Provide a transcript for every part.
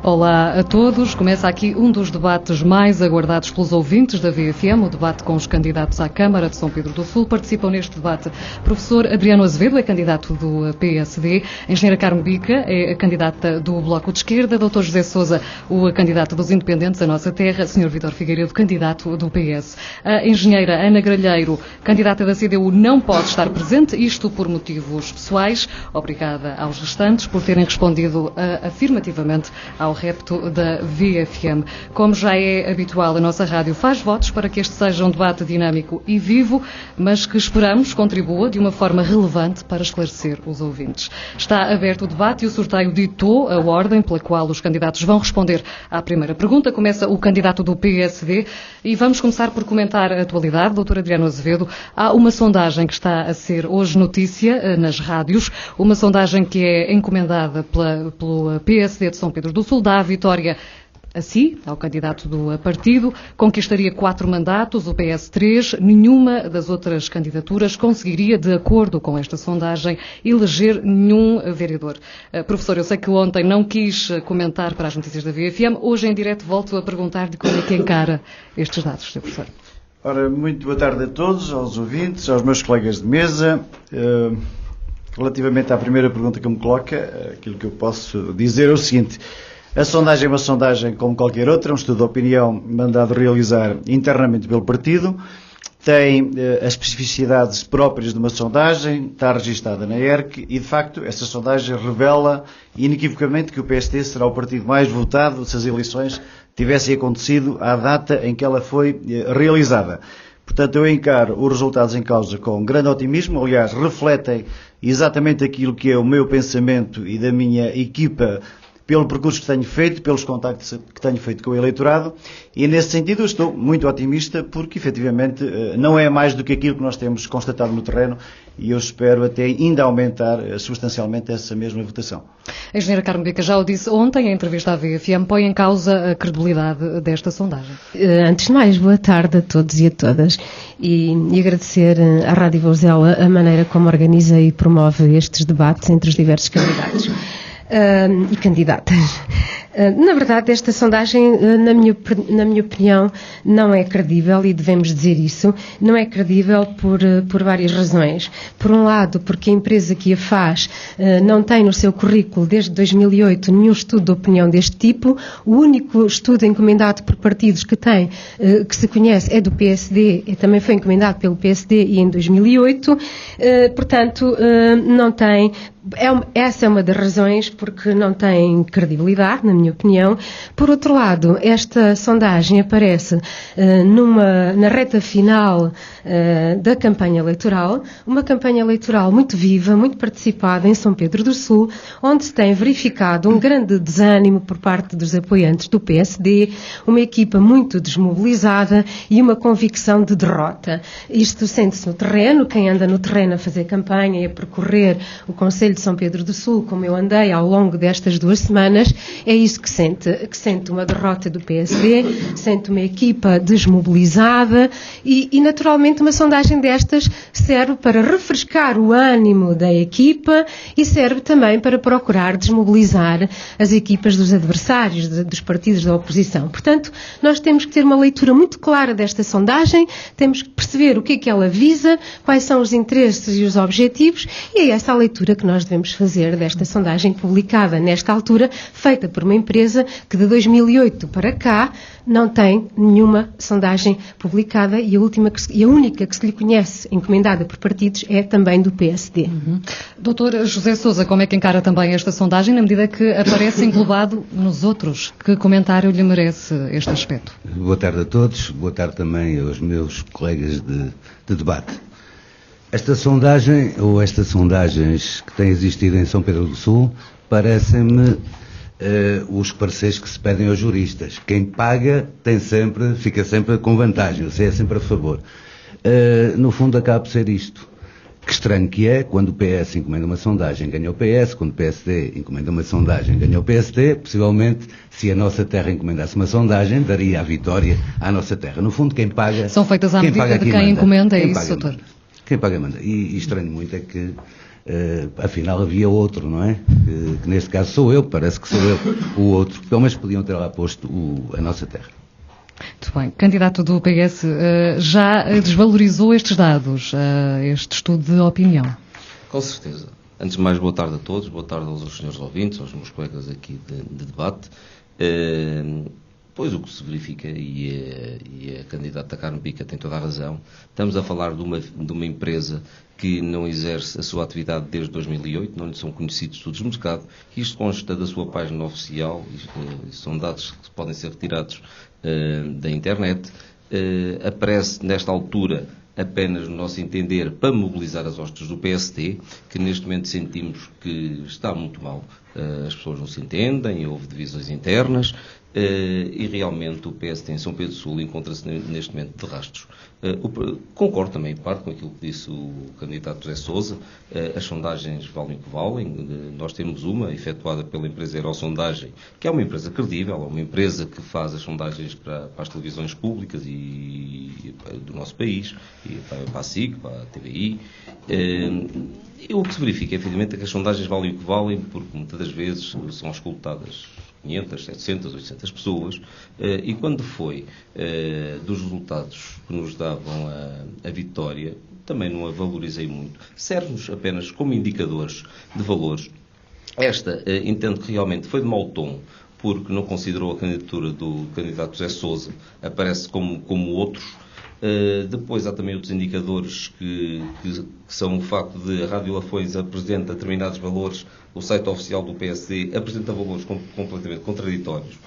Olá a todos. Começa aqui um dos debates mais aguardados pelos ouvintes da VFM, o debate com os candidatos à Câmara de São Pedro do Sul. Participam neste debate o professor Adriano Azevedo, é candidato do PSD, a engenheira Carmo Bica, é a candidata do Bloco de Esquerda, Dr. José Sousa, o candidato dos Independentes, a nossa terra, Sr. Vítor Figueiredo, candidato do PS. A engenheira Ana Gralheiro, candidata da CDU, não pode estar presente, isto por motivos pessoais. Obrigada aos restantes por terem respondido afirmativamente ao repto da VFM. Como já é habitual, a nossa rádio faz votos para que este seja um debate dinâmico e vivo, mas que esperamos contribua de uma forma relevante para esclarecer os ouvintes. Está aberto o debate e o sorteio ditou a ordem pela qual os candidatos vão responder à primeira pergunta. Começa o candidato do PSD e vamos começar por comentar a atualidade. Dr. Adriano Azevedo, há uma sondagem que está a ser hoje notícia nas rádios, uma sondagem que é encomendada pelo PSD de São Pedro do Sul, dá a vitória a si, ao candidato do partido, conquistaria 4 mandatos, o PS 3, nenhuma das outras candidaturas conseguiria, de acordo com esta sondagem, eleger nenhum vereador. Professor, eu sei que ontem não quis comentar para as notícias da VFM, hoje em direto volto a perguntar-lhe como é que encara estes dados, Sr. Professor. Ora, muito boa tarde a todos, aos ouvintes, aos meus colegas de mesa. Relativamente à primeira pergunta que me coloca, aquilo que eu posso dizer é o seguinte: a sondagem é uma sondagem como qualquer outra, um estudo de opinião mandado realizar internamente pelo partido, tem as especificidades próprias de uma sondagem, está registada na ERC e, de facto, essa sondagem revela inequivocamente que o PSD será o partido mais votado se as eleições tivessem acontecido à data em que ela foi realizada. Portanto, eu encaro os resultados em causa com grande otimismo, aliás, refletem exatamente aquilo que é o meu pensamento e da minha equipa pelo percurso que tenho feito, pelos contactos que tenho feito com o eleitorado, e nesse sentido eu estou muito otimista porque, efetivamente, não é mais do que aquilo que nós temos constatado no terreno e eu espero até ainda aumentar substancialmente essa mesma votação. A engenheira Carmo Bica já o disse ontem, em entrevista à VFM, põe em causa a credibilidade desta sondagem. Antes de mais, boa tarde a todos e a todas e agradecer à Rádio Vozela a maneira como organiza e promove estes debates entre os diversos candidatos. E candidatas. Na verdade, esta sondagem, na minha opinião, não é credível e devemos dizer isso. Não é credível por várias razões. Por um lado, porque a empresa que a faz não tem no seu currículo, desde 2008, nenhum estudo de opinião deste tipo. O único estudo encomendado por partidos que tem, que se conhece, é do PSD, e também foi encomendado pelo PSD e em 2008. Portanto, não tem... Essa é uma das razões porque não tem credibilidade, na minha opinião. Por outro lado, esta sondagem aparece na reta final da campanha eleitoral, uma campanha eleitoral muito viva, muito participada em São Pedro do Sul, onde se tem verificado um grande desânimo por parte dos apoiantes do PSD, uma equipa muito desmobilizada e uma convicção de derrota. Isto sente-se no terreno, quem anda no terreno a fazer campanha e a percorrer o Conselho de São Pedro do Sul, como eu andei ao longo destas 2 semanas, é isso que sente uma derrota do PSD, sente uma equipa desmobilizada e naturalmente uma sondagem destas serve para refrescar o ânimo da equipa e serve também para procurar desmobilizar as equipas dos adversários, dos partidos da oposição. Portanto, nós temos que ter uma leitura muito clara desta sondagem, temos que perceber o que é que ela visa, quais são os interesses e os objetivos, e é essa a leitura que nós devemos fazer desta sondagem publicada nesta altura, feita por uma empresa que de 2008 para cá não tem nenhuma sondagem publicada e a única que se lhe conhece encomendada por partidos é também do PSD. Dr. José Sousa, como é que encara também esta sondagem na medida que aparece englobado nos outros? Que comentário lhe merece este aspecto? Boa tarde a todos, boa tarde também aos meus colegas de debate. Esta sondagem, ou estas sondagens que têm existido em São Pedro do Sul, parecem-me os pareceres que se pedem aos juristas. Quem paga fica sempre com vantagem, ou seja, é sempre a favor. No fundo acaba por ser isto. Que estranho que é, quando o PS encomenda uma sondagem, ganha o PS, quando o PSD encomenda uma sondagem, ganha o PSD, possivelmente, se a nossa terra encomendasse uma sondagem, daria a vitória à nossa terra. No fundo, quem paga... São feitas à medida de quem encomenda, é isso, doutor? Quem paga manda. E estranho muito é que afinal havia outro, não é? Que neste caso sou eu, parece que sou eu o outro. Pelo menos podiam ter lá posto a nossa terra. Muito bem. Candidato do PS, já desvalorizou estes dados, este estudo de opinião? Com certeza. Antes de mais, boa tarde a todos, boa tarde aos senhores ouvintes, aos meus colegas aqui de debate. Pois o que se verifica, e a candidata Carmen Pica tem toda a razão, estamos a falar de uma empresa que não exerce a sua atividade desde 2008, não lhe são conhecidos estudos de mercado. Isto consta da sua página oficial, são dados que podem ser retirados da internet. Aparece nesta altura apenas, no nosso entender, para mobilizar as hostes do PSD, que neste momento sentimos que está muito mal. As pessoas não se entendem, houve divisões internas, e realmente o PSD em São Pedro do Sul encontra-se neste momento de rastros. Concordo também, em parte, com aquilo que disse o candidato José Sousa. As sondagens valem o que valem. Nós temos uma efetuada pela empresa Eurosondagem, que é uma empresa credível, é uma empresa que faz as sondagens para as televisões públicas e do nosso país, e para a SIC, para a TVI. E o que se verifica, efetivamente, é que as sondagens valem o que valem, porque muitas das vezes são escutadas 500, 700, 800 pessoas, e quando foi dos resultados que nos davam a vitória, também não a valorizei muito. Serve-nos apenas como indicadores de valores. Esta, entendo que realmente foi de mau tom, porque não considerou a candidatura do candidato José Sousa, aparece como outros. Depois há também outros indicadores que são o facto de a Rádio Lafões apresenta determinados valores, o site oficial do PSD apresenta valores completamente contraditórios.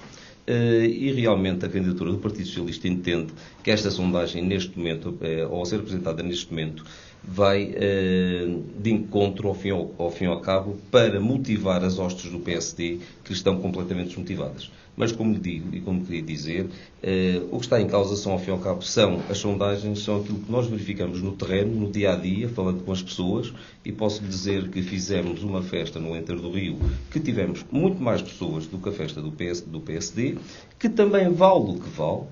E realmente a candidatura do Partido Socialista entende que esta sondagem neste momento, ou a ser apresentada neste momento, vai de encontro ao fim e ao cabo para motivar as hostes do PSD que estão completamente desmotivadas. Mas, como lhe digo e como queria dizer, o que está em causa são, ao fim e ao cabo, são as sondagens, são aquilo que nós verificamos no terreno, no dia-a-dia, falando com as pessoas, e posso lhe dizer que fizemos uma festa no Enter do Rio, que tivemos muito mais pessoas do que a festa do PSD, que também vale o que vale,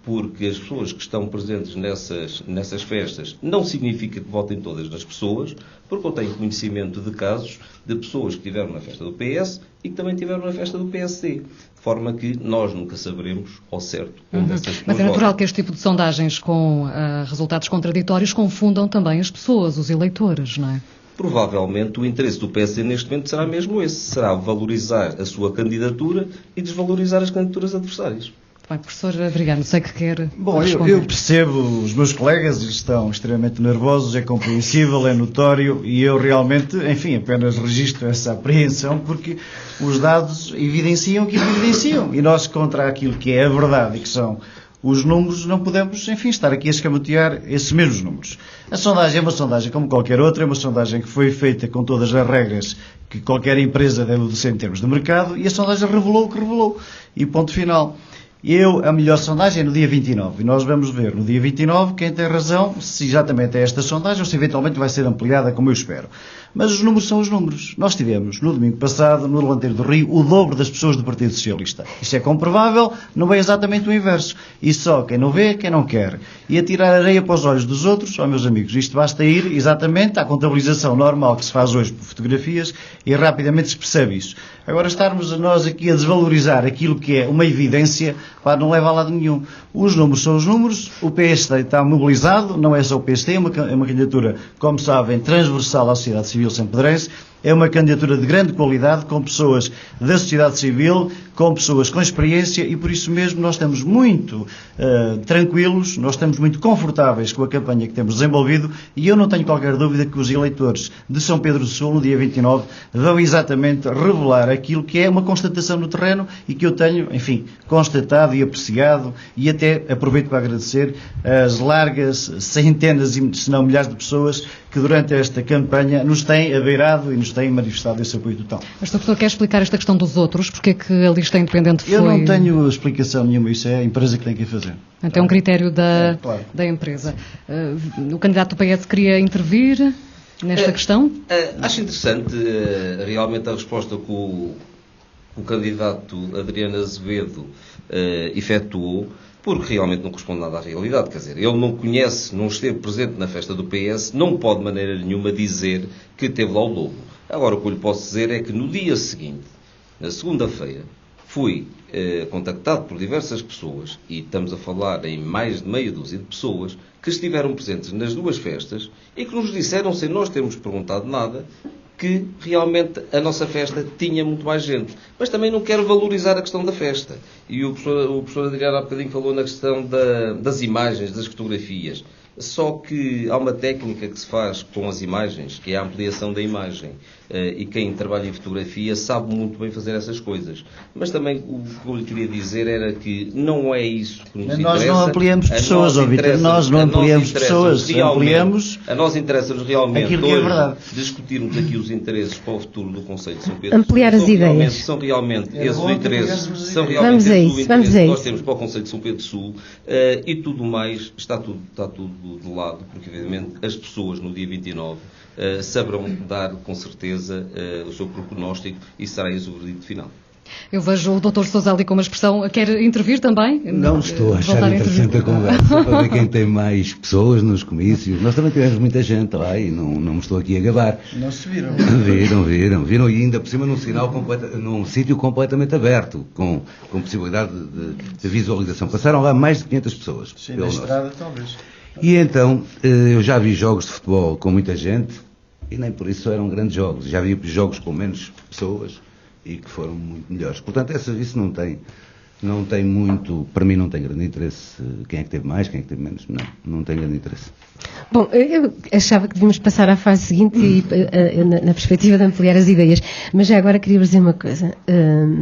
porque as pessoas que estão presentes nessas festas não significa que votem todas nas pessoas, porque eu tenho conhecimento de casos de pessoas que estiveram na festa do PS e que também estiveram na festa do PSD. De forma que nós nunca saberemos ao certo onde essas pessoas Mas é natural que este tipo de sondagens com resultados contraditórios confundam também as pessoas, os eleitores, não é? Provavelmente o interesse do PSD neste momento será mesmo esse, será valorizar a sua candidatura e desvalorizar as candidaturas adversárias. Bem, professor Adriano, sei que quer Bom, responder. eu percebo, os meus colegas estão extremamente nervosos, é compreensível, é notório, e eu realmente, enfim, apenas registro essa apreensão, porque os dados evidenciam aquilo que evidenciam, e nós, contra aquilo que é a verdade e que são os números, não podemos, enfim, estar aqui a escamotear esses mesmos números. A sondagem é uma sondagem como qualquer outra, é uma sondagem que foi feita com todas as regras que qualquer empresa deve obedecer em termos de mercado, e a sondagem revelou o que revelou, e ponto final. A melhor sondagem é no dia 29, e nós vamos ver no dia 29 quem tem razão, se exatamente é esta sondagem ou se eventualmente vai ser ampliada, como eu espero. Mas os números são os números. Nós tivemos, no domingo passado, no Levanteiro do Rio, o dobro das pessoas do Partido Socialista. Isso é comprovável, não é exatamente o inverso. E só quem não vê, quem não quer. E a tirar areia para os olhos dos outros, meus amigos, isto basta ir exatamente à contabilização normal que se faz hoje por fotografias e rapidamente se percebe isso. Agora, estarmos nós aqui a desvalorizar aquilo que é uma evidência, não leva a lado nenhum. Os números são os números, o PSD está mobilizado, não é só o PSD, é uma candidatura, como sabem, transversal à sociedade civil sampedrense, é uma candidatura de grande qualidade, com pessoas da sociedade civil, com pessoas com experiência, e por isso mesmo nós estamos muito tranquilos, nós estamos muito confortáveis com a campanha que temos desenvolvido, e eu não tenho qualquer dúvida que os eleitores de São Pedro do Sul, no dia 29, vão exatamente revelar aquilo que é uma constatação no terreno e que eu tenho, enfim, constatado e apreciado, e até aproveito para agradecer as largas centenas, se não milhares de pessoas que durante esta campanha nos têm abeirado e nos têm manifestado esse apoio total. Mas o professor quer explicar esta questão dos outros? Porque é que a lista independente foi... Eu não tenho explicação nenhuma, isso é a empresa que tem que fazer. Então é um critério claro. da empresa. O candidato do PS queria intervir nesta questão? Acho interessante realmente a resposta que o candidato Adriano Azevedo efetuou, porque realmente não corresponde nada à realidade. Quer dizer, ele não conhece, não esteve presente na festa do PS, não pode de maneira nenhuma dizer que esteve lá o Lobo. Agora, o que eu lhe posso dizer é que no dia seguinte, na segunda-feira, fui contactado por diversas pessoas, e estamos a falar em mais de meia dúzia de pessoas, que estiveram presentes nas duas festas e que nos disseram, sem nós termos perguntado nada, que realmente a nossa festa tinha muito mais gente. Mas também não quero valorizar a questão da festa. E o professor Adriano há bocadinho falou na questão das imagens, das fotografias. Só que há uma técnica que se faz com as imagens, que é a ampliação da imagem. E quem trabalha em fotografia sabe muito bem fazer essas coisas. Mas também o que eu lhe queria dizer era que não é isso que nos interessa. Nós não ampliamos pessoas, Vítor. Nós não ampliamos pessoas. A nós interessa-nos realmente aquilo que é verdade. Discutirmos aqui os interesses para o futuro do Conselho de São Pedro. Ampliar as ideias. São realmente esses os interesses. São realmente esses os interesses que nós temos para o Conselho de São Pedro do Sul. E tudo mais está tudo de lado, porque evidentemente as pessoas no dia 29 saberão dar com certeza o seu prognóstico e será esse o veredito final. Eu vejo o Dr. Sousa ali com uma expressão. Quer intervir também? Não estou a achar interessante a conversa para ver quem tem mais pessoas nos comícios. Nós também tivemos muita gente lá e não me estou aqui a gabar. Não se viram. Viram e ainda por cima num sítio completamente aberto, com possibilidade de visualização. Passaram lá mais de 500 pessoas. Sim, na estrada talvez. E então, eu já vi jogos de futebol com muita gente e nem por isso eram grandes jogos. Já vi jogos com menos pessoas e que foram muito melhores. Portanto, isso não tem muito, para mim não tem grande interesse quem é que teve mais, quem é que teve menos. Não tem grande interesse. Bom, eu achava que devíamos passar à fase seguinte e, na perspectiva de ampliar as ideias, mas já agora queria dizer uma coisa.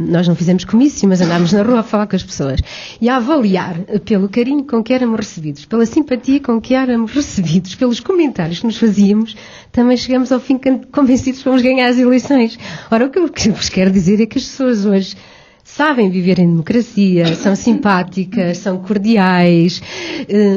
Nós não fizemos comício, mas andámos na rua a falar com as pessoas e a avaliar pelo carinho com que éramos recebidos, pela simpatia com que éramos recebidos, pelos comentários que nos fazíamos, também chegamos ao fim convencidos que vamos ganhar as eleições. Ora, o que eu vos quero dizer é que as pessoas hoje sabem viver em democracia, são simpáticas, são cordiais,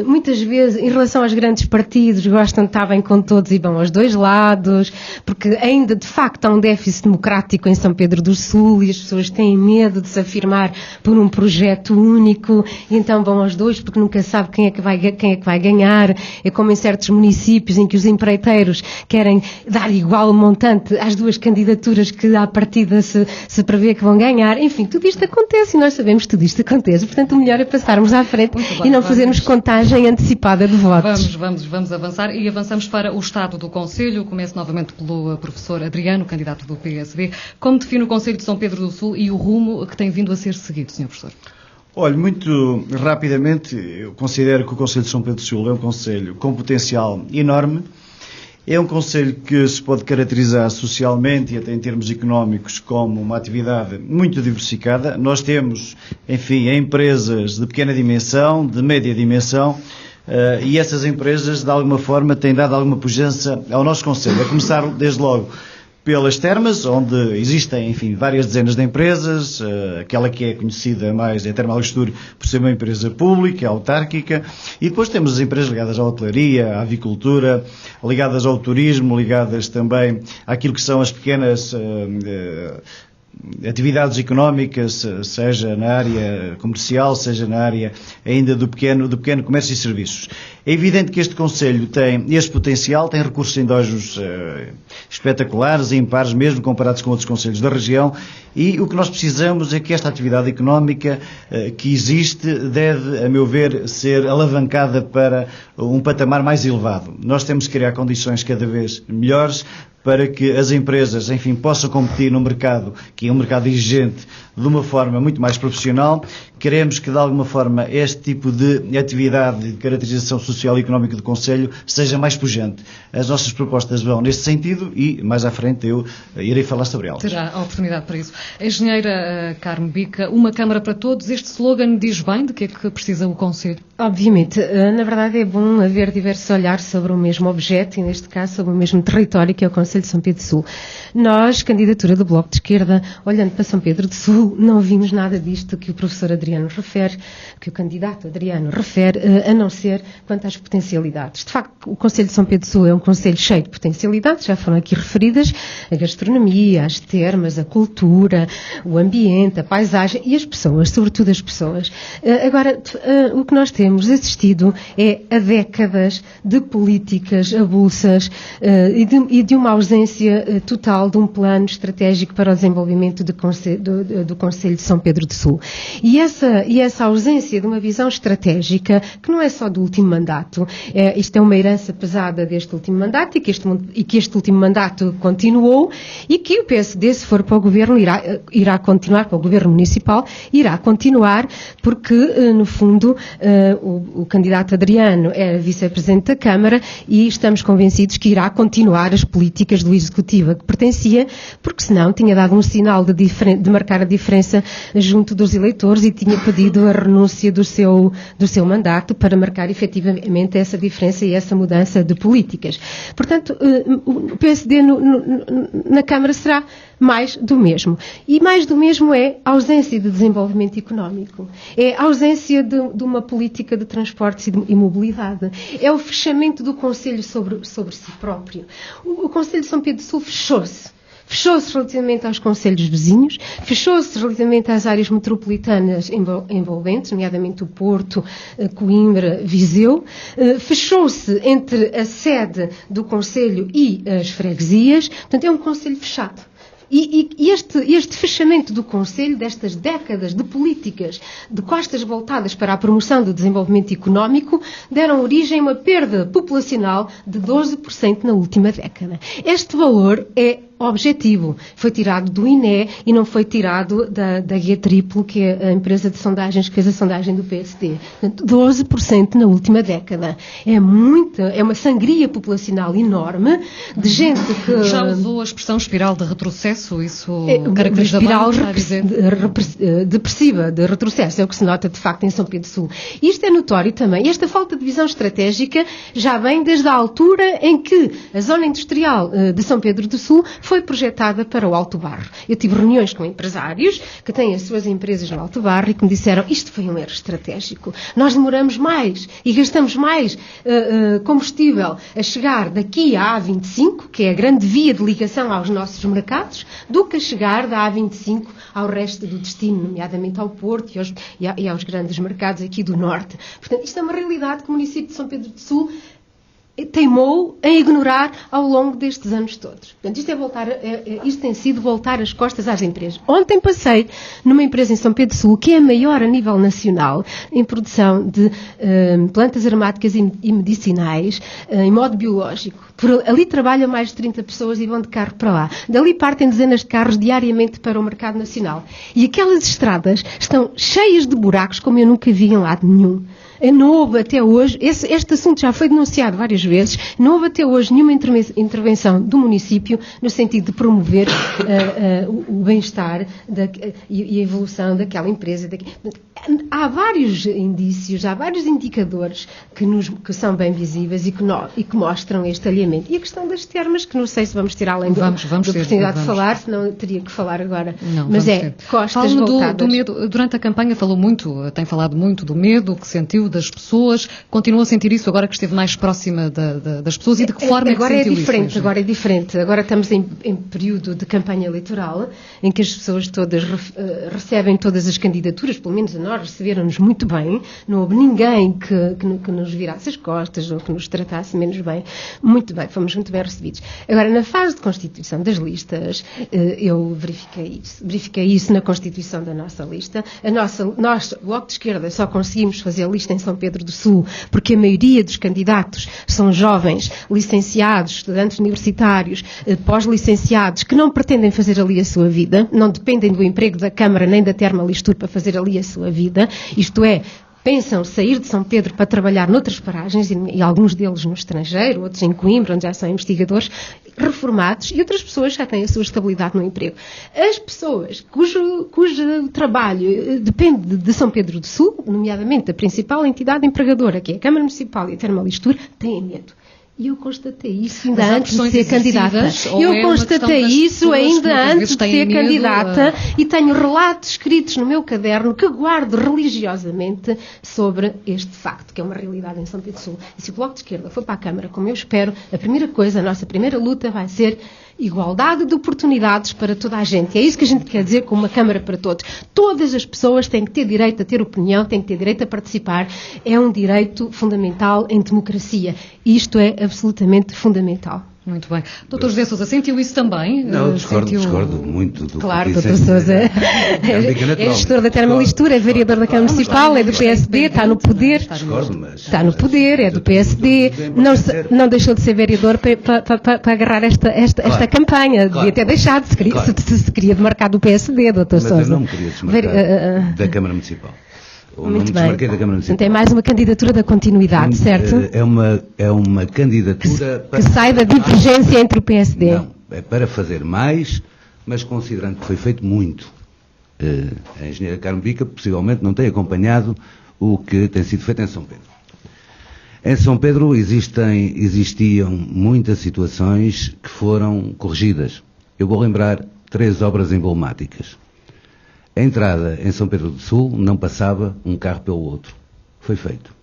muitas vezes, em relação aos grandes partidos, gostam de estar bem com todos e vão aos dois lados, porque ainda, de facto, há um déficit democrático em São Pedro do Sul e as pessoas têm medo de se afirmar por um projeto único e então vão aos dois porque nunca sabe quem é que vai ganhar. É como em certos municípios em que os empreiteiros querem dar igual montante às duas candidaturas que à partida se prevê que vão ganhar. Enfim, tudo isto acontece e nós sabemos que tudo isto acontece. Portanto, o melhor é passarmos à frente e não fazermos contagem antecipada de votos. Vamos avançar e avançamos para o Estado do Conselho. Começo novamente pelo professor Adriano, candidato do PSD. Como define o Conselho de São Pedro do Sul e o rumo que tem vindo a ser seguido, Sr. Professor? Olha, muito rapidamente, eu considero que o Conselho de São Pedro do Sul é um conselho com potencial enorme. É um concelho que se pode caracterizar socialmente e até em termos económicos como uma atividade muito diversificada. Nós temos, enfim, empresas de pequena dimensão, de média dimensão, e essas empresas, de alguma forma, têm dado alguma pujança ao nosso concelho. A começar, desde logo, pelas termas, onde existem, enfim, várias dezenas de empresas, aquela que é conhecida mais é a Termalastur por ser uma empresa pública, autárquica, e depois temos as empresas ligadas à hotelaria, à avicultura, ligadas ao turismo, ligadas também àquilo que são as pequenas atividades económicas, seja na área comercial, seja na área ainda do pequeno comércio e serviços. É evidente que este Conselho tem este potencial, tem recursos endógenos espetaculares e impares, mesmo comparados com outros concelhos da região, e o que nós precisamos é que esta atividade económica que existe deve, a meu ver, ser alavancada para um patamar mais elevado. Nós temos que criar condições cada vez melhores para que as empresas, enfim, possam competir num mercado que é um mercado exigente de uma forma muito mais profissional. Queremos que, de alguma forma, este tipo de atividade de caracterização social e económica do Conselho seja mais pujante. As nossas propostas vão neste sentido e, mais à frente, eu irei falar sobre elas. Terá a oportunidade para isso. Engenheira Carmo Bica, uma Câmara para todos, este slogan diz bem de que é que precisa o Conselho? Obviamente. Na verdade, é bom haver diversos olhares sobre o mesmo objeto e, neste caso, sobre o mesmo território que é o Conselho de São Pedro do Sul. Nós, candidatura do Bloco de Esquerda, olhando para São Pedro do Sul, não vimos nada disto que o professor Adriano refere, que o candidato Adriano refere, a não ser quando quanto às potencialidades. De facto, o Conselho de São Pedro do Sul é um conselho cheio de potencialidades, já foram aqui referidas, a gastronomia, as termas, a cultura, o ambiente, a paisagem e as pessoas, sobretudo as pessoas. Agora, o que nós temos assistido é a décadas de políticas avulsas e de uma ausência total de um plano estratégico para o desenvolvimento do Conselho de São Pedro do Sul. E essa ausência de uma visão estratégica, que não é só do último mandato, isto é uma herança pesada deste último mandato e que este último mandato continuou e que o PSD, se for para o governo, irá continuar, para o governo municipal, irá continuar, porque, no fundo, o candidato Adriano é vice-presidente da Câmara e estamos convencidos que irá continuar as políticas do Executivo a que pertencia, porque senão tinha dado um sinal de marcar a diferença junto dos eleitores e tinha pedido a renúncia do seu mandato para marcar efetivamente essa diferença e essa mudança de políticas. Portanto, o PSD na Câmara será mais do mesmo. E mais do mesmo é a ausência de desenvolvimento económico. É a ausência de uma política de transportes e mobilidade. É o fechamento do Conselho sobre si próprio. O Conselho de São Pedro do Sul fechou-se. Fechou-se relativamente aos concelhos vizinhos, fechou-se relativamente às áreas metropolitanas envolventes, nomeadamente o Porto, Coimbra, Viseu, fechou-se entre a sede do Conselho e as freguesias, portanto é um Conselho fechado. E este fechamento do Conselho, destas décadas de políticas de costas voltadas para a promoção do desenvolvimento económico, deram origem a uma perda populacional de 12% na última década. Este valor é objetivo. Foi tirado do INE e não foi tirado da Guia Triplo, que é a empresa de sondagens que fez a sondagem do PSD. Portanto, 12% na última década. É uma sangria populacional enorme de gente que... Já usou a expressão espiral de retrocesso? Isso caracteriza espiral bem, depressiva, de retrocesso. É o que se nota, de facto, em São Pedro do Sul. E isto é notório também. Esta falta de visão estratégica já vem desde a altura em que a zona industrial de São Pedro do Sul foi projetada para o Alto Barro. Eu tive reuniões com empresários que têm as suas empresas no Alto Barro e que me disseram isto foi um erro estratégico. Nós demoramos mais e gastamos mais combustível a chegar daqui à A25, que é a grande via de ligação aos nossos mercados, do que a chegar da A25 ao resto do destino, nomeadamente ao Porto e aos grandes mercados aqui do Norte. Portanto, isto é uma realidade que o município de São Pedro do Sul teimou em ignorar ao longo destes anos todos. Portanto, isto tem sido voltar as costas às empresas. Ontem passei numa empresa em São Pedro do Sul, que é a maior a nível nacional em produção de plantas aromáticas e medicinais em modo biológico. Ali trabalham mais de 30 pessoas e vão de carro para lá. Dali partem dezenas de carros diariamente para o mercado nacional. E aquelas estradas estão cheias de buracos como eu nunca vi em lado nenhum. Não houve até hoje, este assunto já foi denunciado várias vezes, não houve até hoje nenhuma intervenção do município no sentido de promover o bem-estar e a evolução daquela empresa. Há vários indícios, há vários indicadores que são bem visíveis e que mostram este alinhamento. E a questão das termas, que não sei se vamos ter além da oportunidade de falar, senão teria que falar agora. Não, mas costas voltadas. Do medo. Durante a campanha tem falado muito do medo que sentiu das pessoas. Continua a sentir isso agora que esteve mais próxima das pessoas e de que forma agora é que sentiu isso? Agora é diferente. Agora estamos em período de campanha eleitoral em que as pessoas todas recebem todas as candidaturas, pelo menos a nós receberam-nos muito bem. Não houve ninguém que nos virasse as costas ou que nos tratasse menos bem. Muito bem, fomos muito bem recebidos. Agora, na fase de constituição das listas, eu verifiquei isso na constituição da nossa lista. Nós, Bloco de Esquerda, só conseguimos fazer a lista em São Pedro do Sul porque a maioria dos candidatos são jovens, licenciados, estudantes universitários, pós-licenciados, que não pretendem fazer ali a sua vida, não dependem do emprego da Câmara nem da Termalistur para fazer ali a sua vida, isto é, pensam sair de São Pedro para trabalhar noutras paragens, e alguns deles no estrangeiro, outros em Coimbra, onde já são investigadores reformados, e outras pessoas já têm a sua estabilidade no emprego. As pessoas cujo trabalho depende de São Pedro do Sul, nomeadamente a principal entidade empregadora, que é a Câmara Municipal e a Termalistur, têm medo. E eu constatei isso ainda antes de ser candidata. Eu é constatei isso ainda antes de ser candidata e tenho relatos escritos no meu caderno que guardo religiosamente sobre este facto, que é uma realidade em São Pedro do Sul. E se o Bloco de Esquerda for para a Câmara, como eu espero, a primeira coisa, a nossa primeira luta vai ser igualdade de oportunidades para toda a gente. É isso que a gente quer dizer com uma Câmara para todos. Todas as pessoas têm que ter direito a ter opinião, têm que ter direito a participar. É um direito fundamental em democracia. E isto é absolutamente fundamental. Muito bem. Dr. José Sousa, sentiu isso também? Não, discordo muito do claro, que Dr. Sousa é gestor da Termolistura, é vereador da Câmara Municipal, é do PSD, está no poder. Está no poder, é do PSD. Não deixou de ser vereador para agarrar esta campanha. Devia ter deixado, se queria demarcar do PSD, Dr. Sousa. Mas eu não me queria desmarcar da Câmara Municipal. Muito bem. Então é mais uma candidatura da continuidade, certo? É uma candidatura que sai da divergência entre o PSD. Não, é para fazer mais, mas considerando que foi feito muito. A engenheira Carmo Bica possivelmente não tem acompanhado o que tem sido feito em São Pedro. Em São Pedro existiam muitas situações que foram corrigidas. Eu vou lembrar 3 obras emblemáticas. A entrada em São Pedro do Sul não passava um carro pelo outro. Foi feito.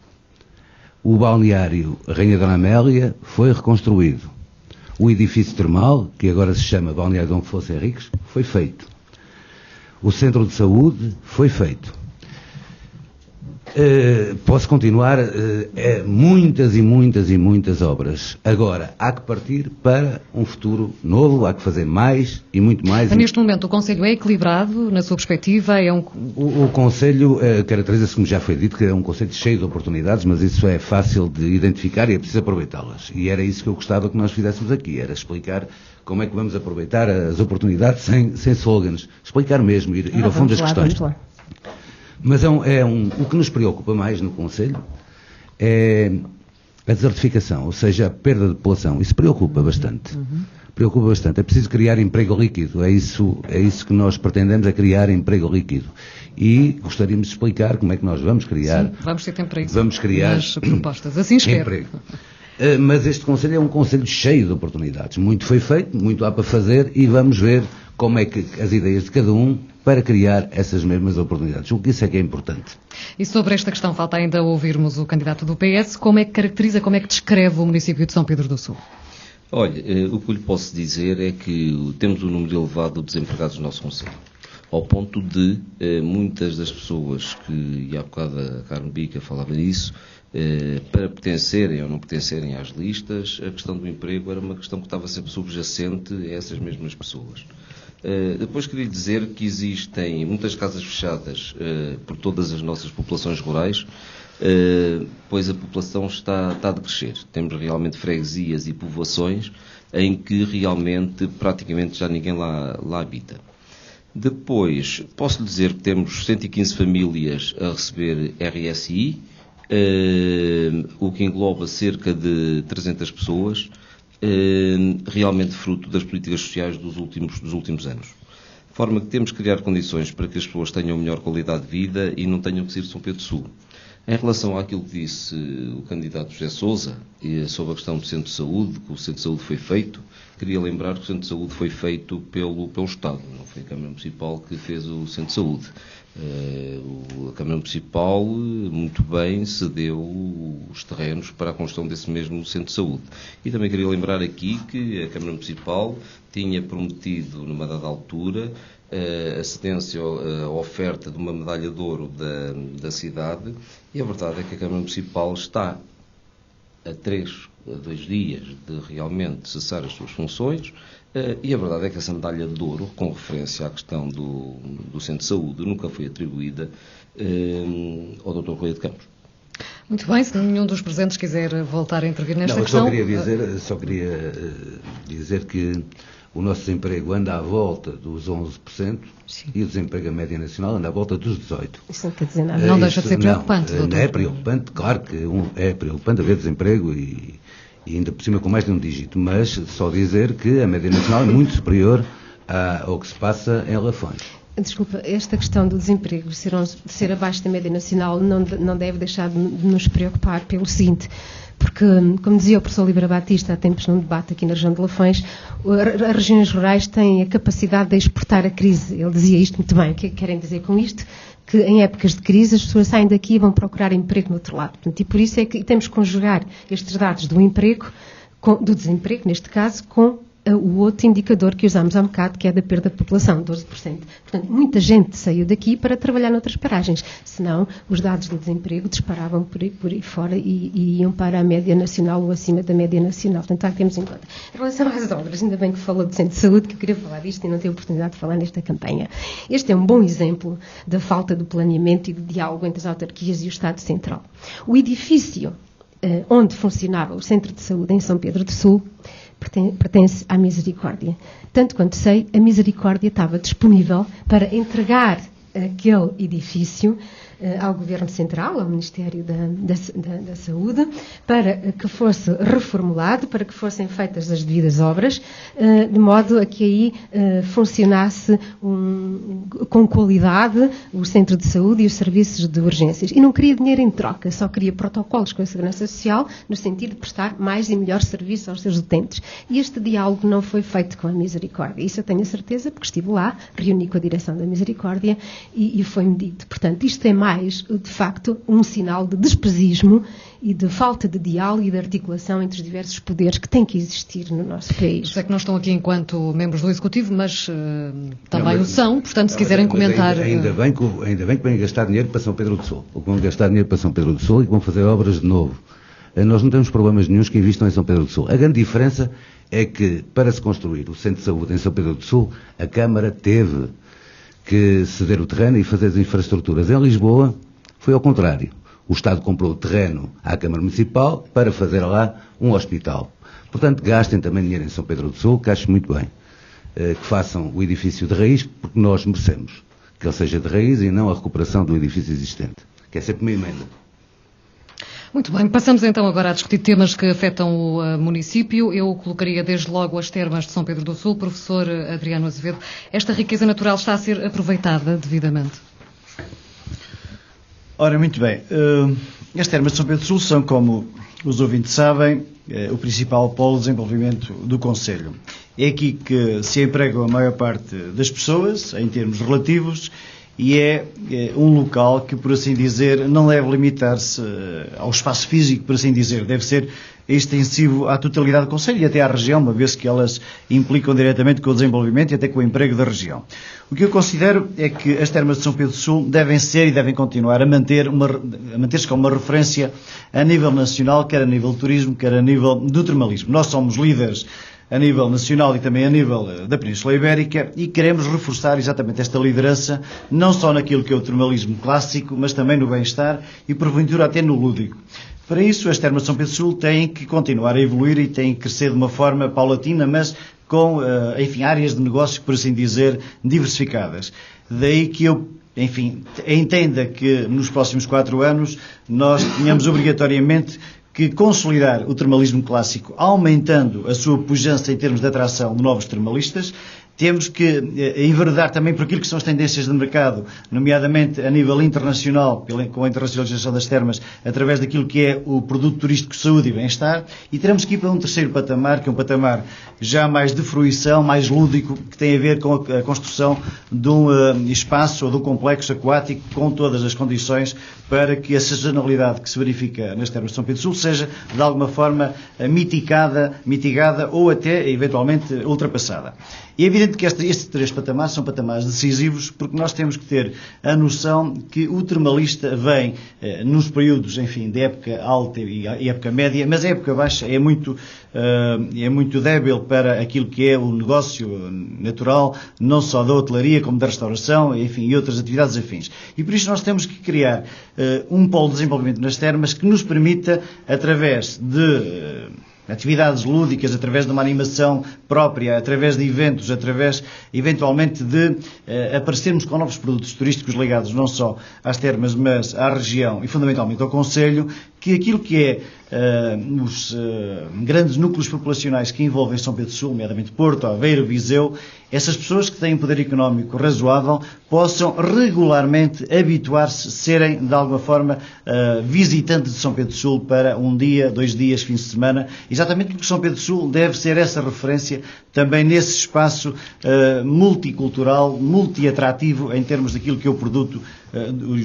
O balneário Rainha Dona Amélia foi reconstruído. O edifício termal, que agora se chama Balneário Dom Afonso Henriques, foi feito. O centro de saúde foi feito. Posso continuar, muitas e muitas e muitas obras. Agora, há que partir para um futuro novo, há que fazer mais e muito mais. Neste momento, o Conselho é equilibrado, na sua perspectiva? O Conselho caracteriza-se, como já foi dito, que é um Conselho cheio de oportunidades, mas isso é fácil de identificar e é preciso aproveitá-las. E era isso que eu gostava que nós fizéssemos aqui, era explicar como é que vamos aproveitar as oportunidades sem slogans. Explicar mesmo, ir ao fundo das questões. Mas o que nos preocupa mais no Conselho é a desertificação, ou seja, a perda de população. Isso preocupa bastante. Preocupa bastante. É preciso criar emprego líquido. É isso que nós pretendemos, é criar emprego líquido. E gostaríamos de explicar como é que nós vamos criar. Sim, vamos ter tempo para isso. Vamos criar as propostas. Assim espero. Emprego. Mas este Conselho é um Conselho cheio de oportunidades. Muito foi feito, muito há para fazer e vamos ver como é que as ideias de cada um para criar essas mesmas oportunidades. O que isso é que é importante. E sobre esta questão, falta ainda ouvirmos o candidato do PS. Como é que caracteriza, como é que descreve o município de São Pedro do Sul? Olha, o que eu lhe posso dizer é que temos um número elevado de desempregados no nosso concelho. Ao ponto de muitas das pessoas que, há bocado a Carmo Bica falava nisso, para pertencerem ou não pertencerem às listas, a questão do emprego era uma questão que estava sempre subjacente a essas mesmas pessoas. Depois queria dizer que existem muitas casas fechadas por todas as nossas populações rurais, pois a população está a decrescer. Temos realmente freguesias e povoações em que realmente praticamente já ninguém lá habita. Depois, posso lhe dizer que temos 115 famílias a receber RSI, o que engloba cerca de 300 pessoas, realmente fruto das políticas sociais dos últimos anos. De forma que temos que criar condições para que as pessoas tenham melhor qualidade de vida e não tenham que sair de São Pedro do Sul. Em relação àquilo que disse o candidato José Sousa, sobre a questão do Centro de Saúde, que o Centro de Saúde foi feito, queria lembrar que o Centro de Saúde foi feito pelo Estado, não foi a Câmara Municipal que fez o Centro de Saúde. A Câmara Municipal, muito bem, cedeu os terrenos para a construção desse mesmo Centro de Saúde. E também queria lembrar aqui que a Câmara Municipal tinha prometido, numa dada altura, a cedência, a oferta de uma medalha de ouro da cidade, e a verdade é que a Câmara Municipal está a 2 dias de realmente cessar as suas funções, e a verdade é que essa medalha de ouro, com referência à questão do Centro de Saúde, nunca foi atribuída ao Dr. Rui de Campos. Muito bem, se nenhum dos presentes quiser voltar a intervir nesta questão... Só queria dizer que o nosso desemprego anda à volta dos 11%. Sim. E o desemprego a média nacional anda à volta dos 18%. Isso não quer dizer nada. Não deixa de ser preocupante, doutor. É preocupante, claro que é preocupante haver desemprego e ainda por cima com mais de um dígito, mas só dizer que a média nacional é muito superior ao que se passa em Lafões. Desculpa, esta questão do desemprego ser abaixo da média nacional não deve deixar de nos preocupar pelo seguinte. porque, como dizia o professor Libera Batista há tempos num debate aqui na região de Lafões, as regiões rurais têm a capacidade de exportar a crise. Ele dizia isto muito bem. O que querem dizer com isto? Que em épocas de crise as pessoas saem daqui e vão procurar emprego no outro lado. Portanto, e por isso é que temos que conjugar estes dados do emprego, do desemprego, neste caso, com o outro indicador que usámos há um bocado, que é da perda da população, 12%. Portanto, muita gente saiu daqui para trabalhar noutras paragens, senão os dados do desemprego disparavam por aí fora e iam para a média nacional ou acima da média nacional. Portanto, há que termos em conta. Em relação às obras, ainda bem que falou do Centro de Saúde, que eu queria falar disto e não tive oportunidade de falar nesta campanha. Este é um bom exemplo da falta de planeamento e de diálogo entre as autarquias e o Estado Central. O edifício onde funcionava o Centro de Saúde em São Pedro do Sul pertence à Misericórdia. Tanto quanto sei, a Misericórdia estava disponível para entregar aquele edifício ao Governo Central, ao Ministério da Saúde, para que fosse reformulado, para que fossem feitas as devidas obras, de modo a que aí funcionasse com qualidade o Centro de Saúde e os serviços de urgências. E não queria dinheiro em troca, só queria protocolos com a Segurança Social, no sentido de prestar mais e melhor serviço aos seus utentes. E este diálogo não foi feito com a Misericórdia. Isso eu tenho a certeza, porque estive lá, reuni com a direção da Misericórdia e foi-me dito. Portanto, isto é mais, de facto, um sinal de despesismo e de falta de diálogo e de articulação entre os diversos poderes que têm que existir no nosso país. Sei que não estão aqui enquanto membros do Executivo, mas também o são, portanto, se quiserem comentar... Ainda bem que vêm gastar dinheiro para São Pedro do Sul, ou que vão gastar dinheiro para São Pedro do Sul e que vão fazer obras de novo. Nós não temos problemas nenhuns que investam em São Pedro do Sul. A grande diferença é que, para se construir o Centro de Saúde em São Pedro do Sul, a Câmara teve que ceder o terreno e fazer as infraestruturas. Em Lisboa foi ao contrário. O Estado comprou o terreno à Câmara Municipal para fazer lá um hospital. Portanto, gastem também dinheiro em São Pedro do Sul, que acho muito bem. Que façam o edifício de raiz, porque nós merecemos que ele seja de raiz e não a recuperação do edifício existente, que é sempre uma emenda. Muito bem, passamos então agora a discutir temas que afetam o município. Eu colocaria desde logo as termas de São Pedro do Sul. Professor Adriano Azevedo, esta riqueza natural está a ser aproveitada devidamente? Ora, muito bem. As termas de São Pedro do Sul são, como os ouvintes sabem, o principal polo de desenvolvimento do concelho. É aqui que se empregam a maior parte das pessoas, em termos relativos, e é um local que, por assim dizer, não deve limitar-se ao espaço físico, por assim dizer, deve ser extensivo à totalidade do concelho e até à região, uma vez que elas implicam diretamente com o desenvolvimento e até com o emprego da região. O que eu considero é que as termas de São Pedro do Sul devem ser e devem continuar a manter-se como uma referência a nível nacional, quer a nível do turismo, quer a nível do termalismo. Nós somos líderes a nível nacional e também a nível da Península Ibérica e queremos reforçar exatamente esta liderança, não só naquilo que é o termalismo clássico, mas também no bem-estar e, porventura, até no lúdico. Para isso, as termas de São Pedro do Sul têm que continuar a evoluir e têm que crescer de uma forma paulatina, mas com, áreas de negócio, por assim dizer, diversificadas. Daí que eu, entenda que nos próximos 4 anos nós tenhamos obrigatoriamente que consolidar o termalismo clássico, aumentando a sua pujança em termos de atração de novos termalistas. Temos que enveredar também por aquilo que são as tendências de mercado, nomeadamente a nível internacional, com a internacionalização das termas, através daquilo que é o produto turístico saúde e bem-estar, e teremos que ir para um terceiro patamar, que é um patamar já mais de fruição, mais lúdico, que tem a ver com a construção de um espaço ou de um complexo aquático com todas as condições para que a sazonalidade que se verifica nas termas de São Pedro do Sul seja, de alguma forma, mitigada ou até, eventualmente, ultrapassada. E é evidente que estes 3 patamares são patamares decisivos, porque nós temos que ter a noção que o termalista vem nos períodos, de época alta e época média, mas a época baixa é muito débil para aquilo que é o negócio natural, não só da hotelaria, como da restauração, e outras atividades afins. E por isso nós temos que criar um polo de desenvolvimento nas termas que nos permita, através de atividades lúdicas, através de uma animação própria, através de eventos, através, eventualmente, de aparecermos com novos produtos turísticos ligados não só às termas, mas à região e, fundamentalmente, ao concelho, que aquilo que é os grandes núcleos populacionais que envolvem São Pedro do Sul, nomeadamente Porto, Aveiro, Viseu, essas pessoas que têm um poder económico razoável possam regularmente habituar-se a serem, de alguma forma, visitantes de São Pedro do Sul para um dia, 2 dias, fins de semana, exatamente porque São Pedro do Sul deve ser essa referência também nesse espaço multicultural, multiatrativo em termos daquilo que é o produto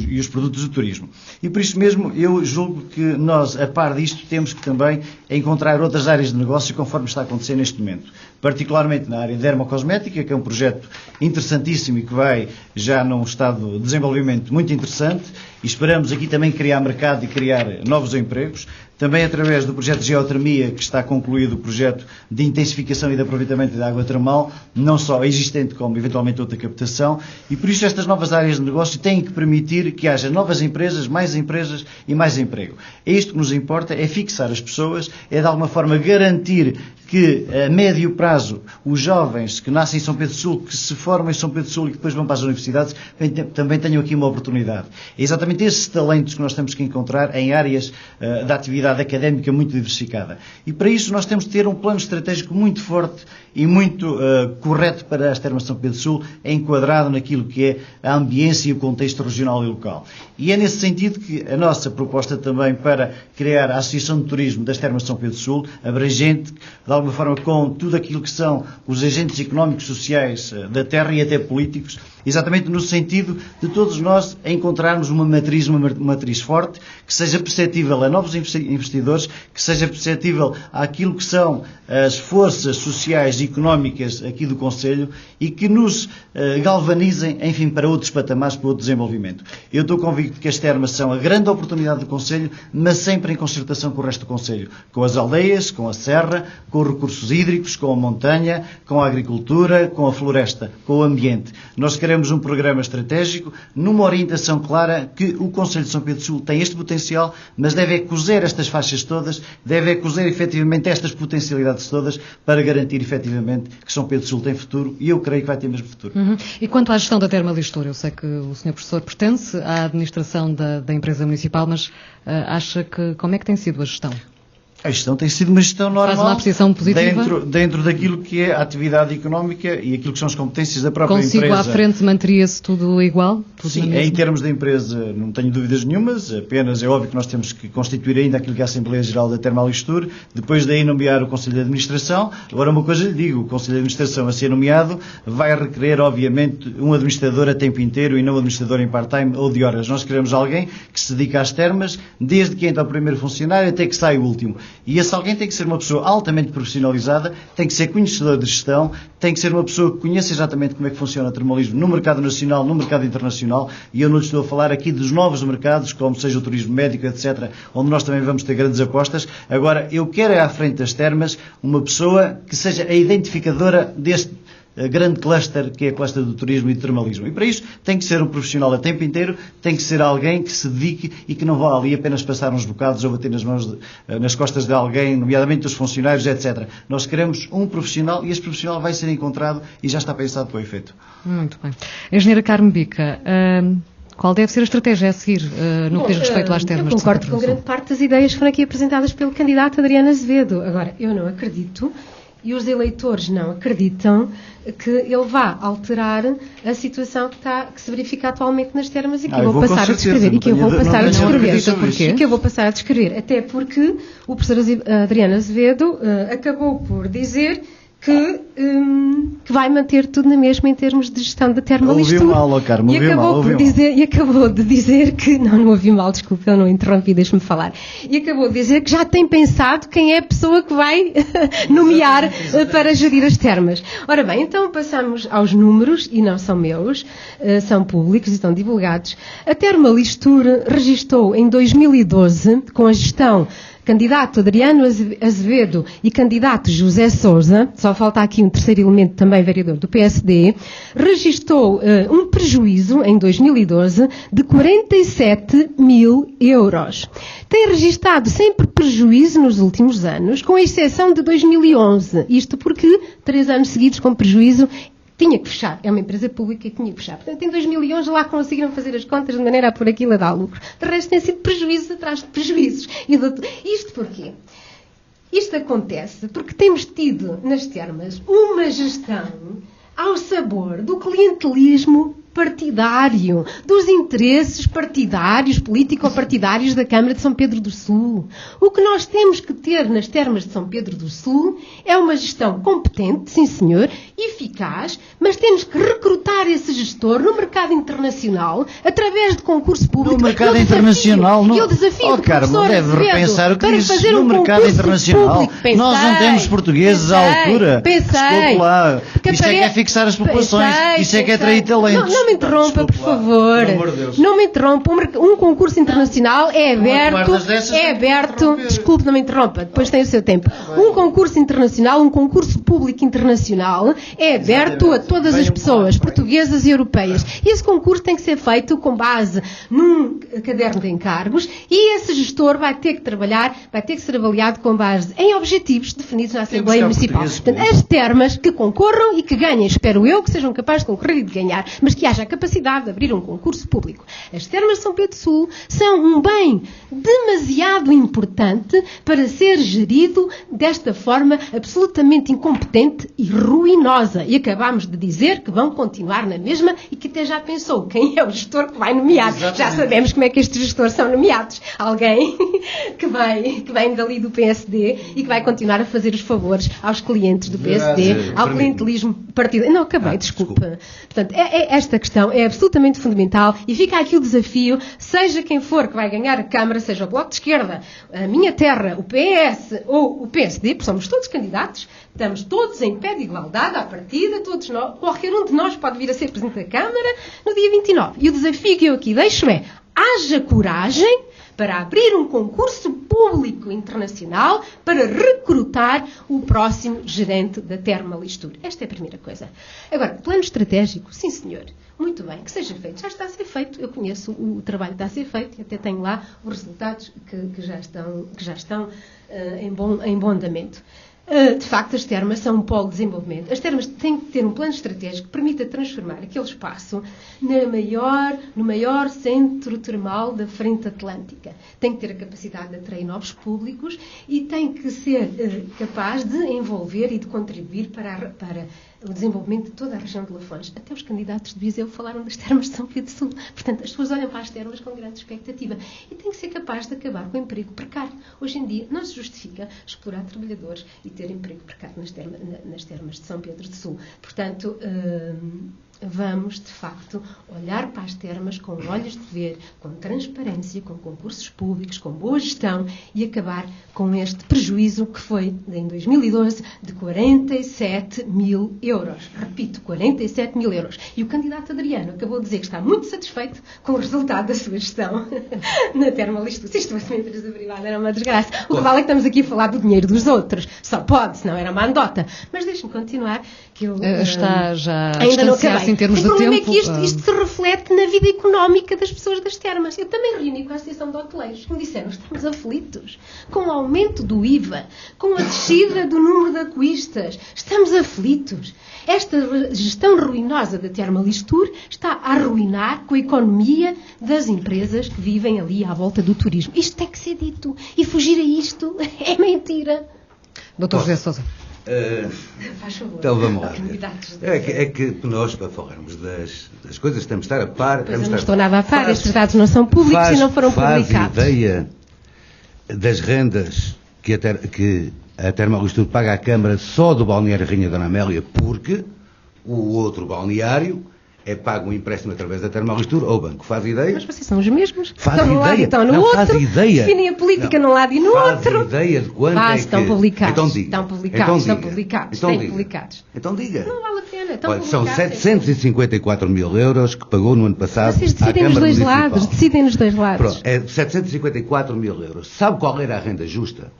e os produtos do turismo. E por isso mesmo eu julgo que nós, a par disto, temos que também encontrar outras áreas de negócio conforme está a acontecer neste momento. Particularmente na área de dermocosmética, que é um projeto interessantíssimo e que vai já num estado de desenvolvimento muito interessante, e esperamos aqui também criar mercado e criar novos empregos. Também através do projeto de geotermia, que está concluído o projeto de intensificação e de aproveitamento da água termal, não só existente como eventualmente outra captação, e por isso estas novas áreas de negócio têm que permitir que haja novas empresas e mais emprego. É isto que nos importa, é fixar as pessoas, é de alguma forma garantir que a médio prazo os jovens que nascem em São Pedro do Sul, que se formam em São Pedro do Sul e que depois vão para as universidades, também tenham aqui uma oportunidade. É exatamente esses talentos que nós temos que encontrar em áreas da atividade académica muito diversificada. E para isso nós temos de ter um plano estratégico muito forte e muito correto para as termas de São Pedro do Sul, enquadrado naquilo que é a ambiência e o contexto regional e local. E é nesse sentido que a nossa proposta também para criar a Associação de Turismo das Termas de São Pedro do Sul, abrangente, de alguma forma com tudo aquilo que são os agentes económicos, sociais da terra e até políticos, exatamente no sentido de todos nós encontrarmos uma matriz forte, que seja perceptível a novos investidores, que seja perceptível àquilo que são as forças sociais e económicas aqui do Conselho e que nos galvanizem, enfim, para outros patamares, para outro desenvolvimento. Eu estou convicto que as termas são a grande oportunidade do Conselho, mas sempre em concertação com o resto do Conselho, com as aldeias, com a serra, com os recursos hídricos, com a montanha, com a agricultura, com a floresta, com o ambiente. Nós queremos um programa estratégico, numa orientação clara que o Conselho de São Pedro do Sul tem este potencial, mas deve cozer estas faixas todas, deve cozer efetivamente estas potencialidades todas para garantir efetivamente que São Pedro do Sul tem futuro e eu creio que vai ter mesmo futuro. E quanto à gestão da Termalistura, eu sei que o Sr. Professor pertence à administração da empresa municipal, mas acha que como é que tem sido a gestão? A gestão tem sido uma gestão normal. Faz uma apreciação positiva? Dentro daquilo que é a atividade económica e aquilo que são as competências da própria empresa. Consigo à frente manteria-se tudo igual? Tudo sim, em termos da empresa não tenho dúvidas nenhumas, apenas é óbvio que nós temos que constituir ainda aquilo que é a Assembleia Geral da Termalistur, depois daí nomear o Conselho de Administração. Agora uma coisa lhe digo, o Conselho de Administração a ser nomeado vai requerer obviamente um administrador a tempo inteiro e não um administrador em part-time ou de horas. Nós queremos alguém que se dedique às termas, desde que entra o primeiro funcionário até que sai o último. E esse alguém tem que ser uma pessoa altamente profissionalizada, tem que ser conhecedor de gestão, tem que ser uma pessoa que conheça exatamente como é que funciona o termalismo no mercado nacional, no mercado internacional, e eu não lhe estou a falar aqui dos novos mercados, como seja o turismo médico, etc., onde nós também vamos ter grandes apostas. Agora, eu quero à frente das termas uma pessoa que seja a identificadora deste grande cluster, que é a cluster do turismo e do termalismo. E para isso tem que ser um profissional a tempo inteiro, tem que ser alguém que se dedique e que não vá ali apenas passar uns bocados ou bater nas costas de alguém, nomeadamente dos funcionários, etc. Nós queremos um profissional e esse profissional vai ser encontrado e já está pensado para o efeito. Muito bem. Engenheira Carme Bica, qual deve ser a estratégia a seguir no que diz respeito às termas? Eu concordo com grande parte das ideias que foram aqui apresentadas pelo candidato Adriano Azevedo. Agora, eu não acredito e os eleitores não acreditam que ele vá alterar a situação que se verifica atualmente nas termas e que eu vou passar a descrever. E que eu vou passar a descrever. E que eu vou passar a descrever. Até porque o professor Adriano Azevedo acabou por dizer que vai manter tudo na mesma em termos de gestão da Termalistur. Ouviu mal, Carmo, E acabou de dizer que... Não ouvi mal, desculpa, eu não interrompi, deixe-me falar. E acabou de dizer que já tem pensado quem é a pessoa que vai nomear para gerir as termas. Ora bem, então passamos aos números, e não são meus, são públicos e estão divulgados. A Termalistur registou em 2012, com a gestão candidato Adriano Azevedo e candidato José Sousa, só falta aqui um terceiro elemento também vereador do PSD, registou um prejuízo em 2012 de 47 mil euros. Tem registado sempre prejuízo nos últimos anos, com exceção de 2011. Isto porque 3 anos seguidos com prejuízo tinha que fechar. É uma empresa pública e tinha que fechar. Portanto, em 2011 lá conseguiram fazer as contas de maneira a pôr aquilo a dar lucro. De resto, tem sido prejuízos atrás de prejuízos. E isto porquê? Isto acontece porque temos tido nas termas uma gestão ao sabor do clientelismo partidário, dos interesses partidários, político-partidários da Câmara de São Pedro do Sul. O que nós temos que ter nas termas de São Pedro do Sul é uma gestão competente, sim senhor, eficaz, mas temos que recrutar esse gestor no mercado internacional através de concurso público. No mercado internacional? Eu desafio o Carmo, deve Azevedo repensar o que para diz fazer no mercado internacional. Público. Nós não temos portugueses à altura. Pensei. Lá. Isso é que é fixar as populações. Isso é que é atrair talentos. Não me interrompa, por favor. Não me interrompa. Um concurso internacional é aberto. Desculpe, não me interrompa. Depois tem o seu tempo. Um concurso internacional, um concurso público internacional é aberto a todas as pessoas, portuguesas e europeias. E esse concurso tem que ser feito com base num caderno de encargos e esse gestor vai ter que trabalhar, vai ter que ser avaliado com base em objetivos definidos na Assembleia Municipal. Portanto, as termas que concorram e que ganhem, espero eu, que sejam capazes de concorrer e de ganhar, mas que haja a capacidade de abrir um concurso público. As termas de São Pedro do Sul são um bem demasiado importante para ser gerido desta forma absolutamente incompetente e ruinosa. E acabámos de dizer que vão continuar na mesma e que até já pensou quem é o gestor que vai nomear. Exatamente. Já sabemos como é que estes gestores são nomeados. Alguém que vem dali do PSD e que vai continuar a fazer os favores aos clientes do PSD, ao clientelismo partidário. Não, acabei, desculpa. Portanto, esta questão é absolutamente fundamental e fica aqui o desafio, seja quem for que vai ganhar a Câmara, seja o Bloco de Esquerda, a minha terra, o PS ou o PSD, porque somos todos candidatos, estamos todos em pé de igualdade à partida, todos nós, qualquer um de nós pode vir a ser Presidente da Câmara no dia 29. E o desafio que eu aqui deixo é, haja coragem para abrir um concurso público internacional para recrutar o próximo gerente da Termalistur. Esta é a primeira coisa. Agora, plano estratégico, sim senhor, muito bem, que seja feito. Já está a ser feito, eu conheço o trabalho que está a ser feito e até tenho lá os resultados que já estão em bom andamento. De facto, as termas são um polo de desenvolvimento. As termas têm que ter um plano estratégico que permita transformar aquele espaço no maior centro termal da frente atlântica. Tem que ter a capacidade de atrair novos públicos e tem que ser capaz de envolver e de contribuir para o desenvolvimento de toda a região de Lafões. Até os candidatos de Viseu falaram das termas de São Pedro do Sul. Portanto, as pessoas olham para as termas com grande expectativa. E tem que ser capaz de acabar com o emprego precário. Hoje em dia, não se justifica explorar trabalhadores e ter emprego precário nas termas de São Pedro do Sul. Portanto, vamos, de facto, olhar para as termas com olhos de ver, com transparência, com concursos públicos, com boa gestão e acabar com este prejuízo que foi, em 2012, de 47 mil euros. Repito, 47 mil euros. E o candidato Adriano acabou de dizer que está muito satisfeito com o resultado da sua gestão na Termalistur. Se isto fosse uma empresa privada, era uma desgraça. O que vale é que estamos aqui a falar do dinheiro dos outros. Só pode, senão era uma anedota. Mas deixe-me continuar, que eu está já a ainda não acabei. Em termos o problema de tempo, é que isto se reflete na vida económica das pessoas das termas. Eu também reuni com a Associação de Hoteleiros que me disseram, estamos aflitos com o aumento do IVA, com a descida do número de aquistas, estamos aflitos. Esta gestão ruinosa da Termalistur está a arruinar com a economia das empresas que vivem ali à volta do turismo. Isto tem que ser dito. E fugir a isto é mentira. Dr. José Sousa. Faz favor. Então vamos lá. É que nós, para falarmos das coisas, temos de estar a par. Pois eu não estou nada a par, estes dados não são públicos e não foram publicados. Faz ideia das rendas que a Termalistur paga à Câmara só do balneário Rainha Dona Amélia, porque o outro balneário é pago um empréstimo através da Termalistur ao banco. Faz ideia? Mas vocês são os mesmos. Faz estão ideia? Num lado e estão no não, outro. Faz ideia. Definem a política num lado e no outro. Faz ideia de quanto é que... Estão publicados. Então diga. Estão publicados. Então estão diga. publicados. Então Têm diga. publicados. Então diga. Não vale a pena. Estão Olha, publicados. são 754 mil euros que pagou no ano passado Vocês à decidem Câmara nos dois Municipal. lados. Decidem nos dois lados. Pronto, é 754 mil euros. Sabe qual era a renda justa?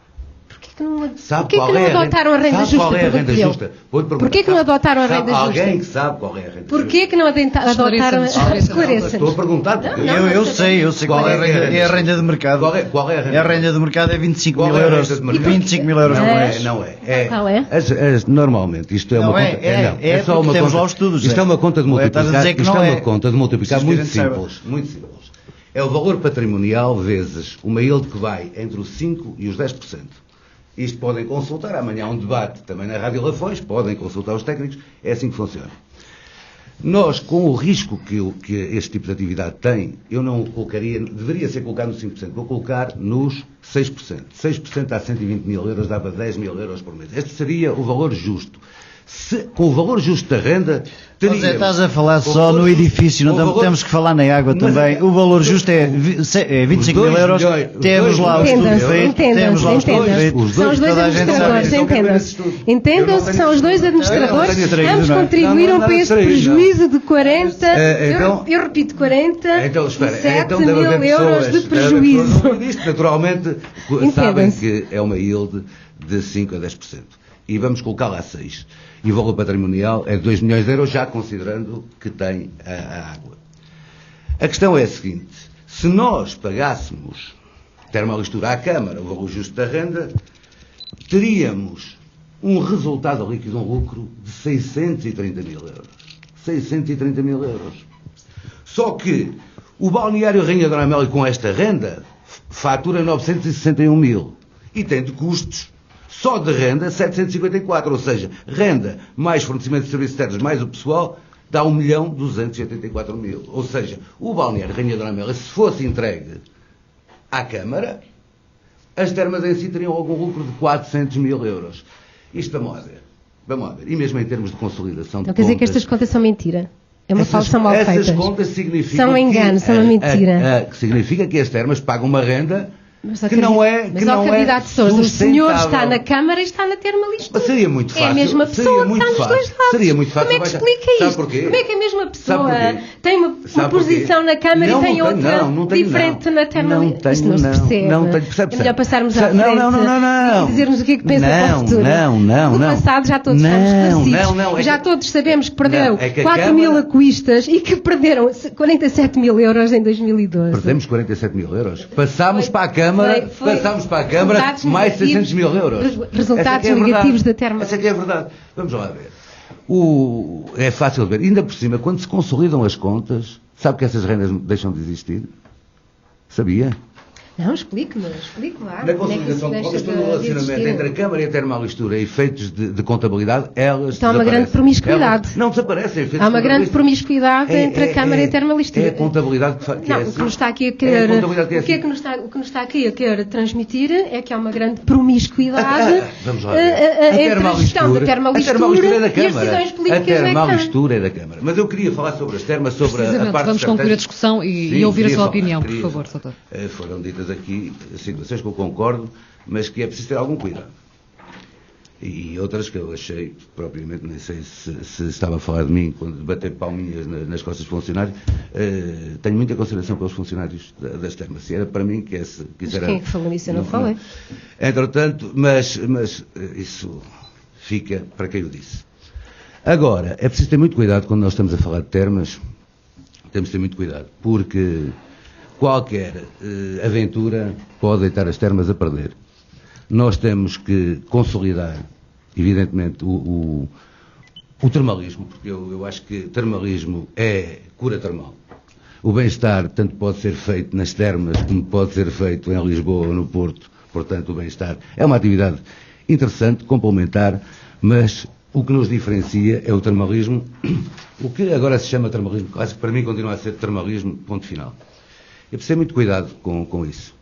Porquê Porquê que não adotaram a renda justa? Qual é a renda justa? Porquê que não adotaram a renda justa? Alguém que sabe qual é a renda justa? Porquê que não adotaram a esclareça? Estou a perguntar. Eu sei qual é a renda. É a renda de mercado. Qual é a renda? A renda de mercado é 25 mil euros. 25 mil euros por mês. Não é. Qual é? Normalmente, isto é uma conta. É só uma conta. Lá os estudos, isto é uma conta de multiplicar. Isto é uma conta de multiplicar muito simples. Muito simples. É o valor patrimonial vezes uma yield que vai entre os 5% e os 10%. Isto podem consultar, amanhã há um debate também na Rádio Lafões, podem consultar os técnicos, é assim que funciona. Nós, com o risco que este tipo de atividade tem, eu não o colocaria, deveria ser colocado nos 5%, vou colocar nos 6%. 6% a 120 mil euros dava 10 mil euros por mês. Este seria o valor justo. Com o valor justo da renda, teríamos... Estás a falar só no edifício, não temos que falar na água também. O valor justo é 25 mil euros. Temos lá o estudo feito. São os dois administradores, entendam-se que são os dois administradores. Ambos contribuíram para esse prejuízo de 40, eu repito, 47 mil euros de prejuízo. Naturalmente, sabem que é uma yield de 5% a 10%. E vamos colocá-la a 6%. E o valor patrimonial é de 2 milhões de euros, já considerando que tem a água. A questão é a seguinte: se nós pagássemos termolistura à Câmara, o valor justo da renda, teríamos um resultado líquido, um lucro de 630 mil euros. 630 mil euros. Só que o balneário Rainha Dona Amélia, com esta renda, fatura 961 mil. E tem de custos, só de renda, 754, ou seja, renda mais fornecimento de serviços externos mais o pessoal, dá 1.284.000. Ou seja, o balneário Rainha Dona Amélia, se fosse entregue à Câmara, as termas em si teriam algum lucro de 400 mil euros. Isto vamos a ver. E mesmo em termos de consolidação de contas... Quer dizer que estas contas são mentira? É uma falsa mal feita. Essas contas significam... São engano, são uma mentira. Que significa que as termas pagam uma renda... Mas, candidato Sousa, o senhor está na Câmara e está na termolistura. Mas seria muito fácil. É a mesma pessoa, está nos dois lados. Seria muito fácil. Como é que explica isto? Sabe porquê? Como é que a mesma pessoa tem uma posição na Câmara e tem outra diferente na termolistura? Isto não se percebe. Não tenho, percebe. É melhor passarmos à frente e dizermos o que é que pensa para o futuro. No passado já todos fomos racistas. Já todos sabemos que perderam 4 mil aquistas e que perderam 47 mil euros em 2012. Perdemos 47 mil euros. Passámos para a Câmara mais 600 mil euros. Resultados negativos da termolistura. Essa é que é a verdade. Vamos lá ver. É fácil de ver. Ainda por cima, quando se consolidam as contas, sabe que essas rendas deixam de existir? Sabia? Não, explique-me lá. Na consolidação de contas, todo o relacionamento entre a Câmara e a termolistura e efeitos de contabilidade, elas então há uma grande promiscuidade. Não desaparecem. Há uma grande promiscuidade entre a Câmara e a termolistura. É a contabilidade que é o que nos está aqui a querer... O que nos está aqui a querer transmitir é que há uma grande promiscuidade entre a gestão da termolistura e as decisões políticas da Câmara. A termolistura é da Câmara. Mas eu queria falar sobre as termas, sobre a parte... Vamos concluir a discussão e ouvir a sua opinião, por favor, doutor. Foram ditas aqui situações que eu concordo, mas que é preciso ter algum cuidado. E outras que eu achei, propriamente, nem sei se estava a falar de mim, quando bater palminhas nas costas de funcionários, tenho muita consideração pelos funcionários das termas. Se era para mim, que esse... Mas quem é que falou nisso? Eu não falei. Entretanto, mas isso fica para quem o disse. Agora, é preciso ter muito cuidado quando nós estamos a falar de termas, temos de ter muito cuidado, porque qualquer aventura pode deitar as termas a perder. Nós temos que consolidar, evidentemente, o termalismo, porque eu acho que termalismo é cura termal. O bem-estar tanto pode ser feito nas termas como pode ser feito em Lisboa ou no Porto. Portanto, o bem-estar é uma atividade interessante, complementar, mas o que nos diferencia é o termalismo, o que agora se chama termalismo, acho que para mim continua a ser termalismo, ponto final. É preciso ter muito cuidado com isso,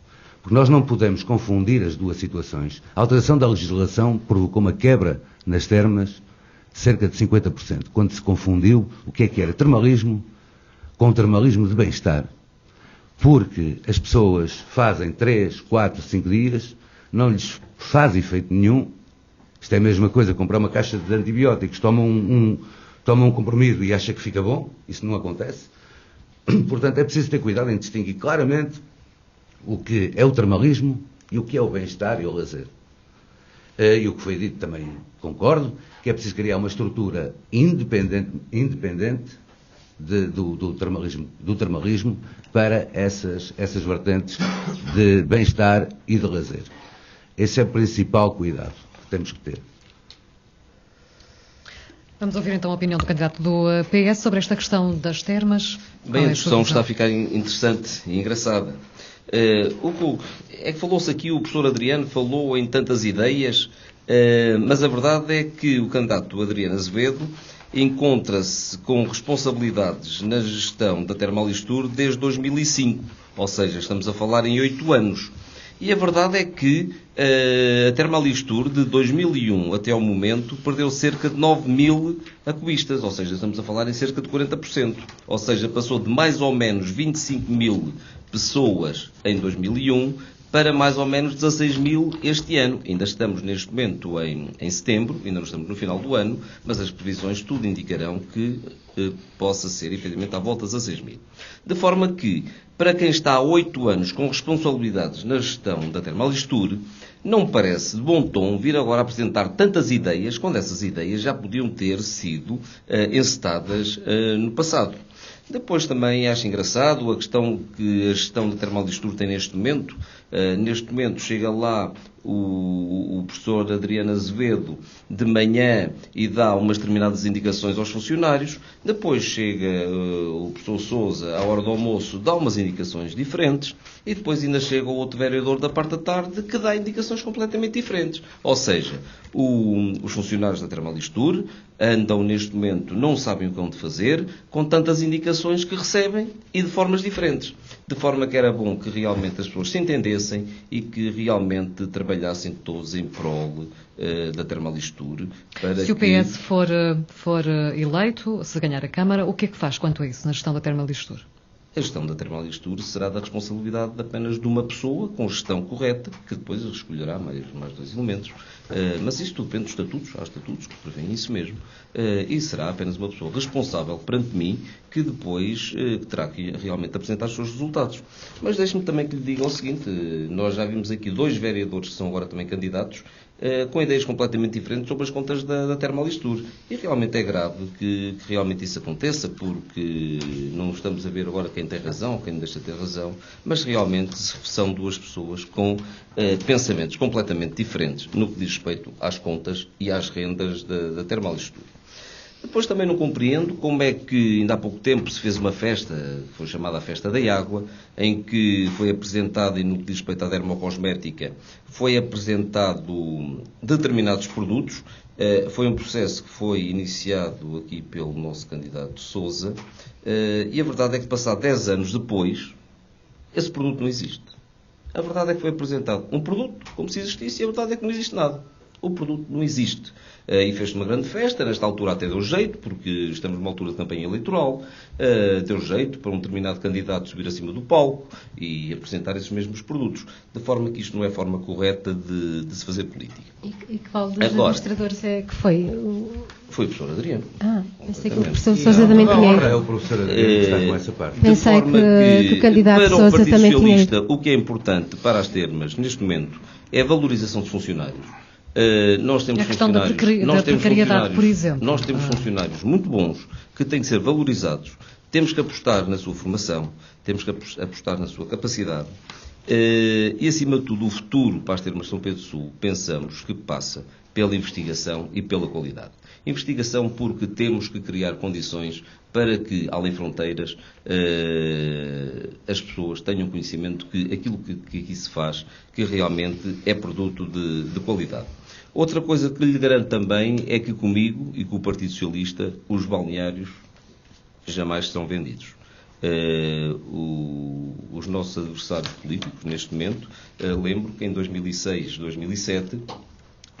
porque nós não podemos confundir as duas situações. A alteração da legislação provocou uma quebra nas termas de cerca de 50%, quando se confundiu o que era termalismo com termalismo de bem-estar. Porque as pessoas fazem 3, 4, 5 dias, não lhes faz efeito nenhum. Isto é a mesma coisa, comprar uma caixa de antibióticos, toma um comprimido e acha que fica bom, isso não acontece. Portanto, é preciso ter cuidado em distinguir claramente o que é o termalismo e o que é o bem-estar e o lazer. E o que foi dito também concordo, que é preciso criar uma estrutura independente do termalismo para essas vertentes de bem-estar e de lazer. Esse é o principal cuidado que temos que ter. Vamos ouvir então a opinião do candidato do PS sobre esta questão das termas. Bem, a discussão está a ficar interessante e engraçada. É que falou-se aqui, o professor Adriano falou em tantas ideias, mas a verdade é que o candidato Adriano Azevedo encontra-se com responsabilidades na gestão da Termalistur desde 2005, ou seja, estamos a falar em 8 anos. E a verdade é que a Termalistur, de 2001 até ao momento, perdeu cerca de 9.000 acubistas, ou seja, estamos a falar em cerca de 40%. Ou seja, passou de mais ou menos 25.000 pessoas em 2001 para mais ou menos 16.000 este ano. Ainda estamos neste momento em setembro, ainda não estamos no final do ano, mas as previsões tudo indicarão que possa ser, efetivamente, à volta de 16.000. De forma que, para quem está há 8 anos com responsabilidades na gestão da Termalistur, não parece de bom tom vir agora apresentar tantas ideias, quando essas ideias já podiam ter sido encetadas no passado. Depois também acho engraçado a questão que a gestão da Termalistur tem neste momento. Neste momento chega lá o professor Adriano Azevedo de manhã e dá umas determinadas indicações aos funcionários. Depois chega o professor Sousa à hora do almoço, dá umas indicações diferentes. E depois ainda chega o outro vereador da parte da tarde que dá indicações completamente diferentes. Ou seja, os funcionários da Termalistur andam neste momento, não sabem o que vão de fazer, com tantas indicações que recebem e de formas diferentes. De forma que era bom que realmente as pessoas se entendessem e que realmente trabalhassem todos em prol da Termalistur. Se o PS for eleito, se ganhar a Câmara, o que é que faz quanto a isso na gestão da Termalistur? A gestão da Termalistur será da responsabilidade apenas de uma pessoa, com gestão correta, que depois escolherá mais 2 elementos. Mas isso tudo depende dos estatutos, há estatutos que prevêem isso mesmo. E será apenas uma pessoa responsável perante mim, que depois terá que realmente apresentar os seus resultados. Mas deixe-me também que lhe diga o seguinte: nós já vimos aqui 2 vereadores que são agora também candidatos, com ideias completamente diferentes sobre as contas da Termalistur. E realmente é grave que realmente isso aconteça, porque não estamos a ver agora quem tem razão, quem deixa de ter razão, mas realmente são 2 pessoas com pensamentos completamente diferentes no que diz respeito às contas e às rendas da Termalistur. Depois também não compreendo como é que ainda há pouco tempo se fez uma festa, que foi chamada a Festa da Água, em que foi apresentado, e no que diz respeito à dermocosmética, foi apresentado determinados produtos. Foi um processo que foi iniciado aqui pelo nosso candidato Sousa, e a verdade é que, passado 10 anos depois, esse produto não existe. A verdade é que foi apresentado um produto como se existisse, e a verdade é que não existe nada. O produto não existe. E fez-se uma grande festa, nesta altura até deu jeito, porque estamos numa altura de campanha eleitoral, deu jeito para um determinado candidato subir acima do palco e apresentar esses mesmos produtos, de forma que isto não é a forma correta de se fazer política. E qual dos administradores é que foi? Foi o professor Adriano. Pensei que o professor Sousa também tinha. É o professor Adriano que está com essa parte. Pensei que o candidato Sousa também tinha. O que é importante para as termas, neste momento, é a valorização dos funcionários. Nós temos a questão da precariedade, por exemplo. Nós temos funcionários muito bons que têm que ser valorizados. Temos que apostar na sua formação, temos que apostar na sua capacidade. E, acima de tudo, o futuro para as termas de São Pedro do Sul, pensamos que passa pela investigação e pela qualidade. Investigação porque temos que criar condições para que, além fronteiras, as pessoas tenham conhecimento que aquilo que aqui se faz, que realmente é produto de qualidade. Outra coisa que lhe garanto também é que comigo e com o Partido Socialista, os balneários jamais serão vendidos. Os nossos adversários políticos, neste momento, lembro que em 2006, 2007,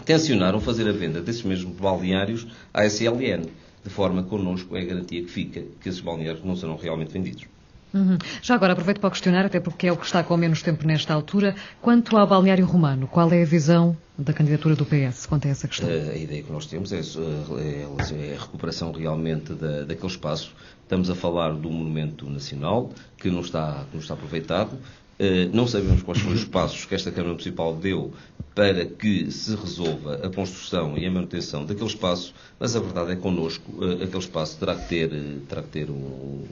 tencionaram fazer a venda desses mesmos balneários à SLN, de forma que connosco é a garantia que fica que esses balneários não serão realmente vendidos. Já agora aproveito para questionar, até porque é o que está com menos tempo nesta altura, quanto ao balneário romano, qual é a visão da candidatura do PS quanto a essa questão? A ideia que nós temos é a recuperação realmente daquele espaço. Estamos a falar de um monumento nacional que não está aproveitado. Não sabemos quais são os passos que esta Câmara Municipal deu para que se resolva a construção e a manutenção daquele espaço, mas a verdade é que connosco aquele espaço terá que ter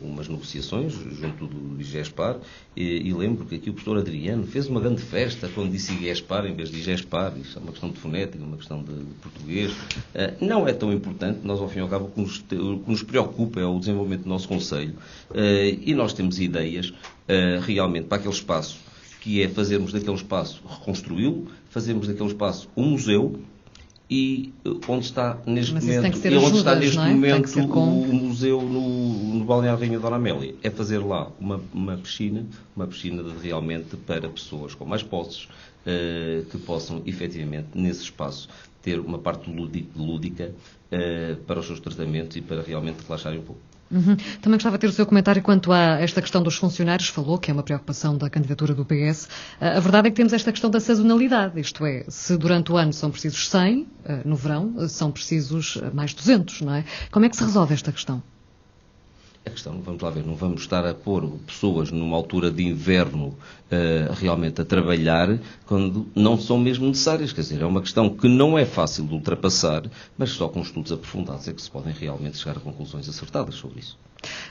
umas negociações junto do IGESPAR, e lembro que aqui o professor Adriano fez uma grande festa quando disse IGESPAR em vez de IGESPAR. Isto é uma questão de fonética, uma questão de português. Não é tão importante. Nós, ao fim e ao cabo, o que nos preocupa é o desenvolvimento do nosso Conselho, e nós temos ideias realmente para aquele espaço, que é fazermos daquele espaço, reconstruí-lo, fazermos daquele espaço um museu, e onde está neste momento o museu no Balneário Rainha Dona Amélia. É fazer lá uma piscina realmente para pessoas com mais posses, que possam efetivamente nesse espaço ter uma parte lúdica para os seus tratamentos e para realmente relaxarem um pouco. Também gostava de ter o seu comentário quanto a esta questão dos funcionários. Falou que é uma preocupação da candidatura do PS. A verdade é que temos esta questão da sazonalidade, isto é, se durante o ano são precisos 100, no verão são precisos mais 200, não é? Como é que se resolve esta questão? A questão, vamos lá ver, não vamos estar a pôr pessoas numa altura de inverno realmente a trabalhar quando não são mesmo necessárias. Quer dizer, é uma questão que não é fácil de ultrapassar, mas só com estudos aprofundados é que se podem realmente chegar a conclusões acertadas sobre isso.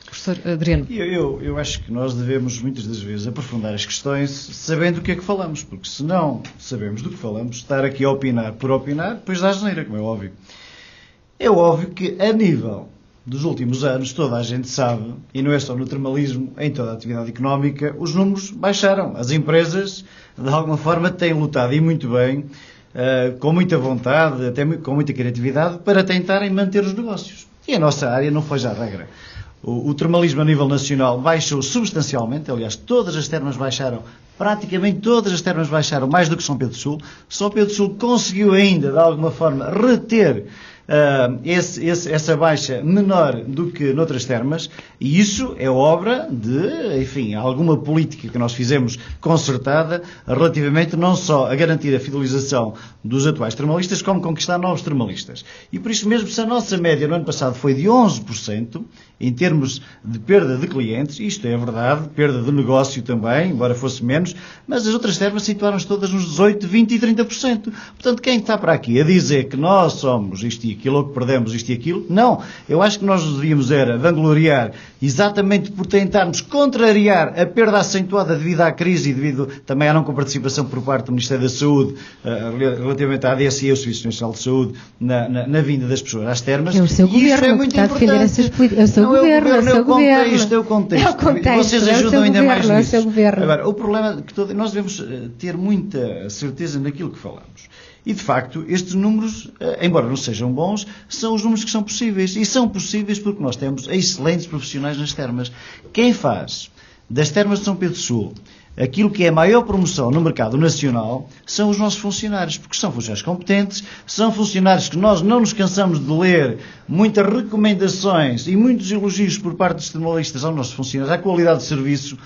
Professor Adriano. Eu acho que nós devemos muitas das vezes aprofundar as questões sabendo do que é que falamos, porque se não sabemos do que falamos, estar aqui a opinar por opinar, depois dá asneira, como é óbvio. É óbvio que a nível dos últimos anos, toda a gente sabe, e não é só no termalismo, em toda a atividade económica, os números baixaram. As empresas, de alguma forma, têm lutado, e muito bem, com muita vontade, até com muita criatividade, para tentarem manter os negócios. E a nossa área não foi já a regra. O termalismo a nível nacional baixou substancialmente, aliás, todas as termas baixaram, praticamente todas as termas baixaram mais do que São Pedro do Sul. São Pedro do Sul conseguiu ainda, de alguma forma, reter essa baixa menor do que noutras termas, e isso é obra de, enfim, alguma política que nós fizemos concertada relativamente não só a garantir a fidelização dos atuais termalistas, como conquistar novos termalistas. E por isso mesmo, se a nossa média no ano passado foi de 11%, em termos de perda de clientes, isto é verdade, perda de negócio também, embora fosse menos, mas as outras termas situaram-se todas nos 18%, 20% e 30%. Portanto, quem está para aqui a dizer que nós somos isto e aquilo, ou que perdemos isto e aquilo, não. Eu acho que nós nos devíamos era vangloriar, exatamente por tentarmos contrariar a perda acentuada devido à crise e devido também à não participação por parte do Ministério da Saúde, relativamente à ADSE, o Serviço Nacional de Saúde, na vinda das pessoas às termas. É o seu governo que está a defender essas políticas. É o seu governo, é o contexto. Vocês ajudam ainda mais nisso. Agora, o problema é que nós devemos ter muita certeza naquilo que falamos. E, de facto, estes números, embora não sejam bons, são os números que são possíveis. E são possíveis porque nós temos excelentes profissionais nas termas. Quem faz das termas de São Pedro do Sul aquilo que é a maior promoção no mercado nacional são os nossos funcionários, porque são funcionários competentes, são funcionários que nós não nos cansamos de ler muitas recomendações e muitos elogios por parte dos termalistas aos nossos funcionários, à qualidade de serviço,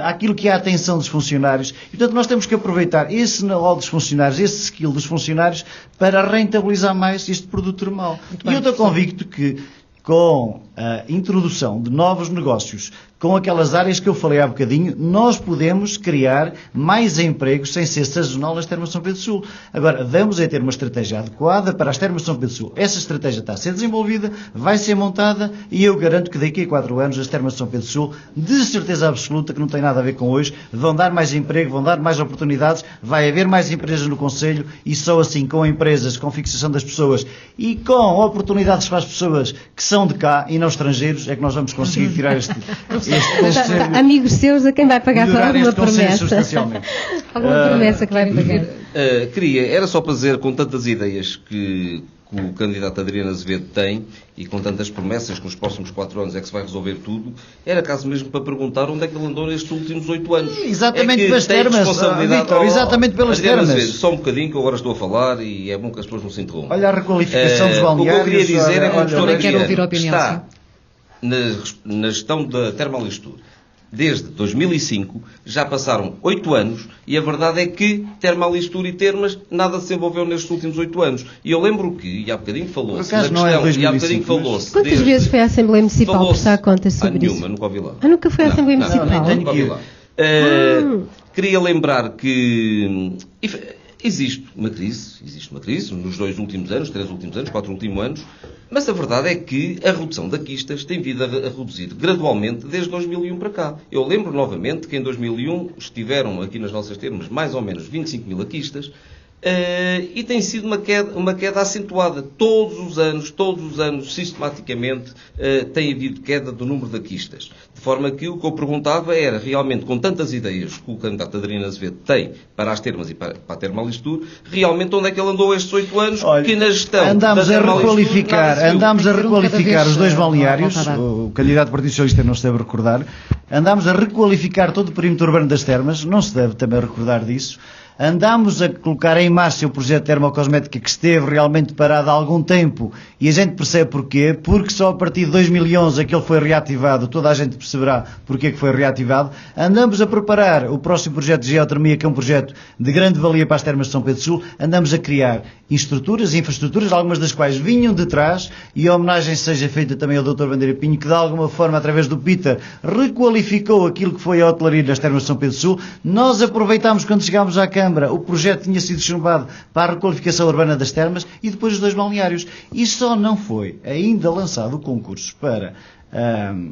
àquilo que é a atenção dos funcionários. E, portanto, nós temos que aproveitar esse know-how dos funcionários, esse skill dos funcionários, para rentabilizar mais este produto termal. E eu estou convicto que, com a introdução de novos negócios, com aquelas áreas que eu falei há bocadinho, nós podemos criar mais empregos sem ser sazonal nas termas de São Pedro do Sul. Agora, vamos a ter uma estratégia adequada para as termas de São Pedro do Sul. Essa estratégia está a ser desenvolvida, vai ser montada, e eu garanto que daqui a 4 anos as termas de São Pedro do Sul, de certeza absoluta, que não tem nada a ver com hoje, vão dar mais emprego, vão dar mais oportunidades, vai haver mais empresas no Conselho, e só assim, com empresas, com fixação das pessoas e com oportunidades para as pessoas que são de cá e não estrangeiros, é que nós vamos conseguir tirar este amigos seus a quem vai pagar por alguma promessa. Alguma promessa que vai pagar. Era só para dizer, com tantas ideias que o candidato Adriano Azevedo tem e com tantas promessas que nos próximos 4 anos é que se vai resolver tudo, era caso mesmo para perguntar onde é que ele andou nestes últimos 8 anos. Exatamente pelas termas, Vítor, exatamente pelas termas. Só um bocadinho que eu agora estou a falar e é bom que as pessoas não se interrompam. Olha a requalificação dos balneários. O que eu queria dizer é que o professor Adriano está na gestão da Termalistur. Desde 2005, já passaram 8 anos e a verdade é que Termalistur e Termas nada se desenvolveu nestes últimos 8 anos. E eu lembro que, e há bocadinho falou-se da questão, Quantas vezes foi à Assembleia Municipal prestar contas sobre isso? Nenhuma, nunca ouvi lá. Nunca foi à Assembleia Municipal? Nunca ouvi lá. Queria lembrar que existe uma crise nos 2 últimos anos, 3 últimos anos, 4 últimos anos, mas a verdade é que a redução da quistas tem vindo a reduzir gradualmente desde 2001 para cá. Eu lembro novamente que em 2001 estiveram aqui nas nossas termas mais ou menos 25 mil aquistas, e tem sido uma queda acentuada. Todos os anos, sistematicamente, tem havido queda do número de aquistas. De forma que o que eu perguntava era, realmente, com tantas ideias que o candidato Adriano Azevedo tem para as termas e para a Termalistur, realmente onde é que ele andou estes 8 anos? Olha, que na gestão andámos a requalificar os 2 balneários, o candidato do Partido Socialista não se deve recordar, andámos a requalificar todo o perímetro urbano das termas, não se deve também recordar disso. Andámos a colocar em marcha o projeto de termocosmética que esteve realmente parado há algum tempo e a gente percebe porquê, porque só a partir de 2011 é que ele foi reativado, toda a gente perceberá porquê que foi reativado. Andamos a preparar o próximo projeto de geotermia, que é um projeto de grande valia para as termas de São Pedro do Sul. Andamos a criar estruturas e infraestruturas, algumas das quais vinham de trás, e a homenagem seja feita também ao Dr. Bandeira Pinho, que de alguma forma, através do PITA, requalificou aquilo que foi a hotelaria das termas de São Pedro do Sul. Nós aproveitámos, quando chegámos à Câmara, o projeto tinha sido chumbado para a requalificação urbana das termas e depois os 2 balneários. E só não foi ainda lançado o concurso para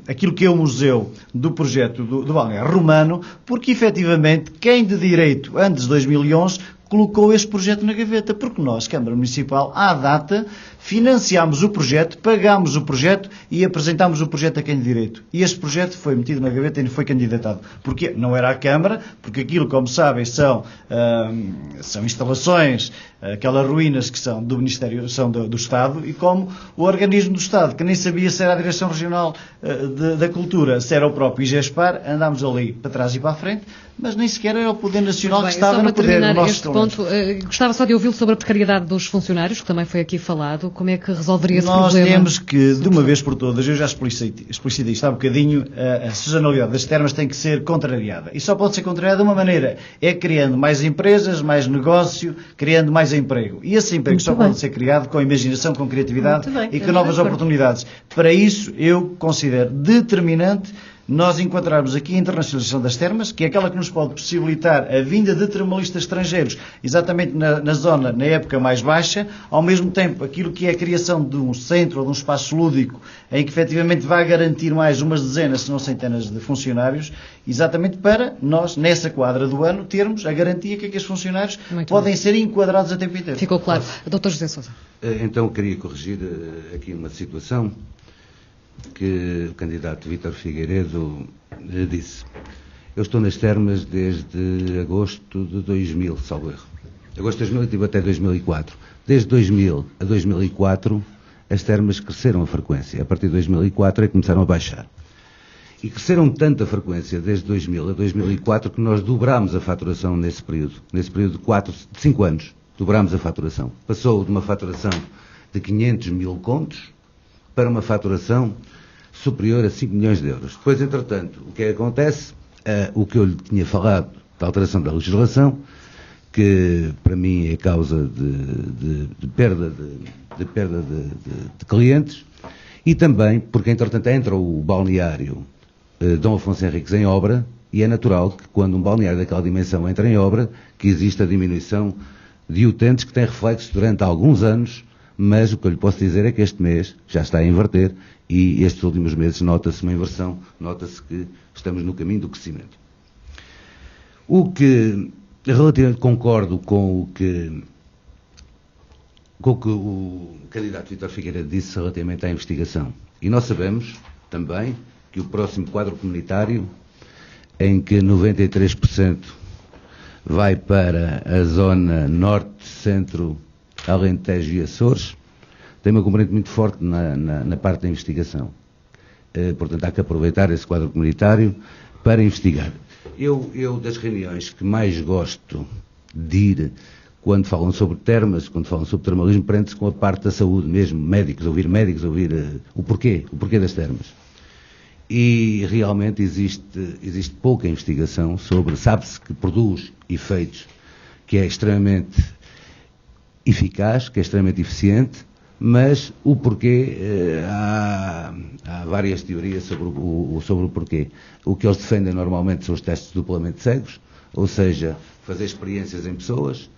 aquilo que é o museu do projeto do balneário romano, porque efetivamente quem de direito antes de 2011 colocou este projeto na gaveta, porque nós, Câmara Municipal, à data, financiámos o projeto, pagámos o projeto e apresentámos o projeto a quem de direito. E este projeto foi metido na gaveta e não foi candidatado. Porquê? Não era a Câmara, porque aquilo, como sabem, são instalações, aquelas ruínas que são do Ministério, são do Estado, e como o organismo do Estado, que nem sabia se era a Direção Regional da Cultura, se era o próprio IGESPAR, andámos ali para trás e para a frente, mas nem sequer era o Poder Nacional que estava no poder do nosso ponto, gostava só de ouvi-lo sobre a precariedade dos funcionários, que também foi aqui falado. Como é que resolveria esse problema? Nós temos que, de uma vez por todas, eu já explicitei isto há um bocadinho, a sazonalidade das termas tem que ser contrariada. E só pode ser contrariada de uma maneira, é criando mais empresas, mais negócio, criando mais emprego. E esse emprego só pode ser criado com imaginação, com criatividade e com novas oportunidades. Para isso, eu considero determinante nós encontrarmos aqui a internacionalização das termas, que é aquela que nos pode possibilitar a vinda de termalistas estrangeiros, exatamente na zona, na época mais baixa, ao mesmo tempo aquilo que é a criação de um centro ou de um espaço lúdico, em que efetivamente vai garantir mais umas dezenas, se não centenas de funcionários, exatamente para nós, nessa quadra do ano, termos a garantia que aqueles funcionários podem ser enquadrados a tempo inteiro. Ficou claro. Dr. José Sousa. Então, queria corrigir aqui uma situação que o candidato Vítor Figueiredo disse. Eu estou nas termas desde agosto de 2000, salvo erro. Agosto de 2000 e estive até 2004. Desde 2000 a 2004, as termas cresceram a frequência. A partir de 2004 é que começaram a baixar. E cresceram tanto a frequência desde 2000 a 2004 que nós dobrámos a faturação nesse período. Nesse período de 5 anos, dobrámos a faturação. Passou de uma faturação de 500 mil contos para uma faturação superior a 5 milhões de euros. Depois, entretanto, o que é que acontece? O que eu lhe tinha falado da alteração da legislação, que para mim é causa de perda de clientes, e também porque, entretanto, entra o balneário Dom Afonso Henriques em obra, e é natural que quando um balneário daquela dimensão entra em obra, que exista a diminuição de utentes que tem reflexo durante alguns anos, mas o que eu lhe posso dizer é que este mês já está a inverter e estes últimos meses nota-se uma inversão, nota-se que estamos no caminho do crescimento. O que relativamente concordo com o que o candidato Vítor Figueiredo disse relativamente à investigação. E nós sabemos também que o próximo quadro comunitário, em que 93% vai para a zona norte, centro, Alentejo e Açores, tem uma componente muito forte na parte da investigação. Portanto, há que aproveitar esse quadro comunitário para investigar. Eu das reuniões que mais gosto de ir, quando falam sobre termas, quando falam sobre termalismo, prende-se com a parte da saúde mesmo, médicos, ouvir o porquê das termas. E realmente existe pouca investigação sobre, sabe-se que produz efeitos, que é extremamente eficaz, que é extremamente eficiente, mas o porquê, há várias teorias sobre o porquê. O que eles defendem normalmente são os testes duplamente cegos, ou seja, fazer experiências em pessoas,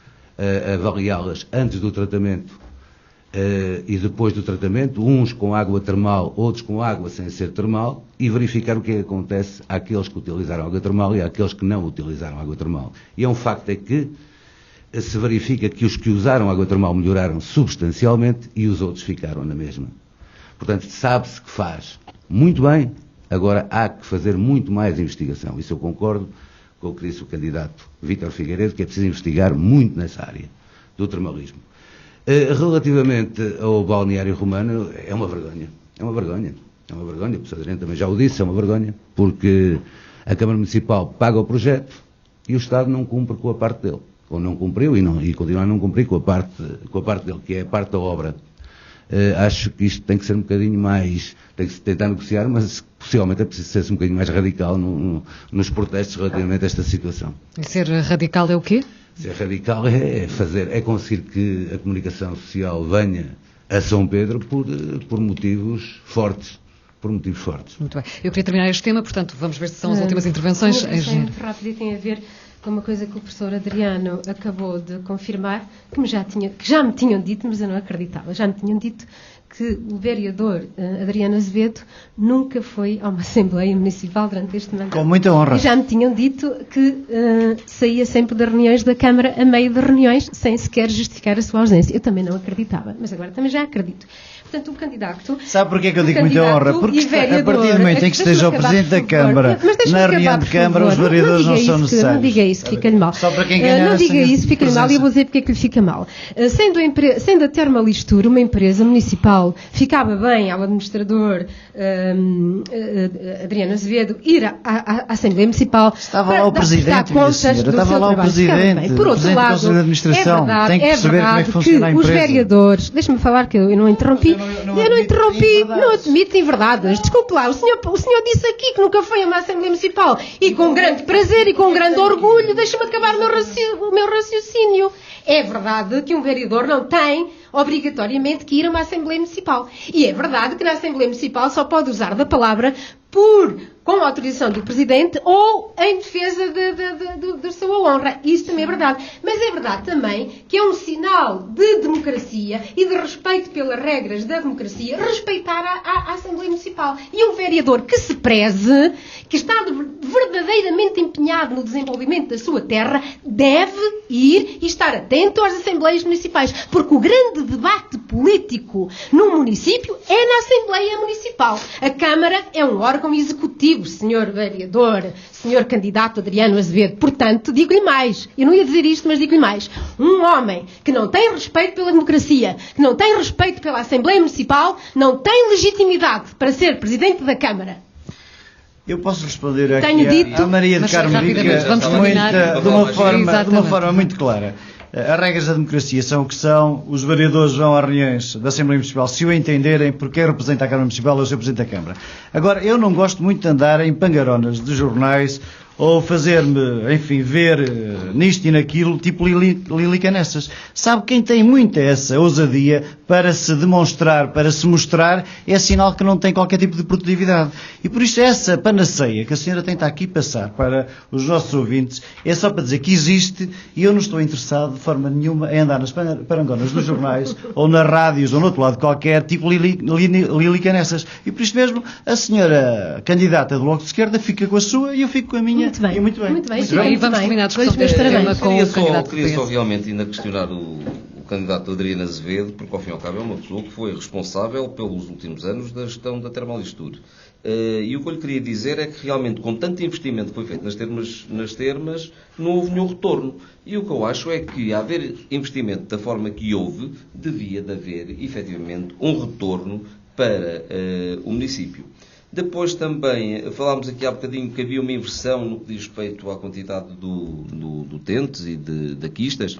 avaliá-las antes do tratamento e depois do tratamento, uns com água termal, outros com água sem ser termal, e verificar o que é que acontece àqueles que utilizaram água termal e àqueles que não utilizaram água termal. E é um facto é que se verifica que os que usaram água termal melhoraram substancialmente e os outros ficaram na mesma. Portanto, sabe-se que faz muito bem, agora há que fazer muito mais investigação. Isso eu concordo com o que disse o candidato Vítor Figueiredo, que é preciso investigar muito nessa área do termalismo. Relativamente ao balneário romano, é uma vergonha. É uma vergonha. É uma vergonha, o professor Adriano também já o disse, é uma vergonha, porque a Câmara Municipal paga o projeto e o Estado não cumpre com a parte dele. Ou não cumpriu e continua a não cumprir com a parte dele, que é a parte da obra. Acho que isto tem que ser um bocadinho mais, tem que se tentar negociar, mas possivelmente é preciso ser um bocadinho mais radical nos protestos relativamente a esta situação. E ser radical é o quê? Ser radical é conseguir que a comunicação social venha a São Pedro por motivos fortes. Muito bem. Eu queria terminar este tema, portanto, vamos ver se são as últimas intervenções. É muito rápido e tem a ver com uma coisa que o professor Adriano acabou de confirmar, que já me tinham dito, mas eu não acreditava. Já me tinham dito que o vereador Adriano Azevedo nunca foi a uma Assembleia Municipal durante este mandato. Com muita honra. E já me tinham dito que saía sempre das reuniões da Câmara a meio de reuniões, sem sequer justificar a sua ausência. Eu também não acreditava, mas agora também já acredito. Portanto, o candidato... Sabe porquê que eu digo muita honra? Porque a partir do momento em que esteja o Presidente da Câmara na reunião de Câmara, os vereadores não são necessários. Não diga isso, fica-lhe mal. Só para quem ganhar não diga isso, fica-lhe mal, e eu vou dizer porque é que lhe fica mal. Sendo a Termalistur uma empresa municipal, ficava bem ao administrador Adriano Azevedo ir à Assembleia Municipal. Estava lá o Presidente, minha senhora, estava lá o Presidente. Por outro lado, tem que perceber como é que funciona a empresa. Os vereadores, deixa-me falar que eu não interrompi, eu não interrompi, não admito inverdades. Desculpe lá, o senhor disse aqui que nunca foi a uma Assembleia Municipal e com grande prazer e com grande orgulho, deixa-me acabar o meu raciocínio. É verdade que um vereador não tem obrigatoriamente que ir a uma Assembleia Municipal. E é verdade que na Assembleia Municipal só pode usar da palavra com a autorização do Presidente ou em defesa da sua honra. Isso também é verdade. Mas é verdade também que é um sinal de democracia e de respeito pelas regras da democracia respeitar a Assembleia Municipal. E um vereador que se preze, que está verdadeiramente empenhado no desenvolvimento da sua terra, deve ir e estar atento às Assembleias Municipais. Porque o grande debate político no município é na Assembleia Municipal. A Câmara é um órgão executivo, senhor vereador, senhor candidato Adriano Azevedo. Portanto, digo-lhe mais. Eu não ia dizer isto, mas digo-lhe mais. Um homem que não tem respeito pela democracia, que não tem respeito pela Assembleia Municipal, não tem legitimidade para ser Presidente da Câmara. Eu posso responder aqui à Maria de Carmelica de uma forma muito clara. As regras da democracia são o que são, os vereadores vão às reuniões da Assembleia Municipal se o entenderem, porque quem representa a Câmara Municipal é o Sr. Presidente da Câmara. Agora, eu não gosto muito de andar em pangaronas de jornais ou fazer-me, enfim, ver nisto e naquilo, tipo Lilica nessas. Sabe, quem tem muita essa ousadia para se demonstrar, para se mostrar, é sinal que não tem qualquer tipo de produtividade. E por isso essa panaceia que a senhora tenta aqui passar para os nossos ouvintes é só para dizer que existe e eu não estou interessado de forma nenhuma em andar nas parangonas dos jornais ou nas rádios ou no outro lado qualquer, tipo Lilica nessas. E por isso mesmo a senhora candidata do Bloco de Esquerda fica com a sua e eu fico com a minha. Muito bem. Muito bem. Muito bem. E vamos terminar a discussão deste tema com o candidato. Queria só realmente ainda questionar o candidato Adriano Azevedo, porque ao fim e ao cabo é uma pessoa que foi responsável pelos últimos anos da gestão da Termalistur. E o que eu lhe queria dizer é que realmente com tanto investimento que foi feito nas termas não houve nenhum retorno. E o que eu acho é que, a haver investimento da forma que houve, devia de haver efetivamente um retorno para o município. Depois também falámos aqui há bocadinho que havia uma inversão no que diz respeito à quantidade do utentes e de quistas.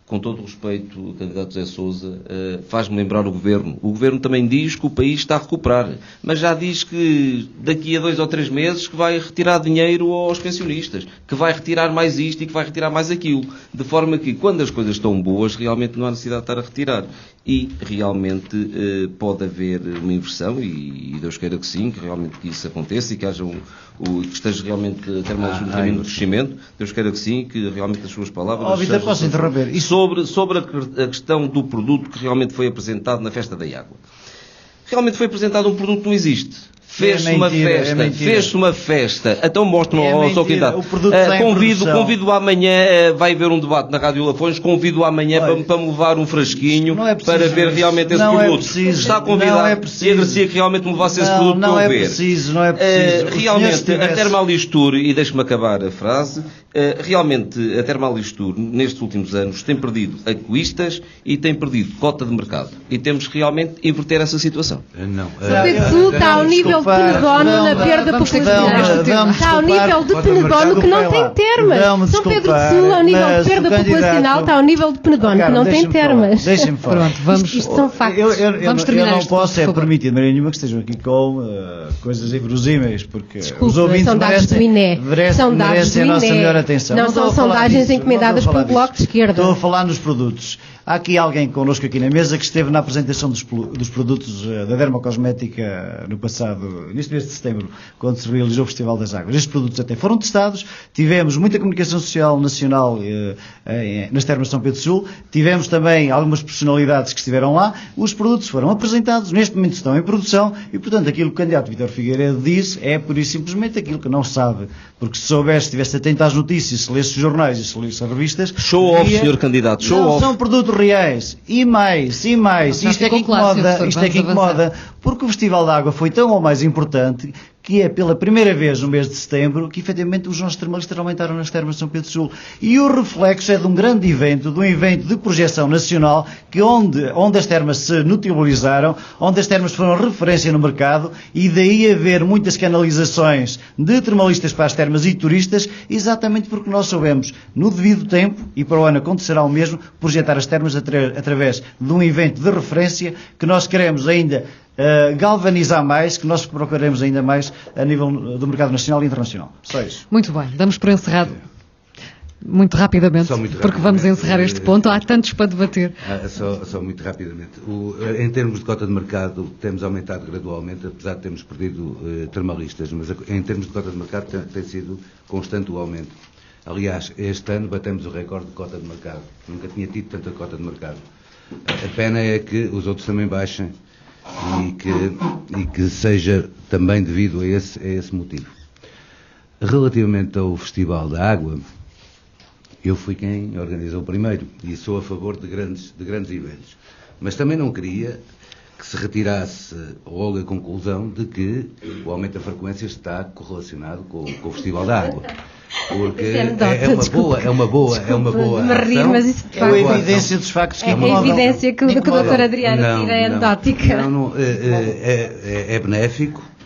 com todo o respeito, o candidato José Sousa, faz-me lembrar o Governo. O Governo também diz que o país está a recuperar, mas já diz que daqui a 2 ou 3 meses que vai retirar dinheiro aos pensionistas, que vai retirar mais isto e que vai retirar mais aquilo. De forma que, quando as coisas estão boas, realmente não há necessidade de estar a retirar. E, realmente, pode haver uma inversão, e Deus queira que sim, que realmente que isso aconteça e que haja que esteja realmente a ter mais um caminho de crescimento. Deus queira que sim, que realmente as suas palavras... Vitor, posso interromper? Sobre a questão do produto que realmente foi apresentado na Festa da Água. Realmente foi apresentado um produto que não existe. Fez-se uma festa. Então mostre-me ao seu candidato. Convido amanhã, vai haver um debate na Rádio Lafões, convido amanhã para me levar um frasquinho para ver realmente esse produto. Está convidado e agradecia que realmente me levasse esse produto para eu ver. Não é preciso. Realmente, a Termalistur, e deixe-me acabar a frase, realmente a Termalistur, nestes últimos anos, tem perdido aquistas e tem perdido cota de mercado. E temos que realmente inverter essa situação. São Pedro Sul está ao nível de Penedono na perda populacional. Está ao nível de Penedono que não tem termas. São Pedro Sul, ao nível de perda populacional, está ao nível de Penedono que não tem termas. Deixem-me falar. Isto são factos. Eu não posso permitir de maneira nenhuma que estejam aqui com coisas inverosímeis, porque os ouvintes são dados do INE. merecem a nossa melhor atenção. Não são sondagens encomendadas pelo Bloco de Esquerda. Estou a falar nos produtos. Há aqui alguém connosco aqui na mesa que esteve na apresentação dos produtos da dermocosmética no passado, neste mês de setembro, quando se realizou o Festival das Águas. Estes produtos até foram testados, tivemos muita comunicação social nacional nas termas de São Pedro Sul, tivemos também algumas personalidades que estiveram lá, os produtos foram apresentados, neste momento estão em produção e, portanto, aquilo que o candidato Vítor Figueiredo disse é, pura e simplesmente, aquilo que não sabe, porque se soubesse, estivesse atento às notícias, se lesse os jornais e se lesse as revistas... Show off, senhor candidato, show off. São produtos reais, e mais, isto é que incomoda, porque o Festival da Água foi tão ou mais importante que é pela primeira vez no mês de setembro que efetivamente os nossos termalistas aumentaram nas termas de São Pedro Sul. E o reflexo é de um grande evento, de um evento de projeção nacional, que onde as termas se notabilizaram, onde as termas foram referência no mercado, e daí haver muitas canalizações de termalistas para as termas e turistas, exatamente porque nós soubemos, no devido tempo, e para o ano acontecerá o mesmo, projetar as termas através de um evento de referência que nós queremos ainda galvanizar mais, que nós procuraremos ainda mais a nível do mercado nacional e internacional. Só isso. Muito bem, damos por encerrado. Muito rapidamente, porque vamos encerrar este ponto. Há tantos para debater. Só muito rapidamente. Em termos de cota de mercado, temos aumentado gradualmente, apesar de termos perdido termalistas, mas em termos de cota de mercado tem sido constante o aumento. Aliás, este ano batemos o recorde de cota de mercado. Nunca tinha tido tanta cota de mercado. A pena é que os outros também baixem e que seja também devido a esse motivo. Relativamente ao Festival da Água, eu fui quem organizou o primeiro e sou a favor de grandes eventos. Mas também não queria que se retirasse logo a conclusão de que o aumento da frequência está correlacionado com o Festival da Água. Porque é uma boa ação. Mas isso é a evidência dos factos que incomodam. É a evidência que o Dr. Adriano tira é anedótica.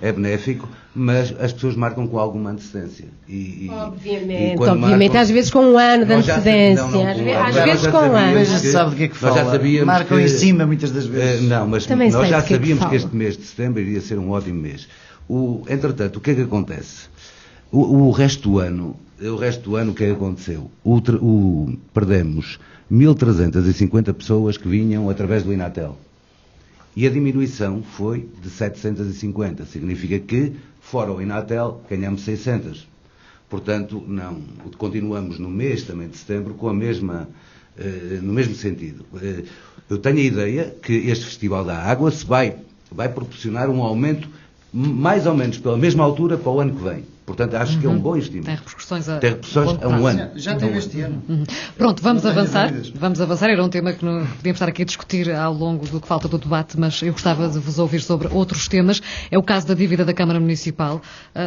É benéfico, mas as pessoas marcam com alguma antecedência. Obviamente, às vezes com um ano de antecedência. Às vezes com um ano. Mas já se sabe do que é que fala. Marcam em cima muitas das vezes. Não, mas nós já sabíamos que este mês de setembro iria ser um ótimo mês. Entretanto, o que é que acontece? O resto do ano, o que é que aconteceu? Perdemos 1.350 pessoas que vinham através do Inatel. E a diminuição foi de 750. Significa que, fora o Inatel, ganhamos 600. Portanto, continuamos no mês também de setembro com no mesmo sentido. Eu tenho a ideia que este Festival da Água se vai proporcionar um aumento mais ou menos pela mesma altura para o ano que vem. Portanto, acho que é um bom investimento. Tem repercussões a um ano. Já teve este ano. Pronto, vamos avançar. Era um tema que podíamos estar aqui a discutir ao longo do que falta do debate, mas eu gostava de vos ouvir sobre outros temas. É o caso da dívida da Câmara Municipal.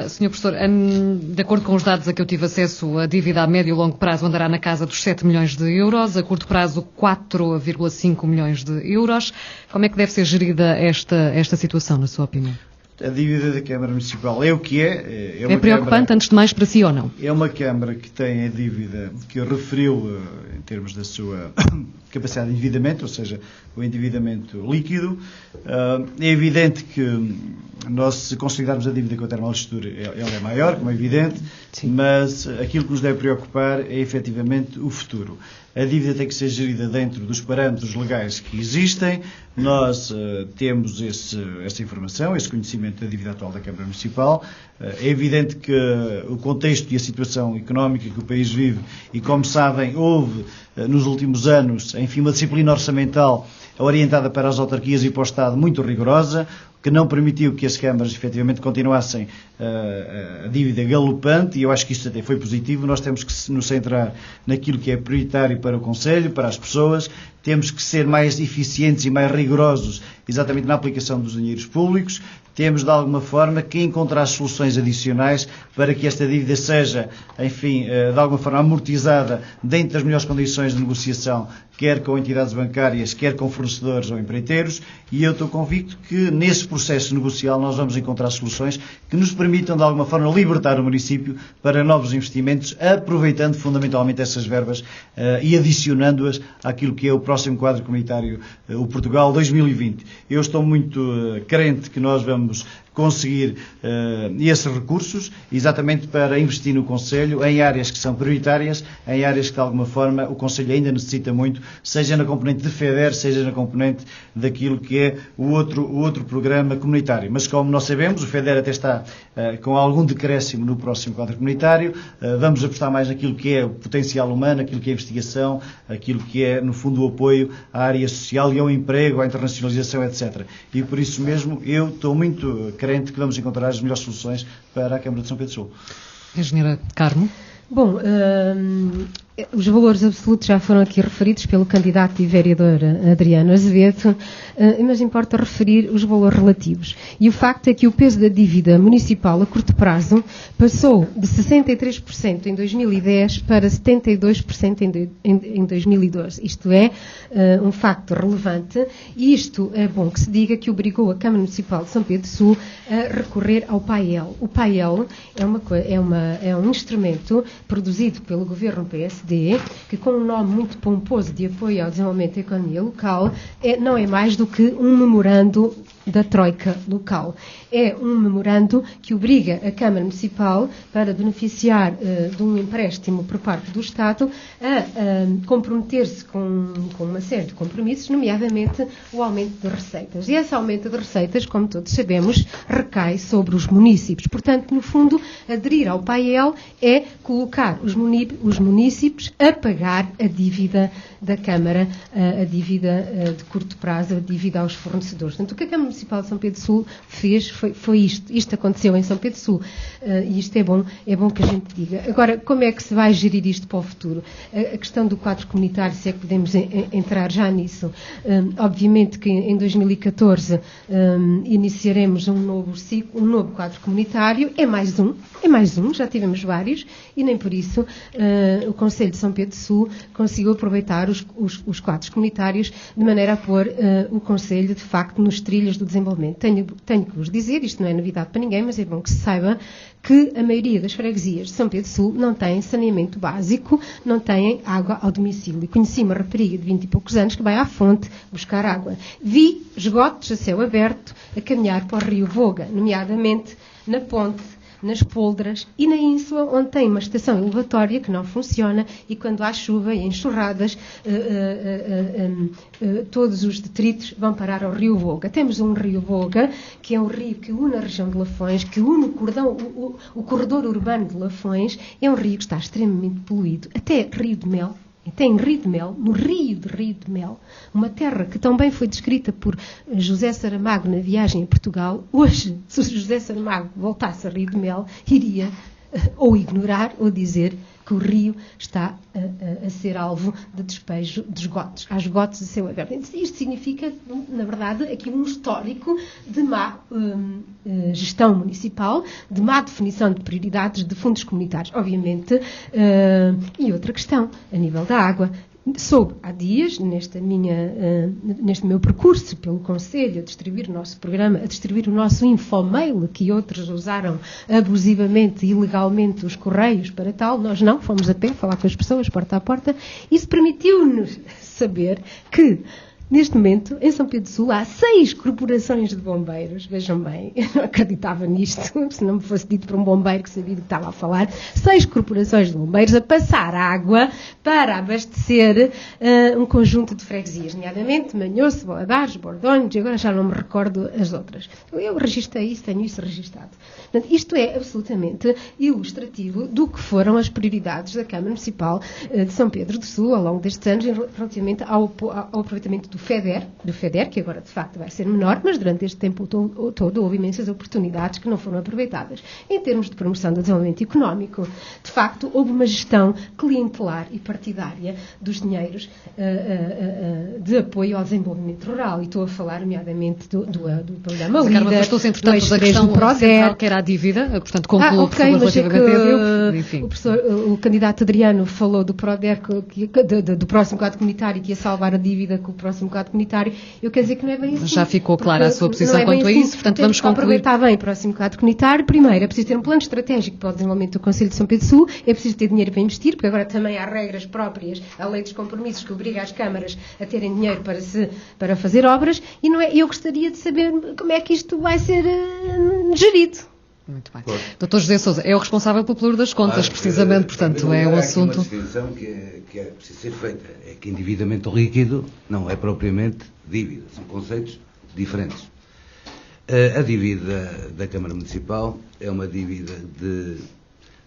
Sr. Professor, de acordo com os dados a que eu tive acesso, a dívida a médio e longo prazo andará na casa dos 7 milhões de euros, a curto prazo 4,5 milhões de euros. Como é que deve ser gerida esta situação, na sua opinião? A dívida da Câmara Municipal é o que é. É preocupante, antes de mais, para si ou não? É uma Câmara que tem a dívida que referiu em termos da sua capacidade de endividamento, ou seja, o endividamento líquido. É evidente que nós, se consolidarmos a dívida com a Termolegistura, ela é maior, como é evidente, sim, mas aquilo que nos deve preocupar é efetivamente o futuro. A dívida tem que ser gerida dentro dos parâmetros legais que existem. Nós temos essa informação, esse conhecimento da dívida atual da Câmara Municipal. É evidente que o contexto e a situação económica que o país vive, e como sabem, houve nos últimos anos, enfim, uma disciplina orçamental orientada para as autarquias e para o Estado muito rigorosa, que não permitiu que as câmaras efetivamente continuassem a dívida galopante, e eu acho que isso até foi positivo. Nós temos que nos centrar naquilo que é prioritário para o Conselho, para as pessoas, temos que ser mais eficientes e mais rigorosos exatamente na aplicação dos dinheiros públicos, temos de alguma forma que encontrar soluções adicionais para que esta dívida seja, enfim, de alguma forma amortizada dentro das melhores condições de negociação, quer com entidades bancárias, quer com fornecedores ou empreiteiros, e eu estou convicto que nesse processo negocial nós vamos encontrar soluções que nos permitam de alguma forma libertar o município para novos investimentos, aproveitando fundamentalmente essas verbas e adicionando-as àquilo que é o próximo quadro comunitário, o Portugal 2020. Eu estou muito crente que nós vamos conseguir esses recursos exatamente para investir no Conselho em áreas que são prioritárias, em áreas que de alguma forma o Conselho ainda necessita muito, seja na componente de FEDER, seja na componente daquilo que é o outro programa comunitário. Mas como nós sabemos, o FEDER até está com algum decréscimo no próximo quadro comunitário. Vamos apostar mais naquilo que é o potencial humano, aquilo que é a investigação, aquilo que é, no fundo, o apoio à área social e ao emprego, à internacionalização, etc. E por isso mesmo eu estou muito crente que vamos encontrar as melhores soluções para a Câmara de São Pedro do Sul. Engenheira Carmo. Bom, os valores absolutos já foram aqui referidos pelo candidato e vereador Adriano Azevedo, mas importa referir os valores relativos. E o facto é que o peso da dívida municipal a curto prazo passou de 63% em 2010 para 72% em 2012. Isto é um facto relevante, e isto é bom que se diga que obrigou a Câmara Municipal de São Pedro do Sul a recorrer ao PAEL. O PAEL é um instrumento produzido pelo governo PSD, que com um nome muito pomposo de apoio ao desenvolvimento da economia local, não é mais do que um memorando da Troika local. É um memorando que obriga a Câmara Municipal, para beneficiar de um empréstimo por parte do Estado, a comprometer-se com uma série de compromissos, nomeadamente o aumento de receitas. E esse aumento de receitas, como todos sabemos, recai sobre os municípios. Portanto, no fundo, aderir ao PAEL é colocar os municípios a pagar a dívida da Câmara, a dívida de curto prazo, a dívida aos fornecedores. Portanto, o que a Câmara Municipal de São Pedro do Sul fez foi isto. Isto aconteceu em São Pedro do Sul, e isto é bom que a gente diga. Agora, como é que se vai gerir isto para o futuro? A questão do quadro comunitário, se é que podemos entrar já nisso. Obviamente que em 2014 iniciaremos um novo ciclo, um novo quadro comunitário. É mais um, já tivemos vários, e nem por isso o Conselho de São Pedro do Sul conseguiu aproveitar os quadros comunitários de maneira a pôr o Conselho, de facto, nos trilhos do desenvolvimento. Tenho que vos dizer, isto não é novidade para ninguém, mas é bom que se saiba que a maioria das freguesias de São Pedro do Sul não tem saneamento básico, não têm água ao domicílio. E conheci uma rapariga de 20 e poucos anos que vai à fonte buscar água. Vi esgotos a céu aberto a caminhar para o rio Voga, nomeadamente na ponte, nas poldras e na Ínsula, onde tem uma estação elevatória que não funciona, e quando há chuva e enxurradas, todos os detritos vão parar ao rio Voga. Temos um rio Voga, que é um rio que une a região de Lafões, que une o corredor urbano de Lafões. É um rio que está extremamente poluído, até Rio de Mel. Tem Rio de Mel, no Rio de Mel, uma terra que também foi descrita por José Saramago na viagem a Portugal. Hoje, se José Saramago voltasse a Rio de Mel, iria ou ignorar ou dizer que o rio está a ser alvo de despejo de esgotos. Há esgotos a céu aberto. Isto significa, na verdade, aqui um histórico de má gestão municipal, de má definição de prioridades de fundos comunitários, obviamente. E outra questão, a nível da água. soube há dias, neste meu percurso pelo Conselho, a distribuir o nosso programa, a distribuir o nosso infomail, que outros usaram abusivamente e ilegalmente os correios para tal, nós não, fomos a pé falar com as pessoas, porta a porta. Isso permitiu-nos saber que, neste momento, em São Pedro do Sul, há 6 corporações de bombeiros. Vejam bem, eu não acreditava nisto, se não me fosse dito por um bombeiro que sabia do que estava a falar. 6 corporações de bombeiros a passar água para abastecer um conjunto de freguesias, nomeadamente Manhoço, Valadares, Bordões, e agora já não me recordo as outras. Eu registrei isso, tenho isso registado. Portanto, isto é absolutamente ilustrativo do que foram as prioridades da Câmara Municipal de São Pedro do Sul ao longo destes anos, relativamente ao aproveitamento do FEDER, que agora de facto vai ser menor, mas durante este tempo todo houve imensas oportunidades que não foram aproveitadas. Em termos de promoção do desenvolvimento económico, de facto houve uma gestão clientelar e partidária dos dinheiros de apoio ao desenvolvimento rural, e estou a falar nomeadamente do programa LIDER, afastou-se entretanto da questão central, que era a dívida, portanto concluo okay, relativamente a Deus, enfim. O candidato Adriano falou do PRODER, do próximo quadro comunitário, que ia salvar a dívida com o próximo quadro comunitário. Eu quero dizer que não é bem assim. Já ficou clara a sua posição quanto a assim. isso, portanto vamos concluir. Aproveitar bem o próximo quadro comunitário. Primeiro, é preciso ter um plano estratégico para o desenvolvimento do Conselho de São Pedro do Sul, é preciso ter dinheiro para investir, porque agora também há regras próprias, a lei dos compromissos que obriga as câmaras a terem dinheiro para fazer obras, e eu gostaria de saber como é que isto vai ser gerido. Muito bem. Dr. José Sousa é o responsável pelo pluro das contas, precisamente, portanto, é o assunto. Uma distinção que é preciso ser feita, é que endividamento líquido não é propriamente dívida, são conceitos diferentes. A dívida da Câmara Municipal é uma dívida de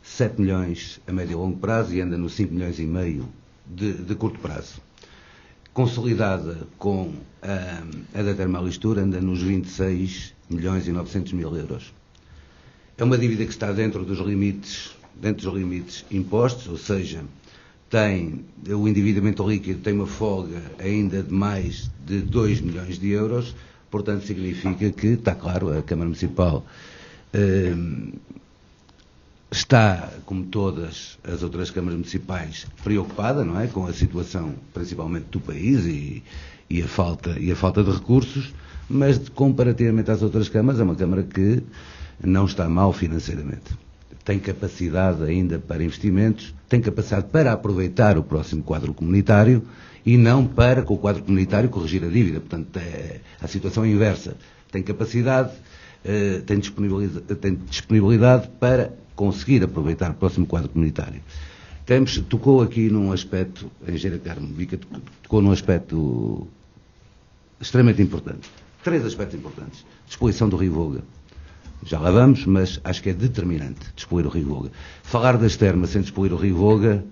7 milhões a médio e longo prazo e anda nos 5 milhões e meio de curto prazo. Consolidada com a da Termalistura, anda nos 26 milhões e 900 mil euros. É uma dívida que está dentro dos limites impostos, ou seja, o endividamento líquido tem uma folga ainda de mais de 2 milhões de euros, portanto significa que, está claro, a Câmara Municipal está, como todas as outras câmaras municipais, preocupada, não é, com a situação principalmente do país e a falta de recursos, mas comparativamente às outras câmaras, é uma câmara que não está mal financeiramente. Tem capacidade ainda para investimentos, tem capacidade para aproveitar o próximo quadro comunitário e não para, com o quadro comunitário, corrigir a dívida. Portanto, é a situação é inversa. Tem capacidade, tem disponibilidade para conseguir aproveitar o próximo quadro comunitário. Tocou aqui num aspecto, a engenheira Carmo Bica tocou num aspecto extremamente importante. 3 aspectos importantes. Despoluição do Rio Voga. Já lá vamos, mas acho que é determinante despoluir o Rio Voga. Falar das termas sem despoluir o Rio Voga,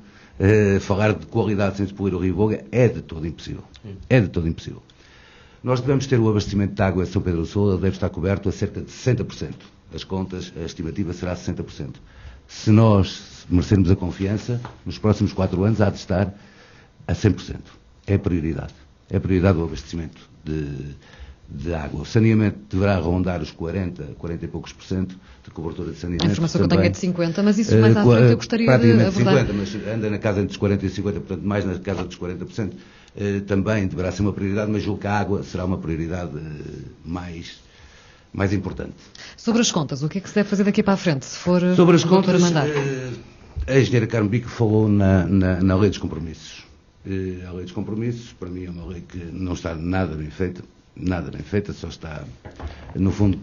falar de qualidade sem despoluir o Rio Voga, é de todo impossível. É de todo impossível. Nós devemos ter o abastecimento de água em São Pedro do Sul, ele deve estar coberto a cerca de 60%. As contas, a estimativa será 60%. Se nós merecermos a confiança, nos próximos 4 anos há de estar a 100%. É a prioridade. É a prioridade do abastecimento de água. O saneamento deverá rondar os 40 e poucos % de cobertura de saneamento. A informação que eu tenho é de 50, mas isso mais à frente eu gostaria de abordar. Praticamente 50, mas anda na casa entre os 40 e 50, portanto mais na casa dos 40%. Também deverá ser uma prioridade, mas julgo que a água será uma prioridade mais importante. Sobre as contas, o que é que se deve fazer daqui para a frente, se for sobre as contas, a engenheira Carmo Bico falou na lei dos compromissos. A lei dos compromissos, para mim, é uma lei que não está nada bem feita, só está, no fundo,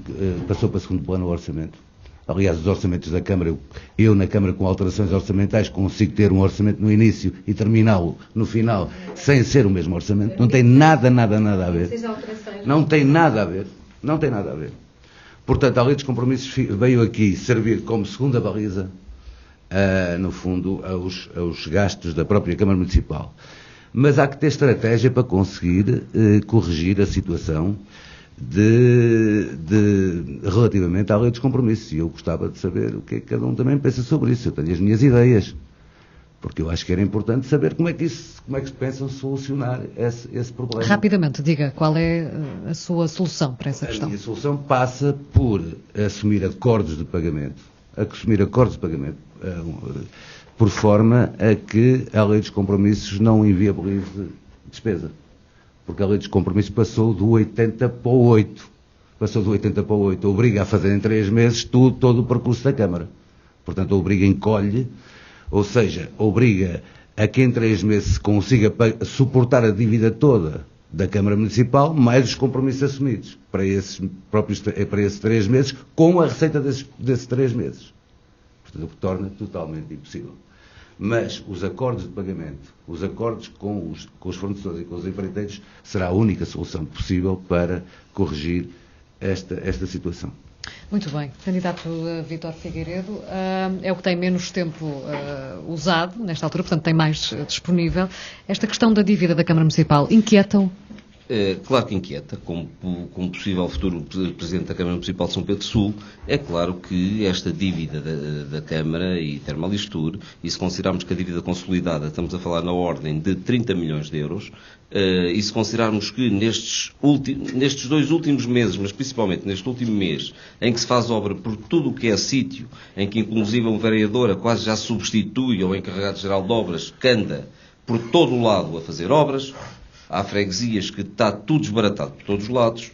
passou para segundo plano o orçamento. Aliás, os orçamentos da Câmara, eu na Câmara com alterações orçamentais consigo ter um orçamento no início e terminá-lo no final sem ser o mesmo orçamento. Não tem nada a ver. Não tem nada a ver. Portanto, a lei dos compromissos veio aqui servir como segunda baliza, no fundo, aos gastos da própria Câmara Municipal. Mas há que ter estratégia para conseguir corrigir a situação relativamente à lei dos compromissos. E eu gostava de saber o que é que cada um também pensa sobre isso. Eu tenho as minhas ideias, porque eu acho que era importante saber como é que se pensam solucionar esse problema. Rapidamente, diga qual é a sua solução para essa questão. A minha solução passa por assumir acordos de pagamento a assumir acordos de pagamento, por forma a que a lei dos compromissos não inviabilize despesa. Porque a lei dos compromissos passou do 80 para o 8. Passou do 80 para o 8. Obriga a fazer em 3 meses todo o percurso da Câmara. Portanto, obriga, encolhe, ou seja, obriga a que em 3 meses se consiga suportar a dívida toda da Câmara Municipal, mais os compromissos assumidos para esses 3 meses, com a receita desses 3 meses. Portanto, o que torna totalmente impossível. Mas os acordos de pagamento, os acordos com os fornecedores e com os empreiteiros, será a única solução possível para corrigir esta situação. Muito bem. Candidato Vítor Figueiredo, é o que tem menos tempo usado nesta altura, portanto tem mais disponível. Esta questão da dívida da Câmara Municipal inquieta-o? Claro que inquieta, como possível futuro Presidente da Câmara Municipal de São Pedro Sul. É claro que esta dívida da Câmara e Termalistur, e se considerarmos que a dívida consolidada, estamos a falar na ordem de 30 milhões de euros, e se considerarmos que nestes 2 últimos meses, mas principalmente neste último mês, em que se faz obra por tudo o que é sítio, em que inclusive um vereador quase já substitui ao encarregado-geral de obras, que anda por todo o lado a fazer obras, há freguesias que está tudo desbaratado por todos os lados.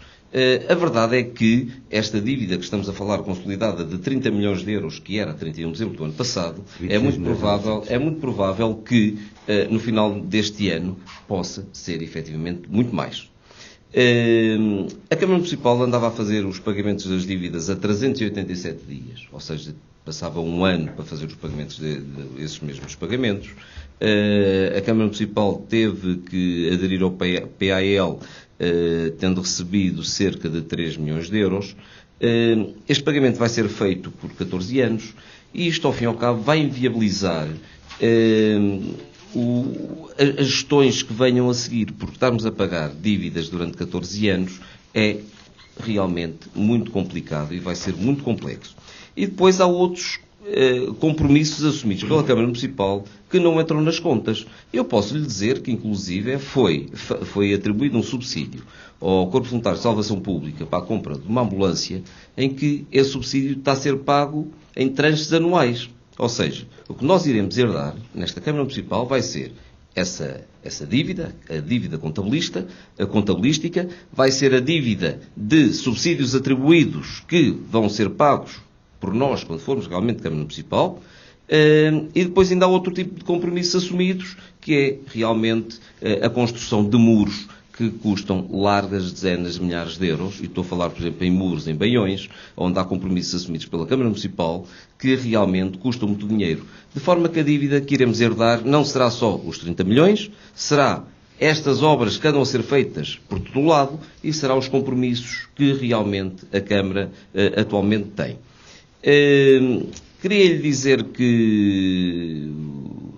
A verdade é que esta dívida que estamos a falar, consolidada de 30 milhões de euros, que era a 31 de dezembro do ano passado, é muito provável que no final deste ano possa ser efetivamente muito mais. A Câmara Municipal andava a fazer os pagamentos das dívidas a 387 dias, ou seja, passava um ano para fazer os pagamentos desses mesmos pagamentos. A Câmara Municipal teve que aderir ao PAL, tendo recebido cerca de 3 milhões de euros. Este pagamento vai ser feito por 14 anos e isto, ao fim e ao cabo, vai inviabilizar as gestões que venham a seguir, porque estarmos a pagar dívidas durante 14 anos é realmente muito complicado e vai ser muito complexo. E depois há outros compromissos assumidos pela Câmara Municipal que não entram nas contas. Eu posso lhe dizer que, inclusive, foi atribuído um subsídio ao Corpo Voluntário de Salvação Pública para a compra de uma ambulância, em que esse subsídio está a ser pago em tranches anuais. Ou seja, o que nós iremos herdar nesta Câmara Municipal vai ser essa dívida, a dívida contabilística, vai ser a dívida de subsídios atribuídos que vão ser pagos por nós, quando formos realmente Câmara Municipal, e depois ainda há outro tipo de compromissos assumidos, que é realmente a construção de muros que custam largas dezenas de milhares de euros, e estou a falar, por exemplo, em muros em Baiões, onde há compromissos assumidos pela Câmara Municipal, que realmente custam muito dinheiro. De forma que a dívida que iremos herdar não será só os 30 milhões, será estas obras que andam a ser feitas por todo o lado, e será os compromissos que realmente a Câmara atualmente tem. Queria-lhe dizer que,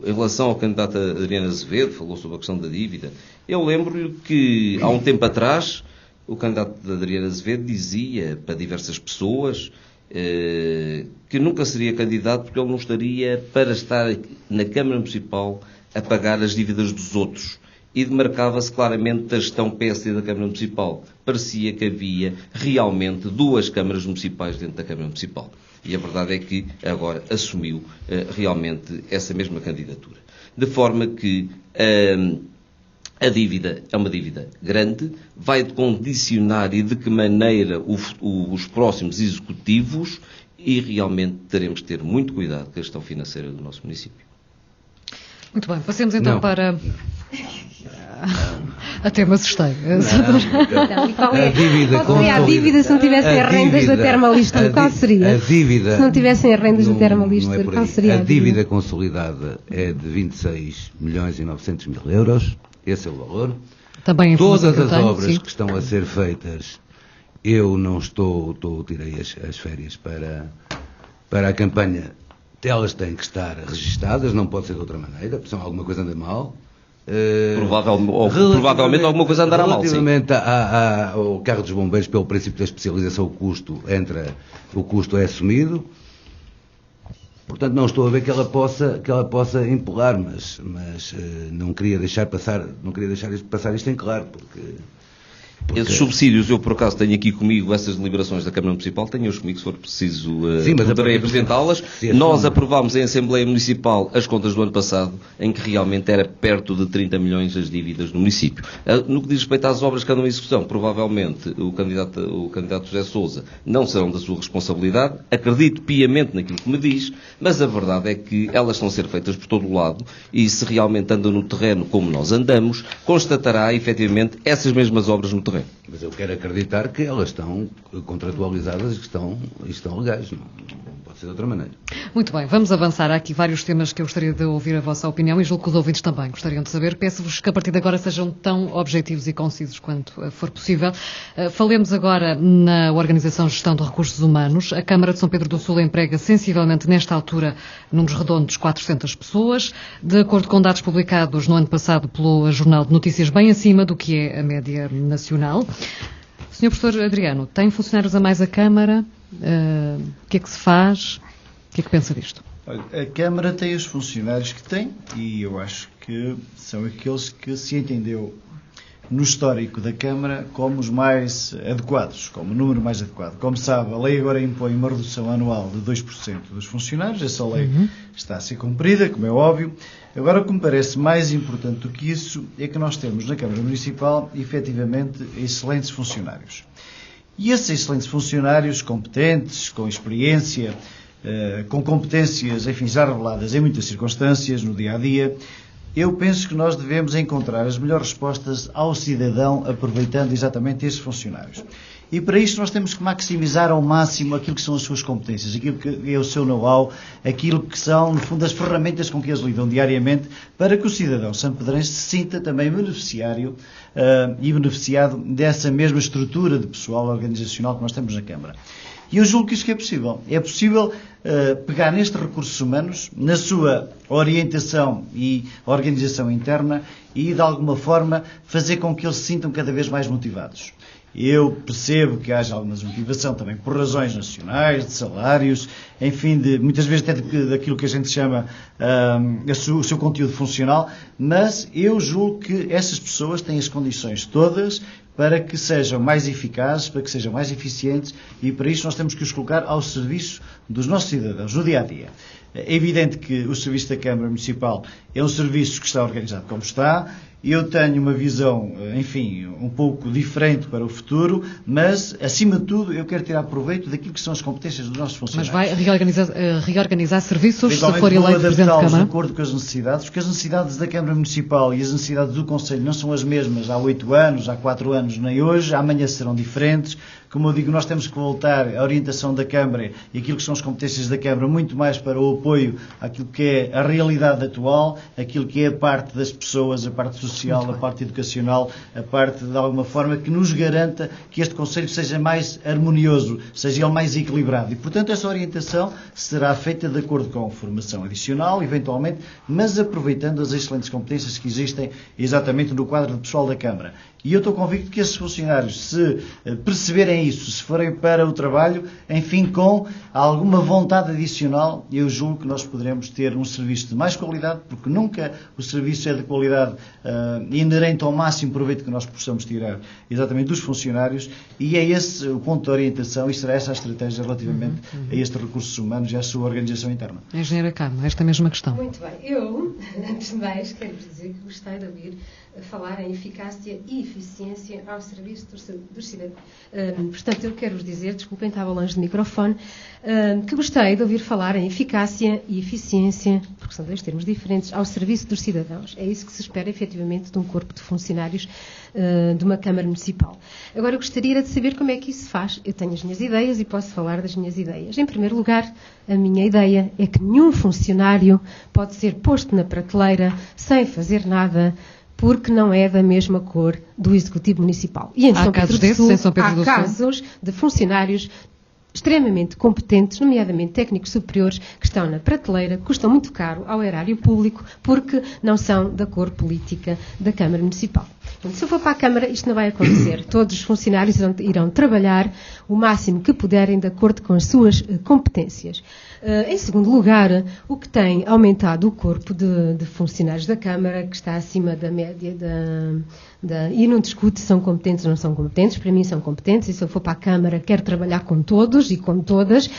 em relação ao candidato Adriano Azevedo, falou sobre a questão da dívida. Eu lembro-lhe que, há um tempo atrás, o candidato Adriano Azevedo dizia para diversas pessoas que nunca seria candidato porque ele não estaria para estar na Câmara Municipal a pagar as dívidas dos outros. E demarcava-se claramente da gestão PSD da Câmara Municipal. Parecia que havia realmente 2 câmaras municipais dentro da Câmara Municipal. E a verdade é que agora assumiu realmente essa mesma candidatura. De forma que a dívida é uma dívida grande, vai condicionar e de que maneira os próximos executivos, e realmente teremos que ter muito cuidado com a gestão financeira do nosso município. Muito bem, passemos então para... Até me assustei. Qual seria a dívida se não tivessem rendas da Termalistur? Qual seria? A dívida, se não tivessem rendas da Termalistur, qual seria? A dívida consolidada é de 26 milhões e 900 mil euros. Esse é o valor. Também todas as tenho, obras sim, que estão a ser feitas, eu não tirei as férias para a campanha. Elas têm que estar registadas, não pode ser de outra maneira, porque senão alguma coisa anda mal. Provavelmente alguma coisa andará mal, sim. Relativamente ao carro dos bombeiros, pelo princípio da especialização, o custo é assumido. Portanto, não estou a ver que ela possa empurrar, mas não queria deixar passar isto em claro, porque Esses subsídios, eu por acaso tenho aqui comigo essas deliberações da Câmara Municipal, tenho-os comigo se for preciso, poderei apresentá-las. Nós aprovámos em Assembleia Municipal as contas do ano passado, em que realmente era perto de 30 milhões as dívidas do município. No que diz respeito às obras que andam em execução, provavelmente o candidato José Sousa não serão da sua responsabilidade, acredito piamente naquilo que me diz, mas a verdade é que elas estão a ser feitas por todo o lado e se realmente andam no terreno como nós andamos, constatará efetivamente essas mesmas obras no terreno. Mas eu quero acreditar que elas estão contratualizadas e estão legais. Não pode ser de outra maneira. Muito bem, vamos avançar. Há aqui vários temas que eu gostaria de ouvir a vossa opinião e julgo que os ouvintes também gostariam de saber. Peço-vos que a partir de agora sejam tão objetivos e concisos quanto for possível. Falemos agora na Organização de Gestão de Recursos Humanos. A Câmara de São Pedro do Sul emprega sensivelmente nesta altura números redondos 400 pessoas. De acordo com dados publicados no ano passado pelo Jornal de Notícias, bem acima do que é a média nacional. Sr. Professor Adriano, tem funcionários a mais a Câmara? O que é que se faz? O que é que pensa disto? Olha, a Câmara tem os funcionários que tem e eu acho que são aqueles que se entendeu no histórico da Câmara como os mais adequados, como o número mais adequado. Como sabe, a lei agora impõe uma redução anual de 2% dos funcionários, essa lei está a ser cumprida, como é óbvio. Agora, o que me parece mais importante do que isso é que nós temos na Câmara Municipal, efetivamente, excelentes funcionários. E esses excelentes funcionários, competentes, com experiência, com competências, enfim, já reveladas em muitas circunstâncias, no dia-a-dia, eu penso que nós devemos encontrar as melhores respostas ao cidadão aproveitando exatamente esses funcionários. E para isto nós temos que maximizar ao máximo aquilo que são as suas competências, aquilo que é o seu know-how, aquilo que são, no fundo, as ferramentas com que eles lidam diariamente, para que o cidadão sampedrense se sinta também beneficiário e beneficiado dessa mesma estrutura de pessoal organizacional que nós temos na Câmara. E eu julgo que isso que é possível. É possível pegar nestes recursos humanos, na sua orientação e organização interna e, de alguma forma, fazer com que eles se sintam cada vez mais motivados. Eu percebo que haja alguma desmotivação também por razões nacionais, de salários, enfim, muitas vezes até daquilo que a gente chama o seu conteúdo funcional, mas eu julgo que essas pessoas têm as condições todas para que sejam mais eficazes, para que sejam mais eficientes e para isso nós temos que os colocar ao serviço dos nossos cidadãos, no dia-a-dia. É evidente que o serviço da Câmara Municipal é um serviço que está organizado como está. Eu tenho uma visão, enfim, um pouco diferente para o futuro, mas, acima de tudo, eu quero tirar proveito daquilo que são as competências dos nossos funcionários. Mas vai reorganizar serviços se for eleito Presidente da Câmara? De acordo com as necessidades, porque as necessidades da Câmara Municipal e as necessidades do Conselho não são as mesmas há 8 anos, há 4 anos, nem hoje, amanhã serão diferentes. Como eu digo, nós temos que voltar à orientação da Câmara e aquilo que são as competências da Câmara muito mais para o apoio àquilo que é a realidade atual, aquilo que é a parte das pessoas, a parte social, a parte educacional, a parte de alguma forma que nos garanta que este Conselho seja mais harmonioso, seja ele mais equilibrado. E, portanto, essa orientação será feita de acordo com formação adicional, eventualmente, mas aproveitando as excelentes competências que existem exatamente no quadro de pessoal da Câmara. E eu estou convicto que esses funcionários, se perceberem isso, se forem para o trabalho, enfim, com alguma vontade adicional, eu julgo que nós poderemos ter um serviço de mais qualidade, porque nunca o serviço é de qualidade inerente ao máximo proveito que nós possamos tirar exatamente dos funcionários, e é esse o ponto de orientação e será essa a estratégia relativamente a estes recursos humanos e à sua organização interna. Engenheira Carmo, esta mesma questão. Muito bem. Eu, antes de mais, quero dizer que gostei de ouvir falar em eficácia e eficiência ao serviço dos cidadãos. Portanto, eu quero vos dizer, desculpem, estava longe do microfone, que gostei de ouvir falar em eficácia e eficiência, porque são dois termos diferentes, ao serviço dos cidadãos. É isso que se espera, efetivamente, de um corpo de funcionários de uma Câmara Municipal. Agora, eu gostaria de saber como é que isso se faz. Eu tenho as minhas ideias e posso falar das minhas ideias. Em primeiro lugar, a minha ideia é que nenhum funcionário pode ser posto na prateleira sem fazer nada, porque não é da mesma cor do Executivo Municipal. E em São Pedro do Sul, há casos de funcionários extremamente competentes, nomeadamente técnicos superiores, que estão na prateleira, custam muito caro ao erário público, porque não são da cor política da Câmara Municipal. Então, se eu for para a Câmara, isto não vai acontecer. Todos os funcionários irão trabalhar o máximo que puderem de acordo com as suas competências. Em segundo lugar, o que tem aumentado o corpo de funcionários da Câmara, que está acima da média e não discute se são competentes ou não são competentes, para mim são competentes, e se eu for para a Câmara quero trabalhar com todos e com todas.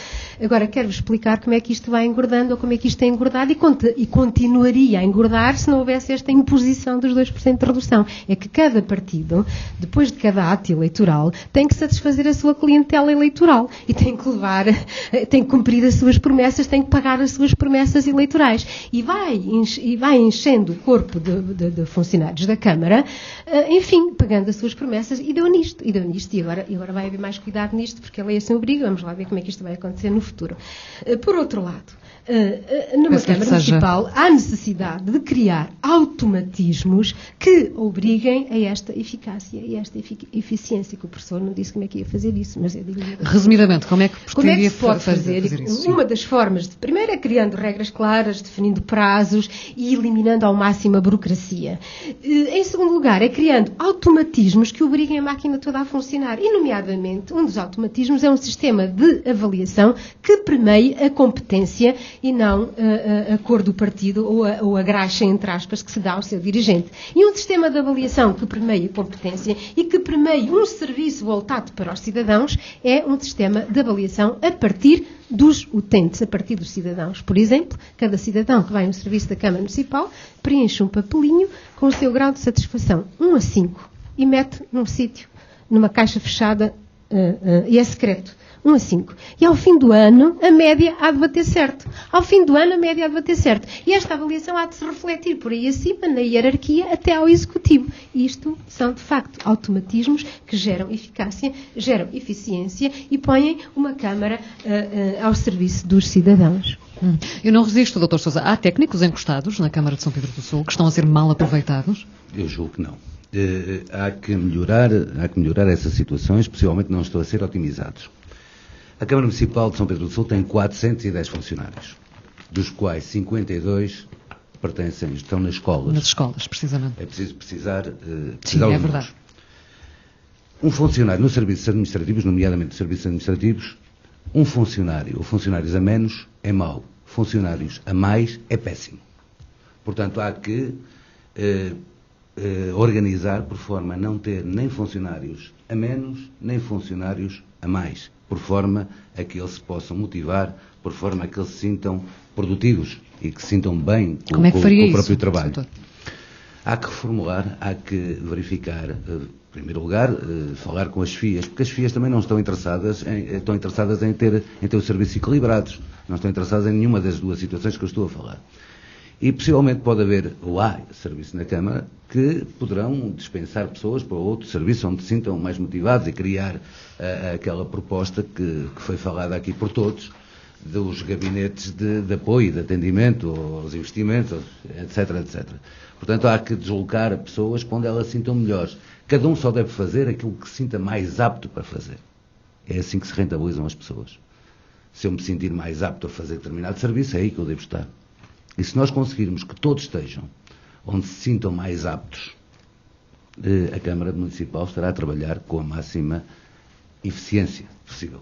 Agora quero-vos explicar como é que isto vai engordando, ou como é que isto tem engordado e continuaria a engordar se não houvesse esta imposição dos 2% de redução. É que cada partido, depois de cada ato eleitoral, tem que satisfazer a sua clientela eleitoral e tem que cumprir as suas promessas, tem que pagar as suas promessas eleitorais e vai enchendo o corpo de funcionários da Câmara, enfim, pagando as suas promessas, e deu nisto, e agora vai haver mais cuidado nisto, porque a lei assim obriga. Vamos lá ver como é que isto vai acontecer no futuro. Por outro lado, numa Câmara Municipal há necessidade de criar automatismos que obriguem a esta eficácia e a esta eficiência, que o professor não disse como é que ia fazer isso, mas eu digo... Resumidamente, como é que pretendia se pode fazer isso? Uma das formas, primeiro é criando regras claras, definindo prazos e eliminando ao máximo a burocracia. Em segundo lugar, é criando automatismos que obriguem a máquina toda a funcionar, e nomeadamente, um dos automatismos é um sistema de avaliação que permeie a competência e não a cor do partido ou a graxa, entre aspas, que se dá ao seu dirigente. E um sistema de avaliação que permeie a competência e que permeie um serviço voltado para os cidadãos é um sistema de avaliação a partir dos utentes, a partir dos cidadãos. Por exemplo, cada cidadão que vai a um serviço da Câmara Municipal preenche um papelinho com o seu grau de satisfação, 1 a 5, e mete num sítio, numa caixa fechada, e é secreto. 1 a 5. E ao fim do ano, a média há de bater certo. E esta avaliação há de se refletir por aí acima, na hierarquia, até ao Executivo. E isto são, de facto, automatismos que geram eficácia, geram eficiência e põem uma Câmara ao serviço dos cidadãos. Eu não resisto, Dr. Sousa. Há técnicos encostados na Câmara de São Pedro do Sul que estão a ser mal aproveitados? Eu julgo que não. Há que melhorar essas situações, possivelmente não estão a ser otimizados. A Câmara Municipal de São Pedro do Sul tem 410 funcionários, dos quais 52 estão nas escolas. Nas escolas, precisamente. É preciso precisar Sim, é verdade. Um funcionário nos serviços administrativos, nomeadamente nos serviços administrativos, um funcionário ou funcionários a menos é mau, funcionários a mais é péssimo. Portanto, há que organizar por forma a não ter nem funcionários a menos, nem funcionários a mais, por forma a que eles se possam motivar, por forma a que eles se sintam produtivos e que se sintam bem com o próprio trabalho. Doutor? Há que reformular, há que verificar, em primeiro lugar, falar com as FIAs, porque as FIAs também não estão interessadas em ter os serviços equilibrados, não estão interessadas em nenhuma das duas situações que eu estou a falar. E possivelmente pode haver, ou há serviço na Câmara, que poderão dispensar pessoas para outro serviço onde se sintam mais motivados e criar aquela proposta que foi falada aqui por todos, dos gabinetes de apoio e de atendimento aos investimentos, etc, etc. Portanto, há que deslocar pessoas para onde elas se sintam melhores. Cada um só deve fazer aquilo que se sinta mais apto para fazer. É assim que se rentabilizam as pessoas. Se eu me sentir mais apto a fazer determinado serviço, é aí que eu devo estar. E se nós conseguirmos que todos estejam onde se sintam mais aptos, a Câmara Municipal estará a trabalhar com a máxima eficiência possível.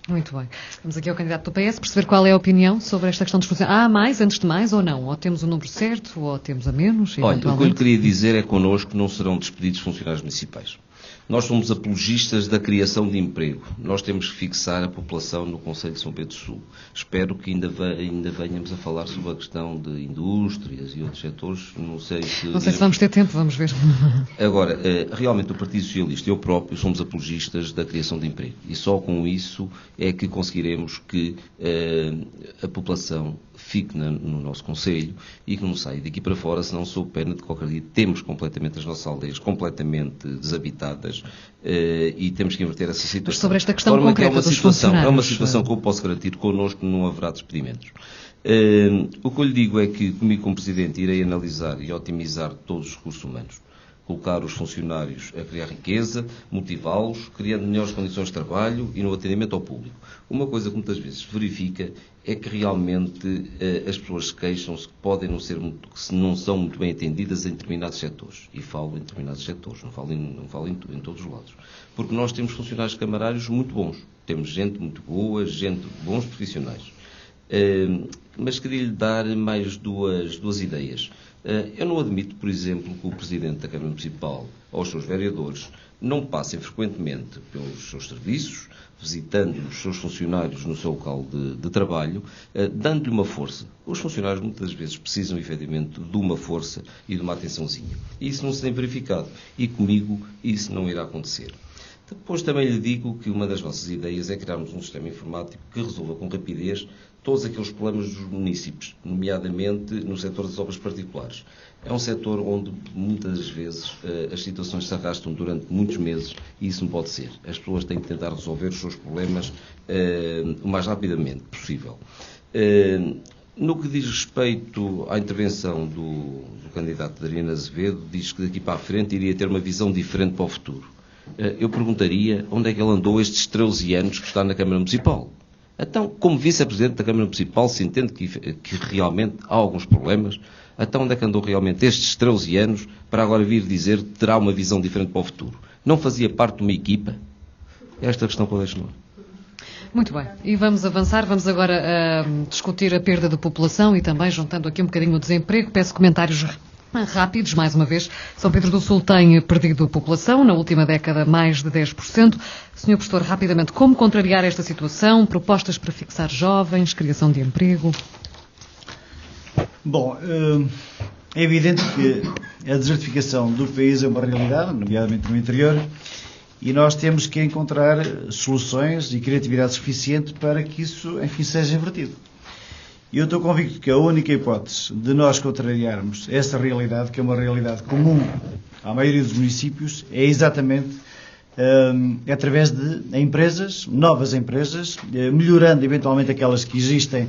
Muito bem. Vamos aqui ao candidato do PS perceber qual é a opinião sobre esta questão de discussão. Há mais antes de mais ou não? Ou temos o número certo ou temos a menos? Olha, o que eu lhe queria dizer é que connosco não serão despedidos funcionários municipais. Nós somos apologistas da criação de emprego. Nós temos que fixar a população no Concelho de São Pedro do Sul. Espero que ainda venhamos a falar sobre a questão de indústrias e outros setores. Não sei se vamos ter tempo, vamos ver. Agora, realmente o Partido Socialista e eu próprio somos apologistas da criação de emprego. E só com isso é que conseguiremos que a população fique no nosso Concelho e que não saia daqui para fora, senão sob pena de qualquer dia temos completamente as nossas aldeias completamente desabitadas e temos que inverter essa situação. Mas sobre esta questão concreta dos funcionários... É uma situação que eu posso garantir, connosco não haverá despedimentos. O que eu lhe digo é que, comigo como Presidente, irei analisar e otimizar todos os recursos humanos. Colocar os funcionários a criar riqueza, motivá-los, criando melhores condições de trabalho e no atendimento ao público. Uma coisa que muitas vezes se verifica é que realmente as pessoas se queixam-se que não são muito bem atendidas em determinados setores. E falo em determinados setores, não falo em todos os lados. Porque nós temos funcionários camarários muito bons. Temos gente muito boa, bons profissionais. Mas queria-lhe dar mais duas ideias. Eu não admito, por exemplo, que o Presidente da Câmara Municipal ou os seus vereadores não passem frequentemente pelos seus serviços, visitando os seus funcionários no seu local de trabalho, dando-lhe uma força. Os funcionários muitas vezes precisam efetivamente de uma força e de uma atençãozinha. E isso não se tem verificado. E comigo isso não irá acontecer. Depois também lhe digo que uma das nossas ideias é criarmos um sistema informático que resolva com rapidez todos aqueles problemas dos municípios, nomeadamente no setor das obras particulares. É um setor onde muitas vezes as situações se arrastam durante muitos meses e isso não pode ser. As pessoas têm que tentar resolver os seus problemas o mais rapidamente possível. No que diz respeito à intervenção do candidato Adriano Azevedo, diz que daqui para a frente iria ter uma visão diferente para o futuro. Eu perguntaria onde é que ele andou estes 13 anos que está na Câmara Municipal. Então, como vice-presidente da Câmara Municipal, se entende que realmente há alguns problemas, então onde é que andou realmente estes 13 anos para agora vir dizer que terá uma visão diferente para o futuro? Não fazia parte de uma equipa? É esta a questão que eu deixo no ar. Muito bem, e vamos avançar, vamos agora discutir a perda de população e também juntando aqui um bocadinho o desemprego. Peço comentários rápidos, mais uma vez. São Pedro do Sul tem perdido população, na última década mais de 10%. Senhor Professor, rapidamente, como contrariar esta situação? Propostas para fixar jovens, criação de emprego? Bom, é evidente que a desertificação do país é uma realidade, nomeadamente no interior, e nós temos que encontrar soluções e criatividade suficiente para que isso, enfim, seja invertido. E eu estou convicto que a única hipótese de nós contrariarmos essa realidade, que é uma realidade comum à maioria dos municípios, é exatamente através de empresas, novas empresas, melhorando eventualmente aquelas que existem,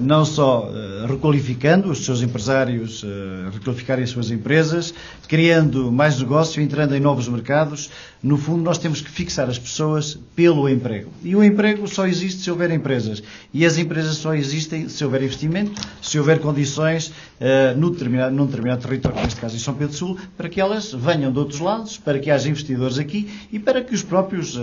não só requalificando os seus empresários, requalificarem as suas empresas, criando mais negócio, entrando em novos mercados. No fundo, nós temos que fixar as pessoas pelo emprego. E o emprego só existe se houver empresas. E as empresas só existem se houver investimento, se houver condições num determinado território, neste caso em São Pedro do Sul, para que elas venham de outros lados, para que haja investidores aqui e para que os próprios,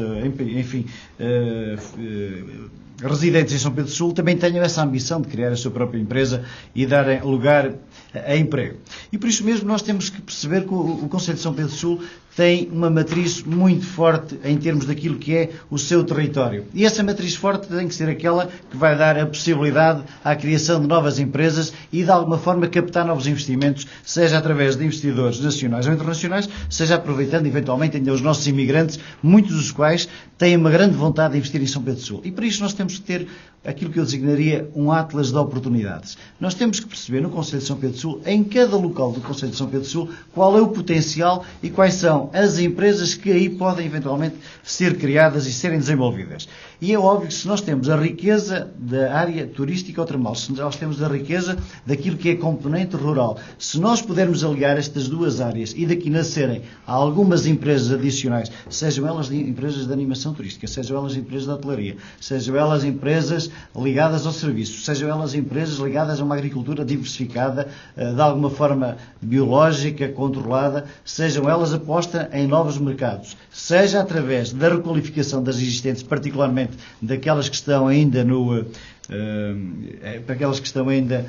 residentes em São Pedro do Sul também tenham essa ambição de criar a sua própria empresa e darem lugar a emprego. E por isso mesmo nós temos que perceber que o Concelho de São Pedro do Sul tem uma matriz muito forte em termos daquilo que é o seu território. E essa matriz forte tem que ser aquela que vai dar a possibilidade à criação de novas empresas e de alguma forma captar novos investimentos, seja através de investidores nacionais ou internacionais, seja aproveitando eventualmente ainda os nossos imigrantes, muitos dos quais têm uma grande vontade de investir em São Pedro do Sul. E por isso nós temos que ter aquilo que eu designaria um atlas de oportunidades. Nós temos que perceber no Concelho de São Pedro do Sul, em cada local do Concelho de São Pedro do Sul, qual é o potencial e quais são as empresas que aí podem eventualmente ser criadas e serem desenvolvidas. E é óbvio que se nós temos a riqueza da área turística ou termal, se nós temos a riqueza daquilo que é componente rural, se nós pudermos aliar estas duas áreas e daqui nascerem algumas empresas adicionais, sejam elas empresas de animação turística, sejam elas empresas de hotelaria, sejam elas empresas ligadas ao serviço, sejam elas empresas ligadas a uma agricultura diversificada, de alguma forma biológica, controlada, sejam elas apostas em novos mercados, seja através da requalificação das existentes, particularmente daquelas que estão ainda para aquelas que estão ainda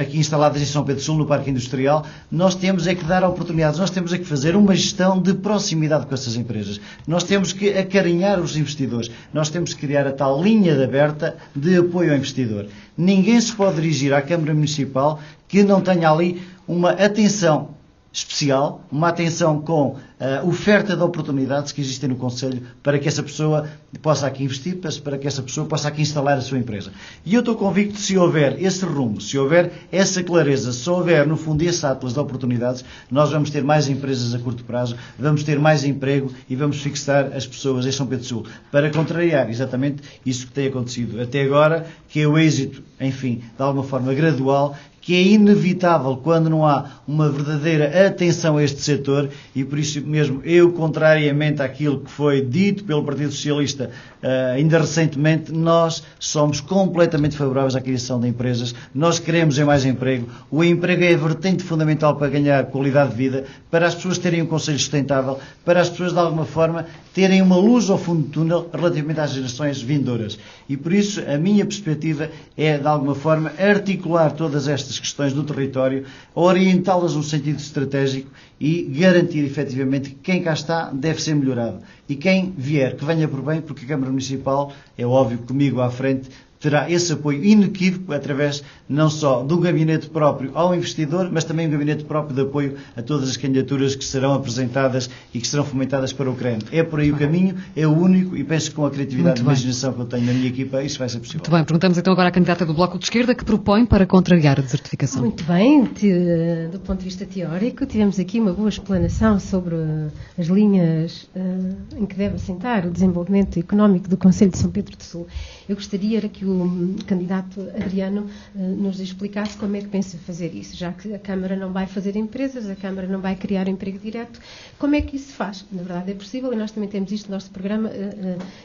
aqui instaladas em São Pedro do Sul, no Parque Industrial, nós temos é que dar oportunidades, nós temos é que fazer uma gestão de proximidade com essas empresas. Nós temos que acarinhar os investidores, nós temos que criar a tal linha aberta de apoio ao investidor. Ninguém se pode dirigir à Câmara Municipal que não tenha ali uma atenção especial, uma atenção com a oferta de oportunidades que existem no Concelho para que essa pessoa possa aqui investir, para que essa pessoa possa aqui instalar a sua empresa. E eu estou convicto que se houver esse rumo, se houver essa clareza, se houver no fundo esse atlas de oportunidades, nós vamos ter mais empresas a curto prazo, vamos ter mais emprego e vamos fixar as pessoas em São Pedro do Sul, para contrariar exatamente isso que tem acontecido até agora, que é o êxito, enfim, de alguma forma gradual, que é inevitável quando não há uma verdadeira atenção a este setor, e por isso mesmo eu, contrariamente àquilo que foi dito pelo Partido Socialista ainda recentemente, nós somos completamente favoráveis à criação de empresas, nós queremos mais emprego, o emprego é a vertente fundamental para ganhar qualidade de vida, para as pessoas terem um conselho sustentável, para as pessoas de alguma forma terem uma luz ao fundo do túnel relativamente às gerações vindouras. E por isso a minha perspectiva é, de alguma forma, articular todas estas questões do território, orientá-las num sentido estratégico e garantir efetivamente que quem cá está deve ser melhorado. E quem vier, que venha por bem, porque a Câmara Municipal, é óbvio, comigo à frente, terá esse apoio inequívoco através não só do gabinete próprio ao investidor, mas também um gabinete próprio de apoio a todas as candidaturas que serão apresentadas e que serão fomentadas para o CREN. É por aí o caminho, é o único, e penso que com a criatividade e imaginação que eu tenho na minha equipa, isso vai ser possível. Muito bem, perguntamos então agora à candidata do Bloco de Esquerda que propõe para contrariar a desertificação. Muito bem, do ponto de vista teórico, tivemos aqui uma boa explanação sobre as linhas em que deve assentar o desenvolvimento económico do Concelho de São Pedro do Sul. Eu gostaria que o candidato Adriano nos explicasse como é que pensa fazer isso, já que a Câmara não vai fazer empresas, a Câmara não vai criar emprego direto, como é que isso se faz? Na verdade é possível, e nós também temos isto no nosso programa,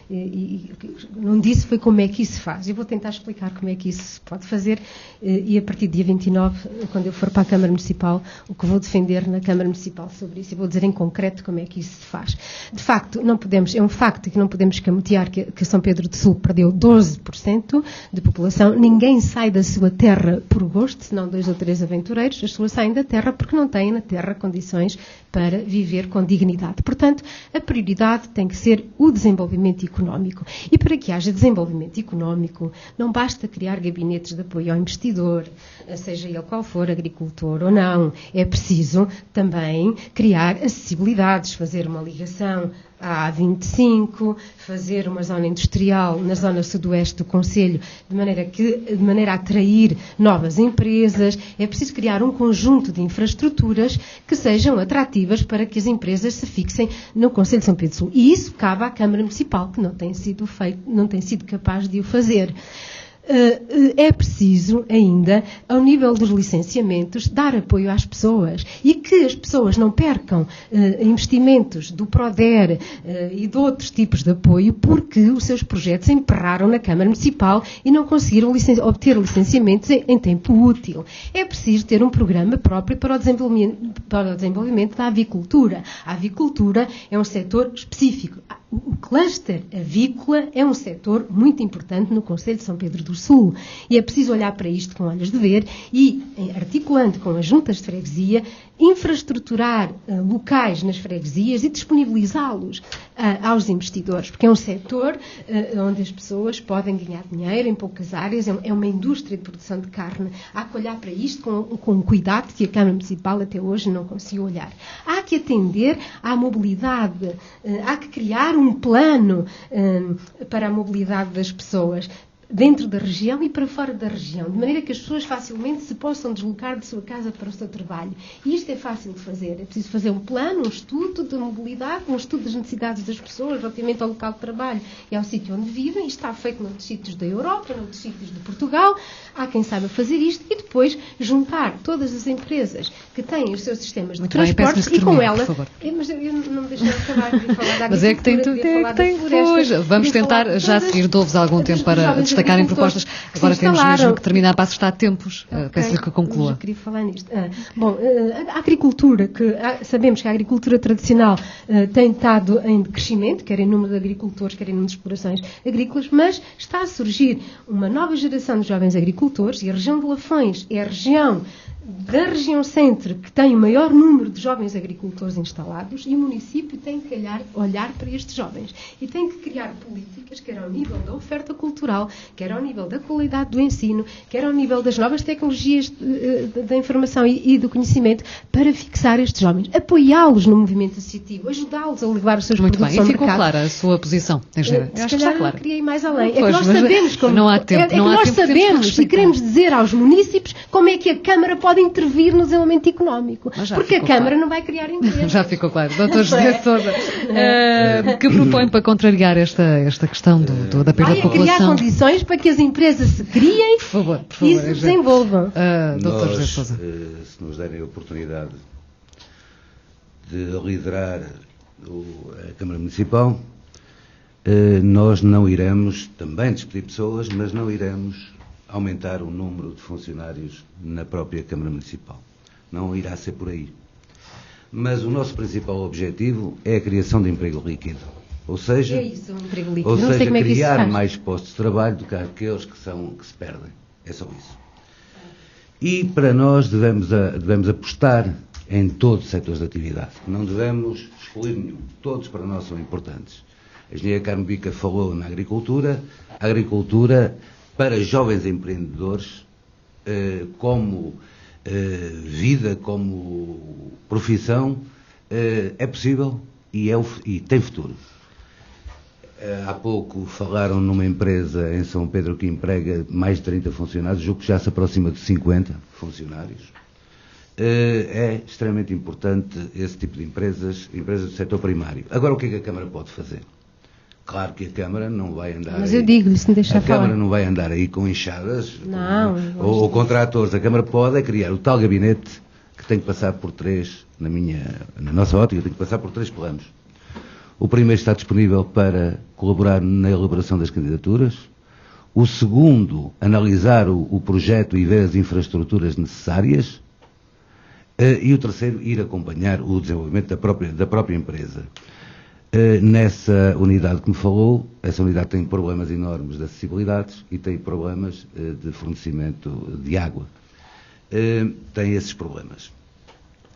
e não disse foi como é que isso se faz. Eu vou tentar explicar como é que isso se pode fazer, e a partir do dia 29, quando eu for para a Câmara Municipal, o que vou defender na Câmara Municipal sobre isso, e vou dizer em concreto como é que isso se faz. De facto, é um facto que não podemos camutear que São Pedro do Sul perdeu 12% de população. Ninguém sai da sua terra por gosto, senão 2 ou 3 aventureiros. As pessoas saem da terra porque não têm na terra condições para viver com dignidade. Portanto, a prioridade tem que ser o desenvolvimento económico. E para que haja desenvolvimento económico, não basta criar gabinetes de apoio ao investidor, seja ele qual for, agricultor ou não. É preciso também criar acessibilidades, fazer uma ligação à A25, fazer uma zona industrial na zona sudoeste do Concelho, de maneira a atrair novas empresas. É preciso criar um conjunto de infraestruturas que sejam atrativas para que as empresas se fixem no Concelho de São Pedro do Sul. E isso cabe à Câmara Municipal, que não tem sido capaz de o fazer. É preciso ainda, ao nível dos licenciamentos, dar apoio às pessoas e que as pessoas não percam investimentos do PRODER e de outros tipos de apoio porque os seus projetos emperraram na Câmara Municipal e não conseguiram obter licenciamentos em tempo útil. É preciso ter um programa próprio para o desenvolvimento da avicultura. A avicultura é um setor específico. O cluster avícola é um setor muito importante no Concelho de São Pedro do Sul e é preciso olhar para isto com olhos de ver e, articulando com as juntas de freguesia, infraestruturar locais nas freguesias e disponibilizá-los aos investidores, porque é um setor onde as pessoas podem ganhar dinheiro em poucas áreas, é uma indústria de produção de carne. Há que olhar para isto com um cuidado que a Câmara Municipal até hoje não conseguiu olhar. Há que atender à mobilidade, há que criar um plano para a mobilidade das pessoas dentro da região e para fora da região, de maneira que as pessoas facilmente se possam deslocar de sua casa para o seu trabalho. E isto é fácil de fazer. É preciso fazer um plano, um estudo de mobilidade, um estudo das necessidades das pessoas relativamente ao local de trabalho e ao sítio onde vivem. Isto está feito noutros sítios da Europa, noutros sítios de Portugal. Há quem saiba fazer isto e depois juntar todas as empresas que têm os seus sistemas de transporte e com ela... Mas eu não me deixei acabar de falar da agricultura. Mas é que tem depois. Vamos tentar já seguir, dou-vos algum tempo para destacarem propostas. Agora temos mesmo que terminar para acertar tempos. Peço-lhe que conclua. Eu queria falar nisto. A agricultura, sabemos que a agricultura tradicional tem estado em crescimento, quer em número de agricultores, quer em número de explorações agrícolas, mas está a surgir uma nova geração de jovens agricultores e a região de Lafões é a região da região centro que tem o maior número de jovens agricultores instalados e o município tem que olhar para estes jovens e tem que criar políticas, quer ao nível da oferta cultural, quer ao nível da qualidade do ensino, quer ao nível das novas tecnologias da informação e do conhecimento para fixar estes jovens, apoiá-los no movimento associativo, ajudá-los a levar os seus muito produtos bem. ao E ficou mercado. clara a sua posição, engenheira. Se calhar não queria ir mais além. Pois, é que nós sabemos como... não há tempo. Nós sabemos e queremos dizer aos munícipes como é que a Câmara pode pode intervir no desenvolvimento económico, porque a Câmara claro. não vai criar empresas. Já ficou claro. Dr. José Sousa, que propõe para contrariar esta questão da perda de Vai criar população? condições para que as empresas se criem Por favor, e se desenvolvam. Dr. José Sousa. Se nos derem a oportunidade de liderar a Câmara Municipal, nós não iremos também despedir pessoas, mas não iremos aumentar o número de funcionários na própria Câmara Municipal. Não irá ser por aí. Mas o nosso principal objetivo é a criação de emprego líquido. Ou seja, É isso, um emprego líquido. ou Não sei seja, como é que isso se criar faz. mais postos de trabalho do que aqueles que se perdem. É só isso. E para nós devemos apostar em todos os setores de atividade. Não devemos excluir nenhum. Todos para nós são importantes. A engenheira Carmo Bica falou na agricultura. A agricultura, para jovens empreendedores, como vida, como profissão, é possível e tem futuro. Há pouco falaram numa empresa em São Pedro que emprega mais de 30 funcionários, julgo que já se aproxima de 50 funcionários. É extremamente importante esse tipo de empresas do setor primário. Agora, o que é que a Câmara pode fazer? Claro que a Câmara não vai andar Mas eu digo-lhe, se me deixar a Câmara falar. não vai andar aí com enxadas Não, ou contratores. A Câmara pode criar o tal gabinete que tem que passar por três, na nossa ótica, tem que passar por três planos. O primeiro está disponível para colaborar na elaboração das candidaturas. O segundo, analisar o projeto e ver as infraestruturas necessárias. E o terceiro, ir acompanhar o desenvolvimento da própria empresa. Nessa unidade que me falou, essa unidade tem problemas enormes de acessibilidade e tem problemas de fornecimento de água. Tem esses problemas.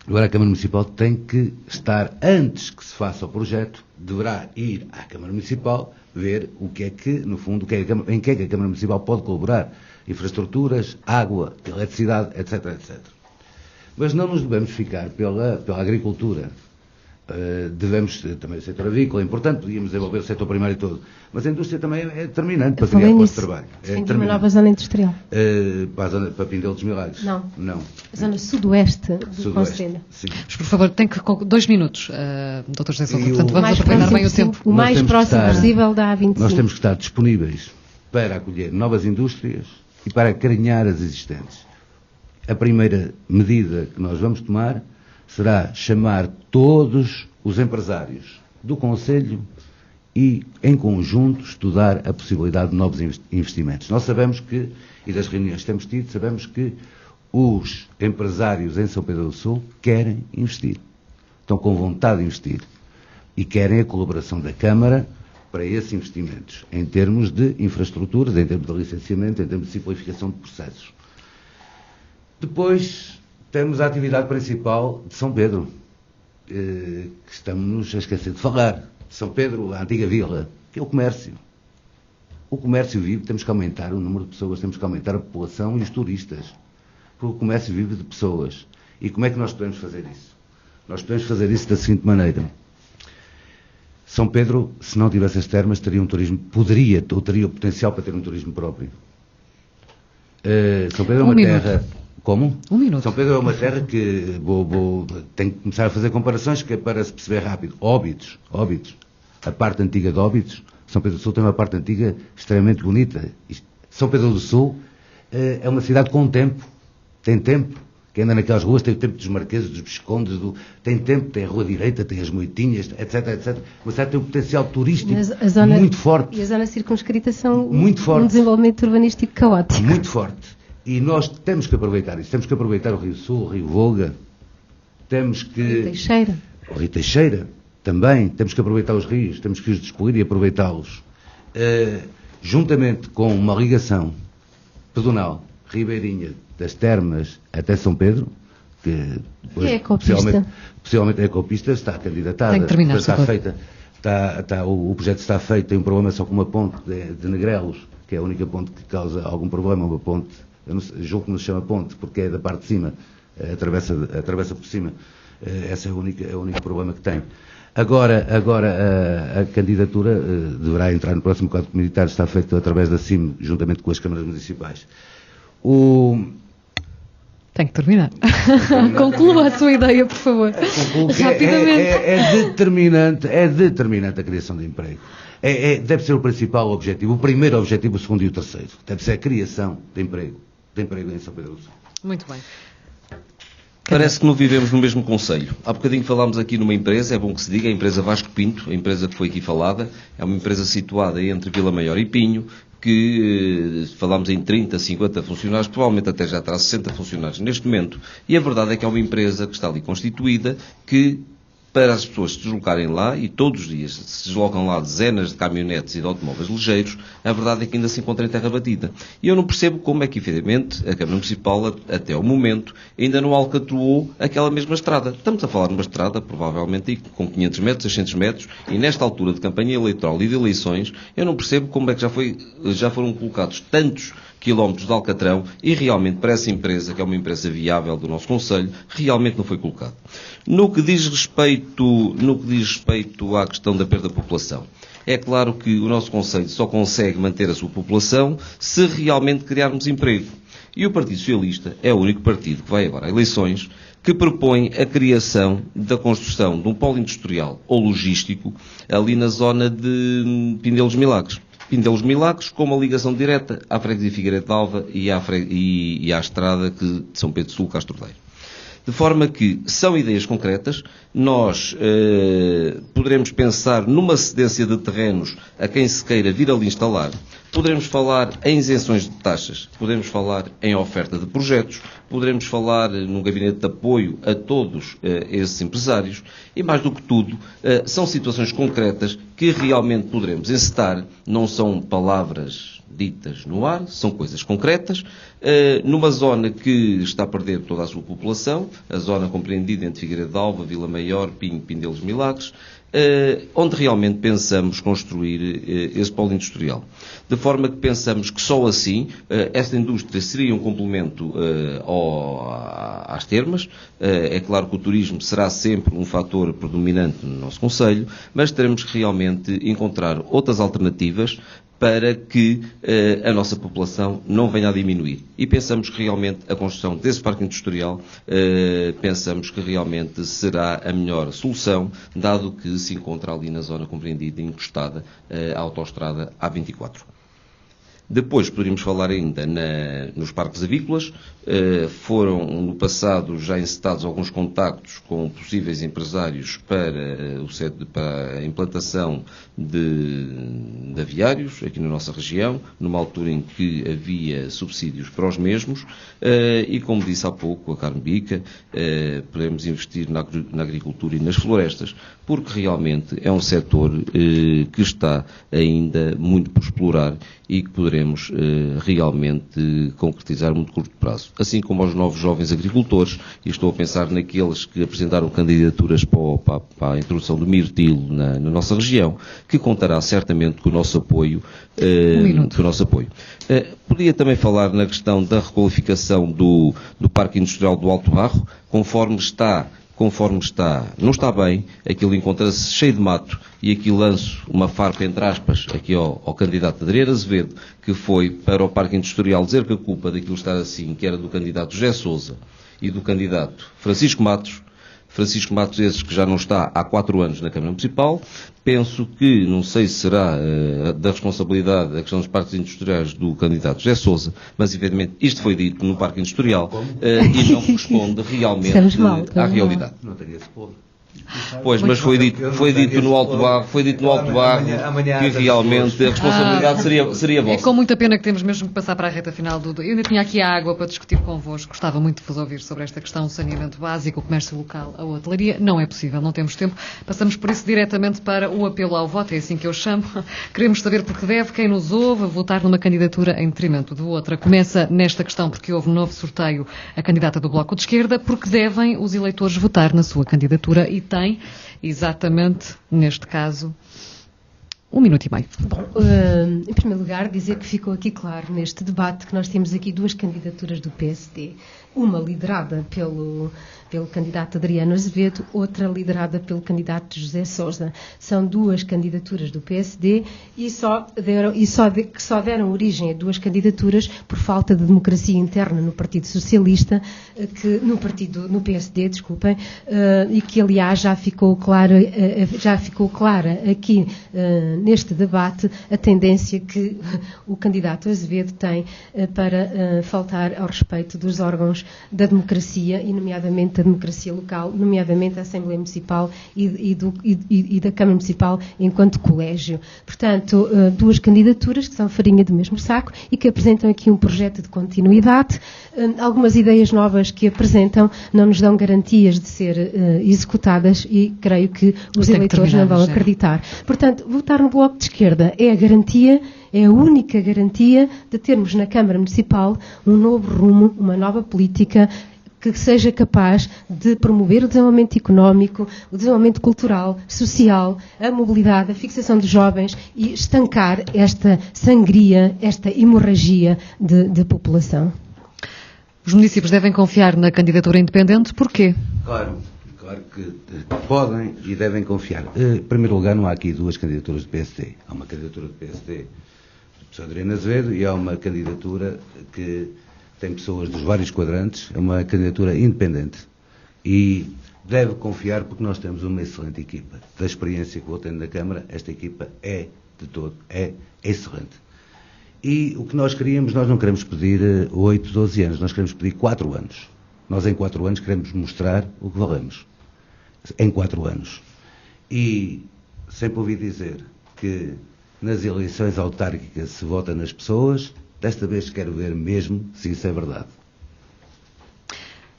Agora a Câmara Municipal tem que estar, antes que se faça o projeto, deverá ir à Câmara Municipal ver o que é que, no fundo, em que é que a Câmara Municipal pode colaborar. Infraestruturas, água, eletricidade, etc, etc. Mas não nos devemos ficar pela agricultura. Devemos, também o setor avícola é importante, podíamos desenvolver o setor primário todo, mas a indústria também é determinante para criar postos de trabalho. Tem uma nova zona industrial. Para Pindelo dos Milagres? Não. Não. A zona sudoeste do Conselho. Sim. Mas, por favor, tem que 2 minutos, Dr. José Sousa, portanto vamos Mais aproveitar bem o próximo tempo. O mais Nós temos que próximo estar- possível da A25. Nós temos que estar disponíveis para acolher novas indústrias e para acarinhar as existentes. A primeira medida que nós vamos tomar será chamar todos os empresários do Conselho e, em conjunto, estudar a possibilidade de novos investimentos. Nós sabemos que, e das reuniões que temos tido, sabemos que os empresários em São Pedro do Sul querem investir. Estão com vontade de investir. E querem a colaboração da Câmara para esses investimentos, em termos de infraestruturas, em termos de licenciamento, em termos de simplificação de processos. Depois temos a atividade principal de São Pedro, que estamos a esquecer de falar. São Pedro, a antiga vila, que é o comércio. O comércio vive, temos que aumentar o número de pessoas, temos que aumentar a população e os turistas. Porque o comércio vive de pessoas. E como é que nós podemos fazer isso? Nós podemos fazer isso da seguinte maneira. São Pedro, se não tivesse as termas, teria um turismo, teria o potencial para ter um turismo próprio. São Pedro é uma terra... Como? 1 minuto. São Pedro é uma terra que tenho que começar a fazer comparações que é para se perceber rápido. Óbidos. A parte antiga de Óbidos, São Pedro do Sul tem uma parte antiga extremamente bonita. São Pedro do Sul é uma cidade com tempo. Tem tempo. Quem anda naquelas ruas tem o tempo dos Marqueses, dos Viscondes, tem tempo, tem a Rua Direita, tem as Moitinhas, etc, etc. Uma cidade tem um potencial turístico muito forte. E a zona circunscrita são muito forte. Um desenvolvimento urbanístico caótico. Muito forte. E nós temos que aproveitar isso. Temos que aproveitar o Rio Sul, o Rio Volga. Temos que... O Rio Teixeira. Também. Temos que aproveitar os rios. Temos que os descobrir e aproveitá-los. Juntamente com uma ligação pedonal, ribeirinha, das Termas até São Pedro, que depois, é ecopista. Possivelmente a ecopista está candidatada. Tem que terminar, está feita. O projeto está feito. Tem um problema só com uma ponte de Negrelos, que é a única ponte que causa algum problema. Uma ponte, eu não sei, julgo que não se chama ponte, porque é da parte de cima, atravessa por cima. Esse é o único problema que tem. Agora a candidatura deverá entrar no próximo quadro comunitário, está feito através da CIM, juntamente com as câmaras municipais. Tem que terminar. Conclua a sua ideia, por favor. Rapidamente. É determinante a criação de emprego. Deve ser o principal objetivo, o primeiro objetivo, o segundo e o terceiro. Deve ser a criação de emprego em São Pedro do Sul. Muito bem. Parece que não vivemos no mesmo concelho. Há bocadinho falámos aqui numa empresa, é bom que se diga, a empresa Vasco Pinto, a empresa que foi aqui falada, é uma empresa situada entre Vila Maior e Pinho, que falámos em 30, 50 funcionários, provavelmente até já terá 60 funcionários neste momento, e a verdade é que é uma empresa que está ali constituída, que para as pessoas se deslocarem lá, e todos os dias se deslocam lá dezenas de caminhonetes e de automóveis ligeiros, a verdade é que ainda se encontra em terra batida. E eu não percebo como é que, efetivamente, a Câmara Municipal, até o momento, ainda não alcatroou aquela mesma estrada. Estamos a falar de uma estrada, provavelmente, com 500 metros, 600 metros, e nesta altura de campanha eleitoral e de eleições, eu não percebo como é que já foram colocados tantos quilómetros de alcatrão e realmente para essa empresa, que é uma empresa viável do nosso concelho, realmente não foi colocado. No que diz respeito à questão da perda da população, é claro que o nosso concelho só consegue manter a sua população se realmente criarmos emprego. E o Partido Socialista é o único partido que vai agora a eleições que propõe a criação da construção de um polo industrial ou logístico ali na zona de Pindelos Milagres. Pindelos Milagres, com uma ligação direta à freguesia Figueiredo de Alva e à estrada de São Pedro do Sul, Castro Daire. De forma que são ideias concretas, nós poderemos pensar numa cedência de terrenos a quem se queira vir ali instalar, poderemos falar em isenções de taxas, podemos falar em oferta de projetos, poderemos falar num gabinete de apoio a todos esses empresários e, mais do que tudo, são situações concretas que realmente poderemos encetar, não são palavras ditas no ar, são coisas concretas, numa zona que está a perder toda a sua população, a zona compreendida entre Figueiredo de Alva, Vila Maior, Pinho, Pindelos Milagres, onde realmente pensamos construir esse polo industrial. De forma que pensamos que só assim esta indústria seria um complemento às termas. É claro que o turismo será sempre um fator predominante no nosso concelho, mas teremos que realmente encontrar outras alternativas para que a nossa população não venha a diminuir. E pensamos que realmente a construção desse parque industrial, pensamos que realmente será a melhor solução, dado que se encontra ali na zona compreendida e encostada à autoestrada A24. Depois poderíamos falar ainda nos parques avícolas. Foram no passado já encetados alguns contactos com possíveis empresários para a implantação de aviários aqui na nossa região, numa altura em que havia subsídios para os mesmos, e como disse há pouco a Carme Bica, podemos investir na agricultura e nas florestas, porque realmente é um setor que está ainda muito por explorar e que poderemos realmente concretizar a muito curto prazo. Assim como aos novos jovens agricultores, e estou a pensar naqueles que apresentaram candidaturas para a introdução do mirtilo na nossa região, que contará certamente com o nosso apoio. Podia também falar na questão da requalificação do Parque Industrial do Alto Barro, conforme está, não está bem, aquilo encontra-se cheio de mato, e aqui lanço uma farpa, entre aspas, aqui ao candidato Adriano Azevedo, que foi para o Parque Industrial dizer que a culpa daquilo estar assim, que era do candidato José Sousa e do candidato Francisco Matos, esses que já não está há 4 anos na Câmara Municipal. Penso que, não sei se será da responsabilidade da questão dos parques industriais do candidato José Sousa, mas evidentemente isto foi dito no Parque Industrial e não corresponde realmente à realidade. Não teria esse povo. Pois, mas foi dito no Alto Barro, que realmente a responsabilidade seria vossa. É com muita pena que temos mesmo que passar para a reta final do... Eu ainda tinha aqui a água para discutir convosco, gostava muito de vos ouvir sobre esta questão do saneamento básico, o comércio local, a hotelaria. Não é possível, não temos tempo. Passamos por isso diretamente para o apelo ao voto, é assim que eu chamo. Queremos saber porque deve quem nos ouve votar numa candidatura em detrimento de outra. Começa nesta questão porque houve novo sorteio a candidata do Bloco de Esquerda, porque devem os eleitores votar na sua candidatura e tem, exatamente, neste caso, 1 minuto e meio. Bom, em primeiro lugar, dizer que ficou aqui claro neste debate que nós temos aqui 2 candidaturas do PSD uma liderada pelo candidato Adriano Azevedo, outra liderada pelo candidato José Sousa. São duas candidaturas do PSD que só deram origem a duas candidaturas por falta de democracia interna no Partido Socialista, no PSD, desculpem, e que aliás já ficou clara aqui neste debate a tendência que o candidato Azevedo tem para faltar ao respeito dos órgãos da democracia e nomeadamente da democracia local, nomeadamente a Assembleia Municipal e da Câmara Municipal enquanto colégio. Portanto, duas candidaturas que são farinha do mesmo saco e que apresentam aqui um projeto de continuidade. Algumas ideias novas que apresentam não nos dão garantias de ser executadas e creio que os eleitores não vão acreditar. Portanto, votar no Bloco de Esquerda é a garantia, é a única garantia de termos na Câmara Municipal um novo rumo, uma nova política que seja capaz de promover o desenvolvimento económico, o desenvolvimento cultural, social, a mobilidade, a fixação de jovens e estancar esta sangria, esta hemorragia de população. Os municípios devem confiar na candidatura independente, porquê? Claro que podem e devem confiar. Em primeiro lugar, não há aqui duas candidaturas do PSD. Há uma candidatura do PSD do professor Adriano Azevedo e há uma candidatura que tem pessoas dos vários quadrantes, é uma candidatura independente e deve confiar porque nós temos uma excelente equipa. Da experiência que vou tendo na Câmara, esta equipa é excelente. E o que nós queríamos, nós não queremos pedir 8, 12 anos, nós queremos pedir 4 anos. Nós em 4 anos queremos mostrar o que valemos. Em 4 anos. E sempre ouvi dizer que nas eleições autárquicas se vota nas pessoas. Desta vez quero ver mesmo se isso é verdade.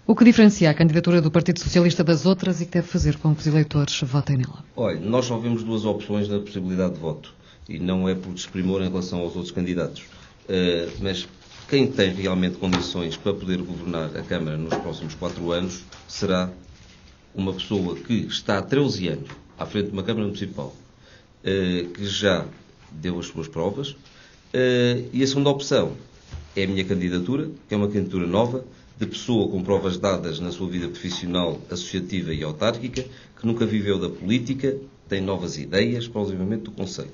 O que diferencia a candidatura do Partido Socialista das outras e que deve fazer com que os eleitores votem nela? Olha, nós só vemos duas opções na possibilidade de voto. E não é por desprimor em relação aos outros candidatos. Mas quem tem realmente condições para poder governar a Câmara nos próximos 4 anos será uma pessoa que está há 13 anos à frente de uma Câmara Municipal, que já deu as suas provas. E a segunda opção é a minha candidatura, que é uma candidatura nova, de pessoa com provas dadas na sua vida profissional, associativa e autárquica, que nunca viveu da política, tem novas ideias para o desenvolvimento do concelho.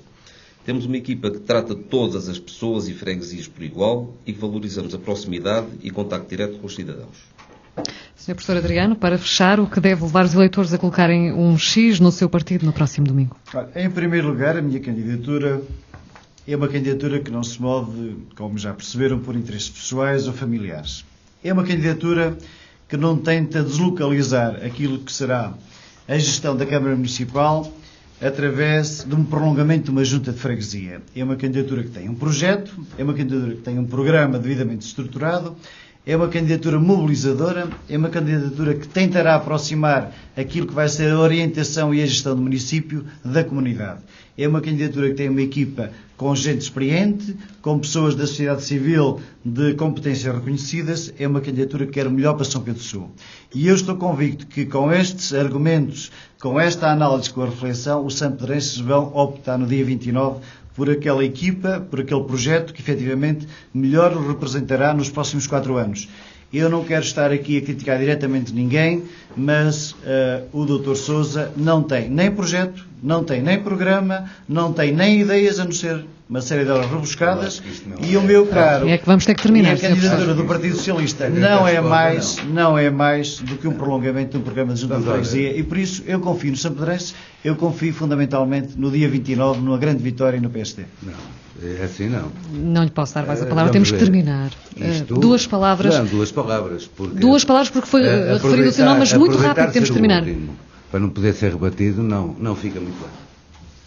Temos uma equipa que trata todas as pessoas e freguesias por igual e que valorizamos a proximidade e contacto direto com os cidadãos. Sr. Professor Adriano, para fechar, o que deve levar os eleitores a colocarem um X no seu partido no próximo domingo? Em primeiro lugar, a minha candidatura é uma candidatura que não se move, como já perceberam, por interesses pessoais ou familiares. É uma candidatura que não tenta deslocalizar aquilo que será a gestão da Câmara Municipal através de um prolongamento de uma junta de freguesia. É uma candidatura que tem um projeto, é uma candidatura que tem um programa devidamente estruturado, é uma candidatura mobilizadora, é uma candidatura que tentará aproximar aquilo que vai ser a orientação e a gestão do município da comunidade. É uma candidatura que tem uma equipa com gente experiente, com pessoas da sociedade civil de competências reconhecidas, é uma candidatura que quer o melhor para São Pedro do Sul. E eu estou convicto que com estes argumentos, com esta análise, com a reflexão, os sampedrenses vão optar no dia 29 por aquela equipa, por aquele projeto que efetivamente melhor o representará nos próximos 4 anos. Eu não quero estar aqui a criticar diretamente ninguém, mas o Dr. Sousa não tem nem projeto, não tem nem programa, não tem nem ideias, a não ser uma série de horas rebuscadas, e o meu caro... É que vamos ter que terminar, e a candidatura do Partido Socialista não é mais do que um prolongamento de um programa de junta de freguesia, e por isso eu confio no Sampedrense, eu confio fundamentalmente no dia 29, numa grande vitória no PSD. Não, é assim não. Não lhe posso dar mais a palavra, temos que terminar. Duas palavras. Não, duas palavras. Duas palavras porque foi referido o seu nome, mas muito rápido, temos que terminar. Para não poder ser rebatido, não fica muito bem.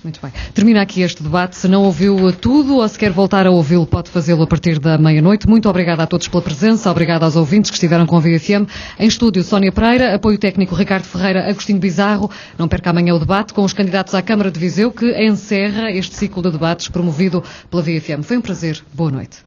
Muito bem. Termina aqui este debate. Se não ouviu tudo ou se quer voltar a ouvi-lo, pode fazê-lo a partir da meia-noite. Muito obrigada a todos pela presença. Obrigada aos ouvintes que estiveram com a VFM. Em estúdio, Sónia Pereira, apoio técnico Ricardo Ferreira, Agostinho Bizarro. Não perca amanhã o debate com os candidatos à Câmara de Viseu, que encerra este ciclo de debates promovido pela VFM. Foi um prazer. Boa noite.